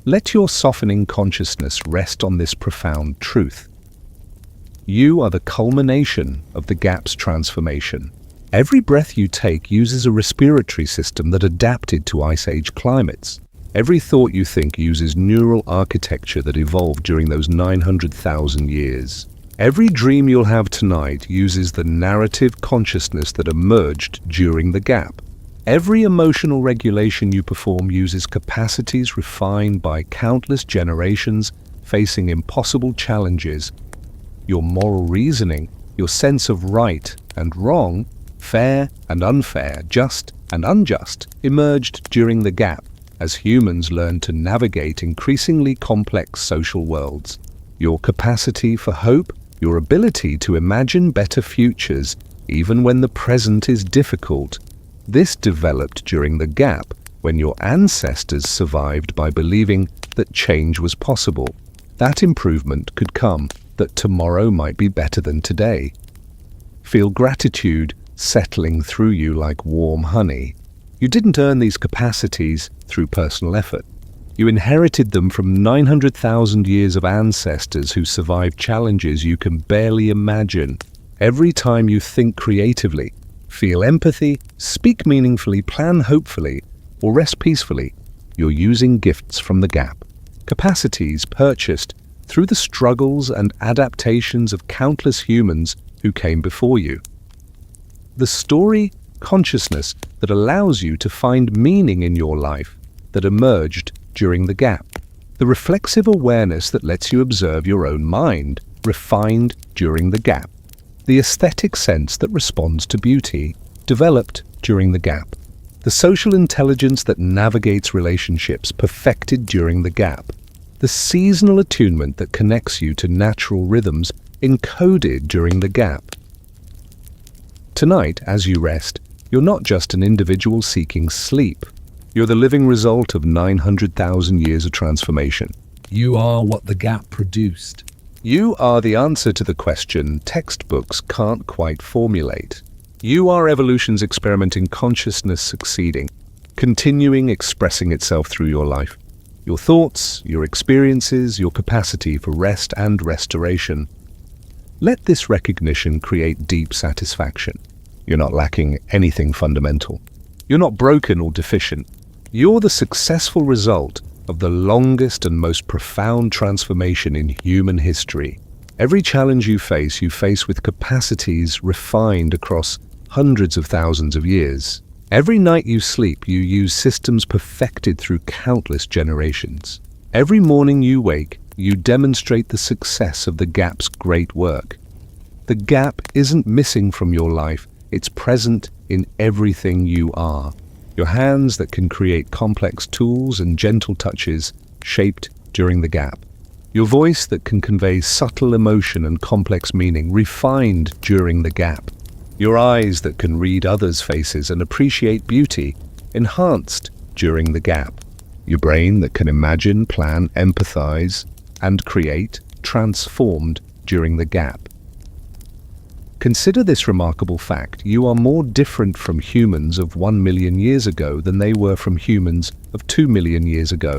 Let your softening consciousness rest on this profound truth. You are the culmination of the gap's transformation. Every breath you take uses a respiratory system that adapted to Ice Age climates. Every thought you think uses neural architecture that evolved during those 900,000 years. Every dream you'll have tonight uses the narrative consciousness that emerged during the gap. Every emotional regulation you perform uses capacities refined by countless generations facing impossible challenges. Your moral reasoning, your sense of right and wrong, fair and unfair, just and unjust, emerged during the gap as humans learned to navigate increasingly complex social worlds. Your capacity for hope, your ability to imagine better futures, even when the present is difficult, this developed during the gap when your ancestors survived by believing that change was possible, that improvement could come, that tomorrow might be better than today. Feel gratitude settling through you like warm honey. You didn't earn these capacities through personal effort. You inherited them from 900,000 years of ancestors who survived challenges you can barely imagine. Every time you think creatively, feel empathy, speak meaningfully, plan hopefully, or rest peacefully, you're using gifts from the gap. Capacities purchased through the struggles and adaptations of countless humans who came before you. The story, consciousness that allows you to find meaning in your life that emerged during the gap. The reflexive awareness that lets you observe your own mind, refined during the gap. The aesthetic sense that responds to beauty, developed during the gap. The social intelligence that navigates relationships, perfected during the gap. The seasonal attunement that connects you to natural rhythms, encoded during the gap. Tonight, as you rest, you're not just an individual seeking sleep. You're the living result of 900,000 years of transformation. You are what the gap produced. You are the answer to the question textbooks can't quite formulate. You are evolution's experiment in consciousness succeeding, continuing expressing itself through your life. Your thoughts, your experiences, your capacity for rest and restoration. Let this recognition create deep satisfaction. You're not lacking anything fundamental. You're not broken or deficient. You're the successful result of the longest and most profound transformation in human history. Every challenge you face with capacities refined across hundreds of thousands of years. Every night you sleep, you use systems perfected through countless generations. Every morning you wake, you demonstrate the success of the gap's great work. The gap isn't missing from your life, it's present in everything you are. Your hands that can create complex tools and gentle touches shaped during the gap. Your voice that can convey subtle emotion and complex meaning refined during the gap. Your eyes that can read others' faces and appreciate beauty enhanced during the gap. Your brain that can imagine, plan, empathize, and create transformed during the gap. Consider this remarkable fact. You are more different from humans of 1 million years ago than they were from humans of 2 million years ago.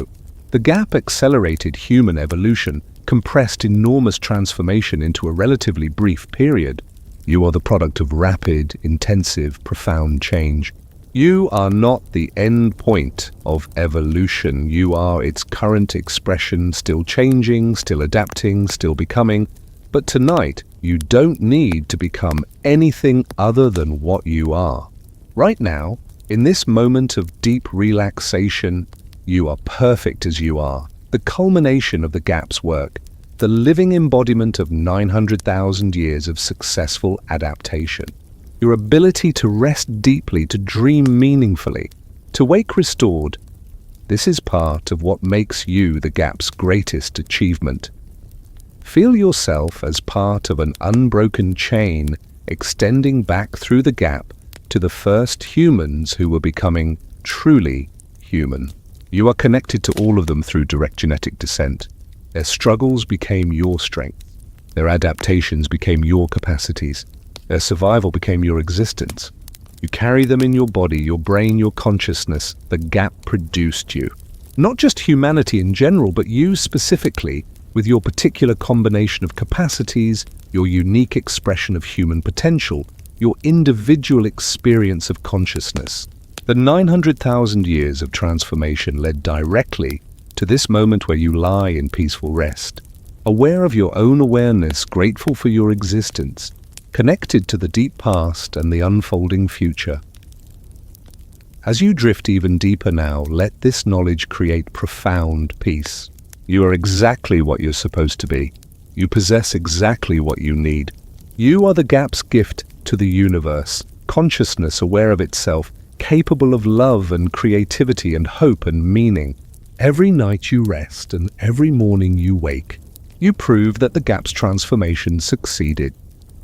The gap accelerated human evolution, compressed enormous transformation into a relatively brief period. You are the product of rapid, intensive, profound change. You are not the end point of evolution. You are its current expression, still changing, still adapting, still becoming. But tonight, you don't need to become anything other than what you are. Right now, in this moment of deep relaxation, you are perfect as you are, the culmination of the gap's work. the living embodiment of 900,000 years of successful adaptation. Your ability to rest deeply, to dream meaningfully, to wake restored, this is part of what makes you the gap's greatest achievement. Feel yourself as part of an unbroken chain extending back through the gap to the first humans who were becoming truly human. You are connected to all of them through direct genetic descent. Their struggles became your strength. Their adaptations became your capacities. Their survival became your existence. You carry them in your body, your brain, your consciousness. The gap produced you. Not just humanity in general, but you specifically, with your particular combination of capacities, your unique expression of human potential, your individual experience of consciousness. The 900,000 years of transformation led directly to this moment where you lie in peaceful rest, aware of your own awareness, grateful for your existence, connected to the deep past and the unfolding future. As you drift even deeper now, let this knowledge create profound peace. You are exactly what you're supposed to be. You possess exactly what you need. You are the gap's gift to the universe, consciousness aware of itself, capable of love and creativity and hope and meaning. Every night you rest and every morning you wake, you prove that the gap's transformation succeeded,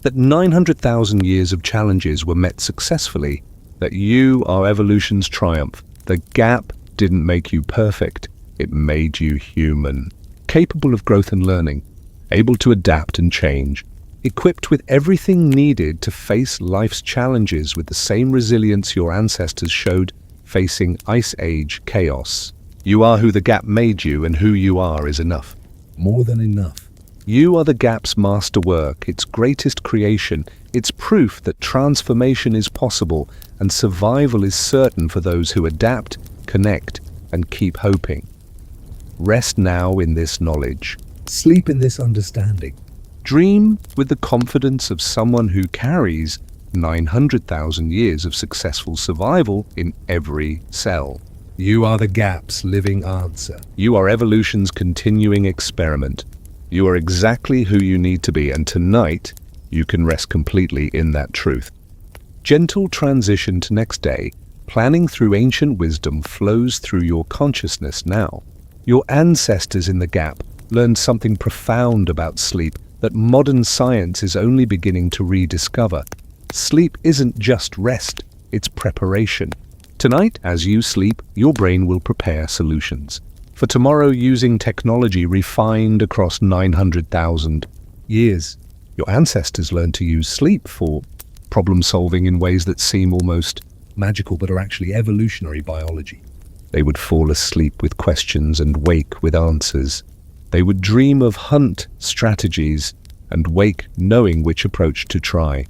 that 900,000 years of challenges were met successfully, that you are evolution's triumph. The gap didn't make you perfect, it made you human, capable of growth and learning, able to adapt and change, equipped with everything needed to face life's challenges with the same resilience your ancestors showed facing Ice Age chaos. You are who the gap made you, and who you are is enough. More than enough. You are the gap's masterwork, its greatest creation. It's proof that transformation is possible and survival is certain for those who adapt, connect, and keep hoping. Rest now in this knowledge. Sleep in this understanding. Dream with the confidence of someone who carries 900,000 years of successful survival in every cell. You are the gap's living answer. You are evolution's continuing experiment. You are exactly who you need to be, and tonight you can rest completely in that truth. Gentle transition to next day, planning through ancient wisdom flows through your consciousness now. Your ancestors in the gap learned something profound about sleep that modern science is only beginning to rediscover. Sleep isn't just rest, it's preparation. Tonight, as you sleep, your brain will prepare solutions for tomorrow using technology refined across 900,000 years. Your ancestors learned to use sleep for problem solving in ways that seem almost Magical, but are actually evolutionary biology. They would fall asleep with questions and wake with answers. They would dream of hunt strategies and wake knowing which approach to try.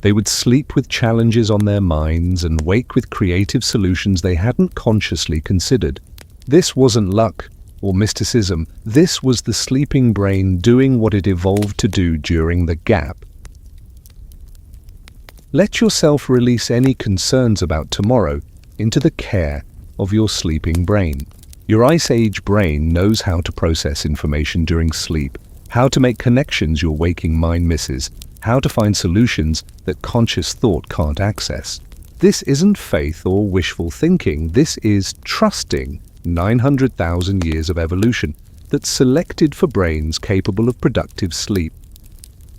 They would sleep with challenges on their minds and wake with creative solutions they hadn't consciously considered. This wasn't luck or mysticism. This was the sleeping brain doing what it evolved to do during the gap. Let yourself release any concerns about tomorrow into the care of your sleeping brain. Your Ice Age brain knows how to process information during sleep, how to make connections your waking mind misses, how to find solutions that conscious thought can't access. This isn't faith or wishful thinking. This is trusting 900,000 years of evolution that's selected for brains capable of productive sleep.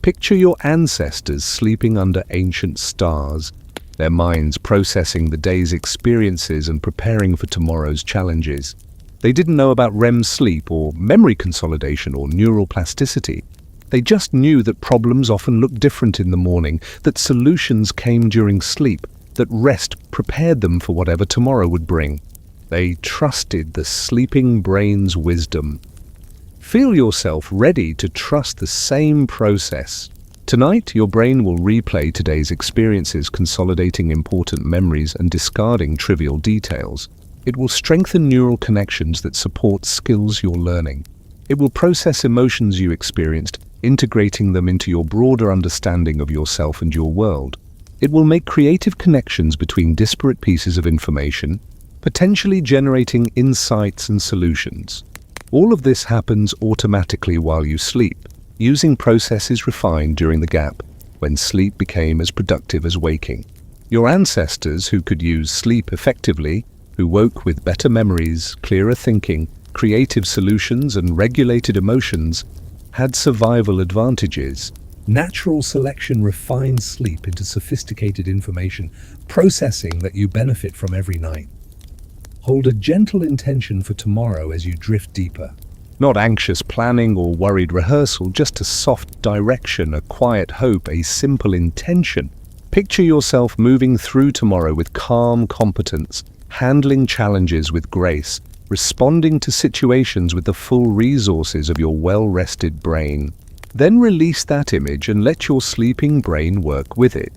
Picture your ancestors sleeping under ancient stars, their minds processing the day's experiences and preparing for tomorrow's challenges. They didn't know about REM sleep or memory consolidation or neural plasticity. They just knew that problems often looked different in the morning, that solutions came during sleep, that rest prepared them for whatever tomorrow would bring. They trusted the sleeping brain's wisdom. Feel yourself ready to trust the same process. Tonight, your brain will replay today's experiences, consolidating important memories and discarding trivial details. It will strengthen neural connections that support skills you're learning. It will process emotions you experienced, integrating them into your broader understanding of yourself and your world. It will make creative connections between disparate pieces of information, potentially generating insights and solutions. All of this happens automatically while you sleep, using processes refined during the gap, when sleep became as productive as waking. Your ancestors, who could use sleep effectively, who woke with better memories, clearer thinking, creative solutions, and regulated emotions, had survival advantages. Natural selection refines sleep into sophisticated information processing that you benefit from every night. Hold a gentle intention for tomorrow as you drift deeper. Not anxious planning or worried rehearsal, just a soft direction, a quiet hope, a simple intention. Picture yourself moving through tomorrow with calm competence, handling challenges with grace, responding to situations with the full resources of your well-rested brain. Then release that image and let your sleeping brain work with it.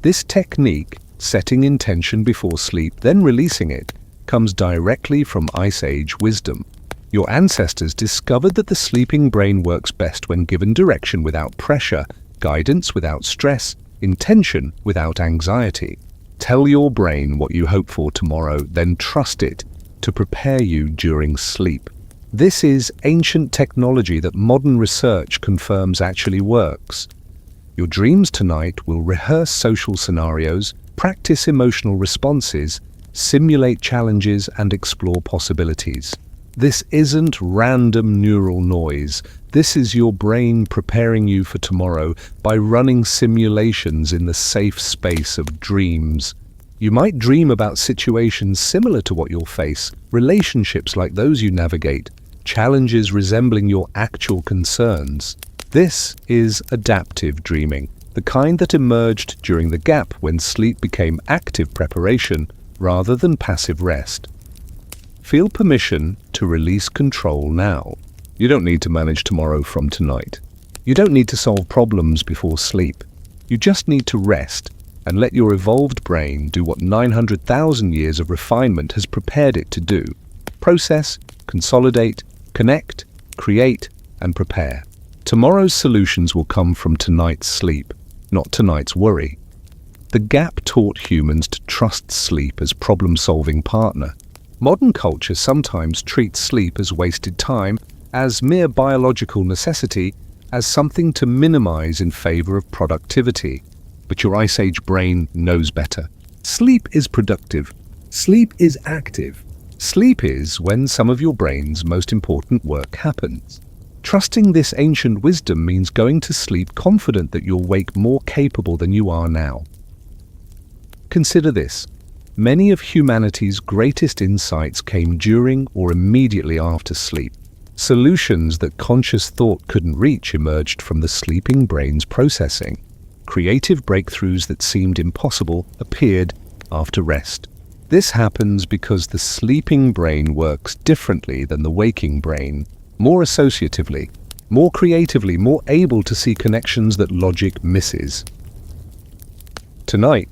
This technique, setting intention before sleep, then releasing it, comes directly from Ice Age wisdom. Your ancestors discovered that the sleeping brain works best when given direction without pressure, guidance without stress, intention without anxiety. Tell your brain what you hope for tomorrow, then trust it to prepare you during sleep. This is ancient technology that modern research confirms actually works. Your dreams tonight will rehearse social scenarios, practice emotional responses, simulate challenges, and explore possibilities. This isn't random neural noise. This is your brain preparing you for tomorrow by running simulations in the safe space of dreams. You might dream about situations similar to what you'll face, relationships like those you navigate, challenges resembling your actual concerns. This is adaptive dreaming, the kind that emerged during the gap when sleep became active preparation rather than passive rest. Feel permission to release control now. You don't need to manage tomorrow from tonight. You don't need to solve problems before sleep. You just need to rest and let your evolved brain do what 900,000 years of refinement has prepared it to do. Process, consolidate, connect, create, and prepare. Tomorrow's solutions will come from tonight's sleep, not tonight's worry. The gap taught humans to trust sleep as problem-solving partner. Modern culture sometimes treats sleep as wasted time, as mere biological necessity, as something to minimize in favor of productivity. But your Ice Age brain knows better. Sleep is productive. Sleep is active. Sleep is when some of your brain's most important work happens. Trusting this ancient wisdom means going to sleep confident that you'll wake more capable than you are now. Consider this. Many of humanity's greatest insights came during or immediately after sleep. Solutions that conscious thought couldn't reach emerged from the sleeping brain's processing. Creative breakthroughs that seemed impossible appeared after rest. This happens because the sleeping brain works differently than the waking brain, more associatively, more creatively, more able to see connections that logic misses. Tonight,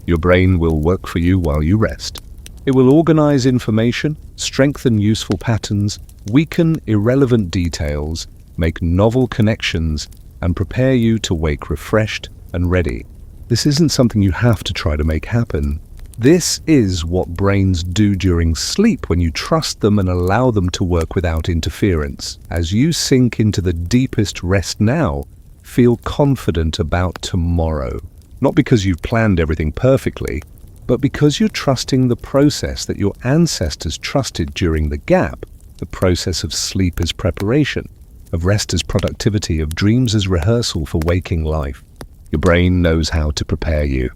your brain will work for you while you rest. It will organize information, strengthen useful patterns, weaken irrelevant details, make novel connections, and prepare you to wake refreshed and ready. This isn't something you have to try to make happen. This is what brains do during sleep when you trust them and allow them to work without interference. As you sink into the deepest rest now, feel confident about tomorrow. Not because you've planned everything perfectly, but because you're trusting the process that your ancestors trusted during the gap, the process of sleep as preparation, of rest as productivity, of dreams as rehearsal for waking life. Your brain knows how to prepare you.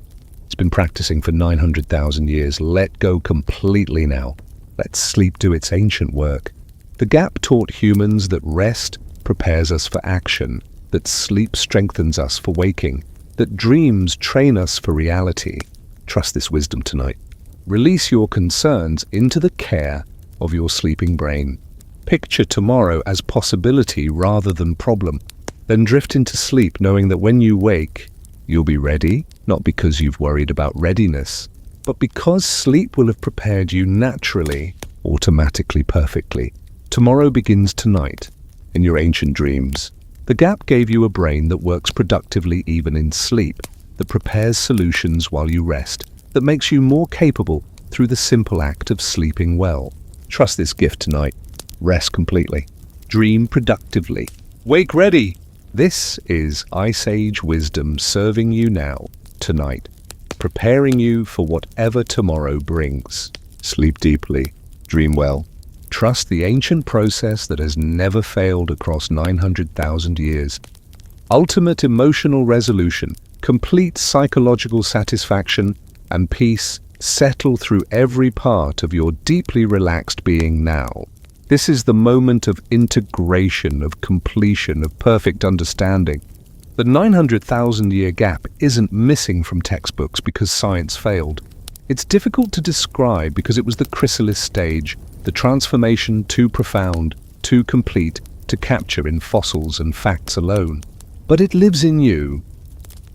It's been practicing for 900,000 years. Let go completely now. Let sleep do its ancient work. The gap taught humans that rest prepares us for action, that sleep strengthens us for waking, that dreams train us for reality. Trust this wisdom tonight. Release your concerns into the care of your sleeping brain. Picture tomorrow as possibility rather than problem. Then drift into sleep knowing that when you wake, you'll be ready, not because you've worried about readiness, but because sleep will have prepared you naturally, automatically, perfectly. Tomorrow begins tonight, in your ancient dreams. The gap gave you a brain that works productively even in sleep, that prepares solutions while you rest, that makes you more capable through the simple act of sleeping well. Trust this gift tonight. Rest completely. Dream productively. Wake ready! This is Ice Age wisdom serving you now, tonight, preparing you for whatever tomorrow brings. Sleep deeply. Dream well. Trust the ancient process that has never failed across 900,000 years. Ultimate emotional resolution, complete psychological satisfaction, and peace settle through every part of your deeply relaxed being now. This is the moment of integration, of completion, of perfect understanding. The 900,000-year gap isn't missing from textbooks because science failed. It's difficult to describe because it was the chrysalis stage, the transformation too profound, too complete to capture in fossils and facts alone. But it lives in you.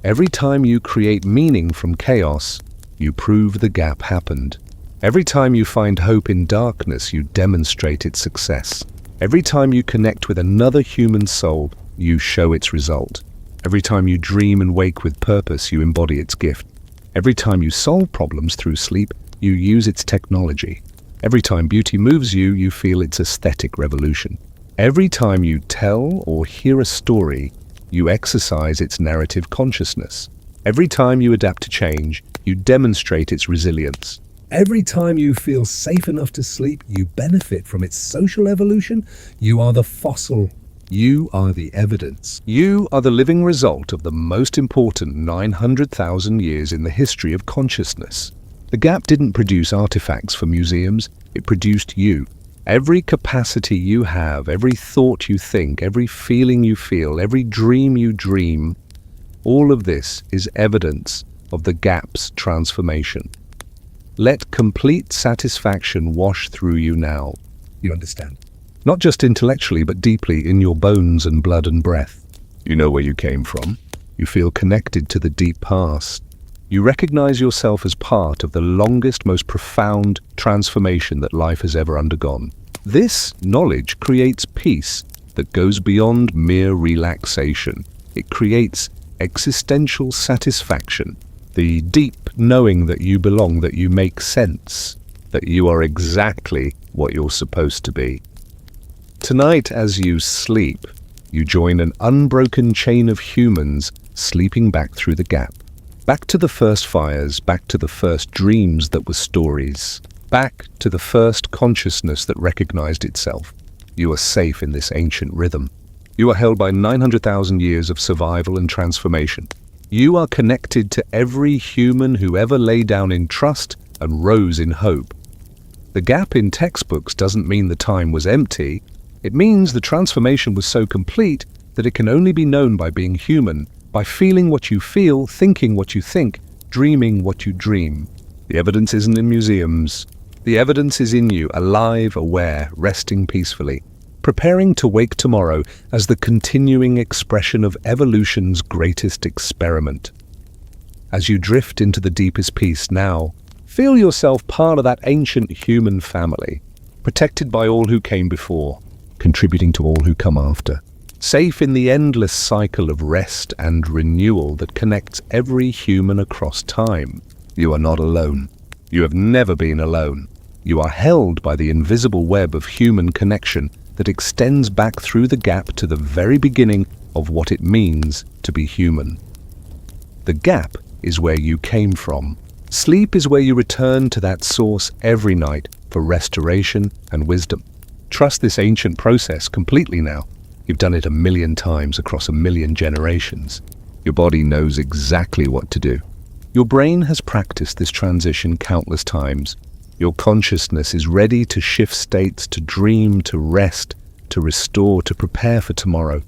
Every time you create meaning from chaos, you prove the gap happened. Every time you find hope in darkness, you demonstrate its success. Every time you connect with another human soul, you show its result. Every time you dream and wake with purpose, you embody its gift. Every time you solve problems through sleep, you use its technology. Every time beauty moves you, you feel its aesthetic revolution. Every time you tell or hear a story, you exercise its narrative consciousness. Every time you adapt to change, you demonstrate its resilience. Every time you feel safe enough to sleep, you benefit from its social evolution. You are the fossil. You are the evidence. You are the living result of the most important 900,000 years in the history of consciousness. The gap didn't produce artifacts for museums, it produced you. Every capacity you have, every thought you think, every feeling you feel, every dream you dream, all of this is evidence of the gap's transformation. Let complete satisfaction wash through you now. You understand? Not just intellectually, but deeply in your bones and blood and breath. You know where you came from. You feel connected to the deep past. You recognize yourself as part of the longest, most profound transformation that life has ever undergone. This knowledge creates peace that goes beyond mere relaxation. It creates existential satisfaction. The deep knowing that you belong, that you make sense, that you are exactly what you're supposed to be. Tonight, as you sleep, you join an unbroken chain of humans sleeping back through the gap. Back to the first fires, back to the first dreams that were stories, back to the first consciousness that recognized itself. You are safe in this ancient rhythm. You are held by 900,000 years of survival and transformation. You are connected to every human who ever lay down in trust and rose in hope. The gap in textbooks doesn't mean the time was empty. It means the transformation was so complete that it can only be known by being human, by feeling what you feel, thinking what you think, dreaming what you dream. The evidence isn't in museums. The evidence is in you, alive, aware, resting peacefully, preparing to wake tomorrow as the continuing expression of evolution's greatest experiment. As you drift into the deepest peace now, feel yourself part of that ancient human family, protected by all who came before, contributing to all who come after, safe in the endless cycle of rest and renewal that connects every human across time. You are not alone. You have never been alone. You are held by the invisible web of human connection that extends back through the gap to the very beginning of what it means to be human. The gap is where you came from. Sleep is where you return to that source every night for restoration and wisdom. Trust this ancient process completely now. You've done it 1,000,000 times across 1,000,000 generations. Your body knows exactly what to do. Your brain has practiced this transition countless times. Your consciousness is ready to shift states, to dream, to rest, to restore, to prepare for tomorrow.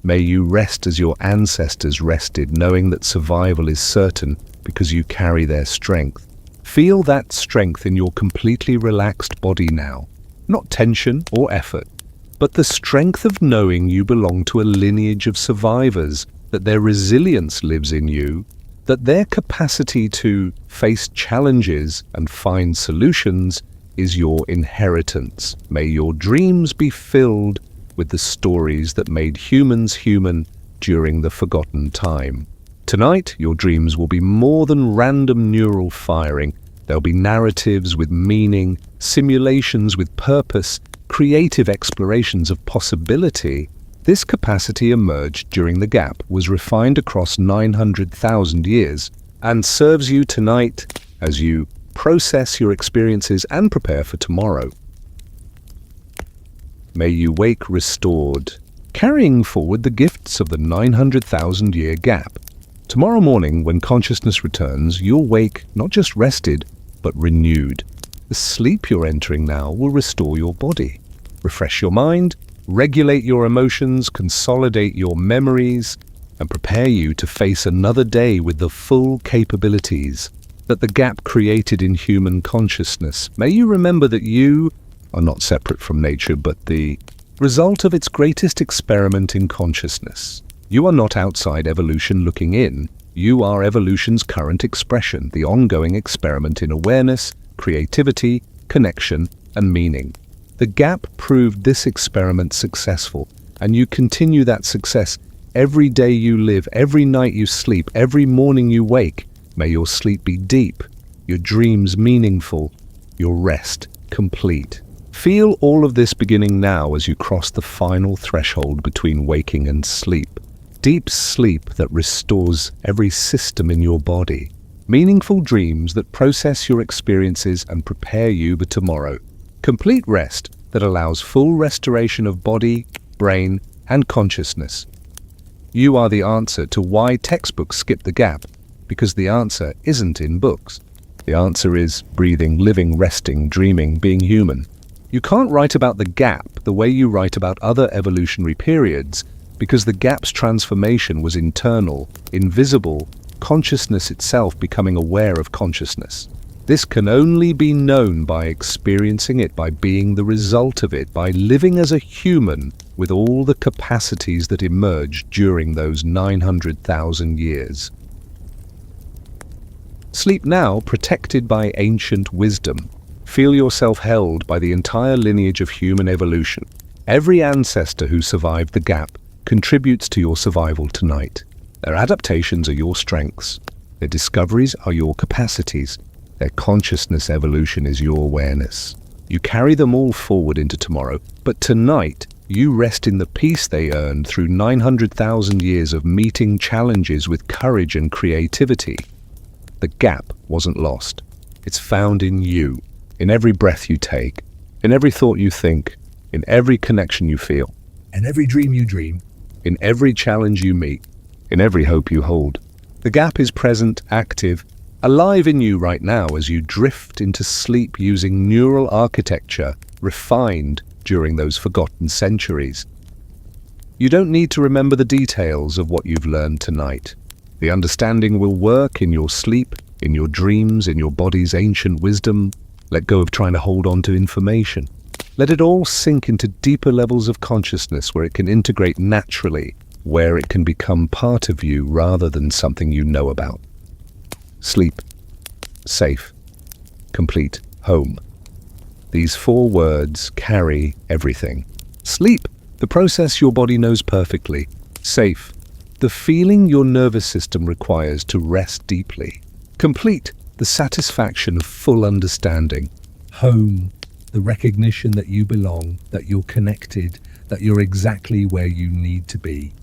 May you rest as your ancestors rested, knowing that survival is certain because you carry their strength. Feel that strength in your completely relaxed body now. Not tension or effort, but the strength of knowing you belong to a lineage of survivors, that their resilience lives in you, that their capacity to face challenges and find solutions is your inheritance. May your dreams be filled with the stories that made humans human during the forgotten time. Tonight, your dreams will be more than random neural firing. They'll be narratives with meaning, simulations with purpose, creative explorations of possibility, this capacity emerged during the gap, was refined across 900,000 years, and serves you tonight as you process your experiences and prepare for tomorrow. May you wake restored, carrying forward the gifts of the 900,000-year gap. Tomorrow morning, when consciousness returns, you'll wake not just rested, but renewed. The sleep you're entering now will restore your body, refresh your mind, regulate your emotions, consolidate your memories, and prepare you to face another day with the full capabilities that the gap created in human consciousness. May you remember that you are not separate from nature, but the result of its greatest experiment in consciousness. You are not outside evolution looking in. You are evolution's current expression, the ongoing experiment in awareness, creativity, connection, and meaning. The gap proved this experiment successful, and you continue that success every day you live, every night you sleep, every morning you wake. May your sleep be deep, your dreams meaningful, your rest complete. Feel all of this beginning now as you cross the final threshold between waking and sleep. Deep sleep that restores every system in your body. Meaningful dreams that process your experiences and prepare you for tomorrow. Complete rest that allows full restoration of body, brain, and consciousness. You are the answer to why textbooks skip the gap, because the answer isn't in books. The answer is breathing, living, resting, dreaming, being human. You can't write about the gap the way you write about other evolutionary periods, because the gap's transformation was internal, invisible, consciousness itself becoming aware of consciousness. This can only be known by experiencing it, by being the result of it, by living as a human with all the capacities that emerged during those 900,000 years. Sleep now, protected by ancient wisdom. Feel yourself held by the entire lineage of human evolution. Every ancestor who survived the gap contributes to your survival tonight. Their adaptations are your strengths. Their discoveries are your capacities. Their consciousness evolution is your awareness. You carry them all forward into tomorrow, but tonight you rest in the peace they earned through 900,000 years of meeting challenges with courage and creativity. The gap wasn't lost. It's found in you, in every breath you take, in every thought you think, in every connection you feel, And every dream you dream. in every challenge you meet, in every hope you hold. The gap is present, active, alive in you right now as you drift into sleep using neural architecture refined during those forgotten centuries. You don't need to remember the details of what you've learned tonight. The understanding will work in your sleep, in your dreams, in your body's ancient wisdom. Let go of trying to hold on to information. Let it all sink into deeper levels of consciousness where it can integrate naturally, where it can become part of you rather than something you know about. Sleep, safe, complete, home. These 4 words carry everything. Sleep, the process your body knows perfectly. Safe, the feeling your nervous system requires to rest deeply. Complete, the satisfaction of full understanding. Home, the recognition that you belong, that you're connected, that you're exactly where you need to be.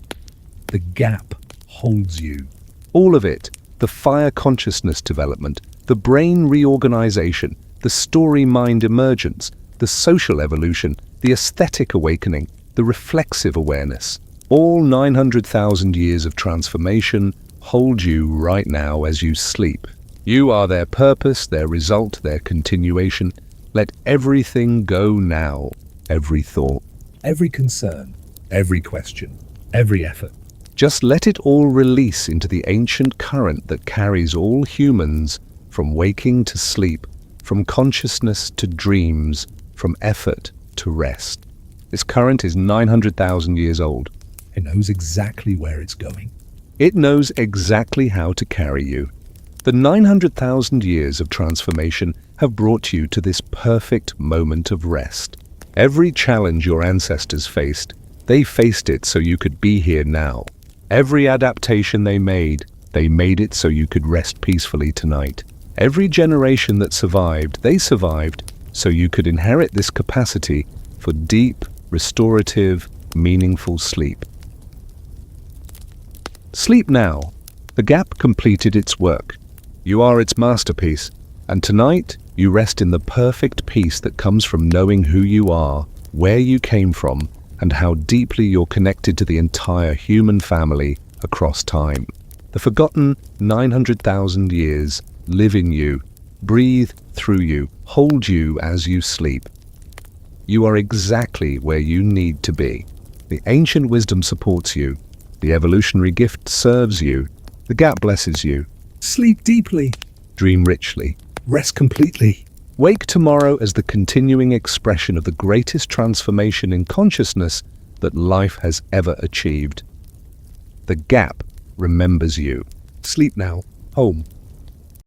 The gap holds you. All of it, the fire consciousness development, the brain reorganization, the story mind emergence, the social evolution, the aesthetic awakening, the reflexive awareness. All 900,000 years of transformation hold you right now as you sleep. You are their purpose, their result, their continuation. Let everything go now, every thought. Every concern, every question, every effort. Just let it all release into the ancient current that carries all humans from waking to sleep, from consciousness to dreams, from effort to rest. This current is 900,000 years old. It knows exactly where it's going. It knows exactly how to carry you. The 900,000 years of transformation have brought you to this perfect moment of rest. Every challenge your ancestors faced, they faced it so you could be here now. Every adaptation they made it so you could rest peacefully tonight. Every generation that survived, they survived so you could inherit this capacity for for deep, restorative, meaningful sleep. Sleep now. The gap completed its work. You are its masterpiece, and tonight you rest in the perfect peace that comes from knowing who you are, where you came from, and how deeply you're connected to the entire human family across time. The forgotten 900,000 years live in you, breathe through you, hold you as you sleep. You are exactly where you need to be. The ancient wisdom supports you. The evolutionary gift serves you. The gap blesses you. Sleep deeply. Dream richly. Rest completely. Wake tomorrow as the continuing expression of the greatest transformation in consciousness that life has ever achieved. The gap remembers you. Sleep now. Home.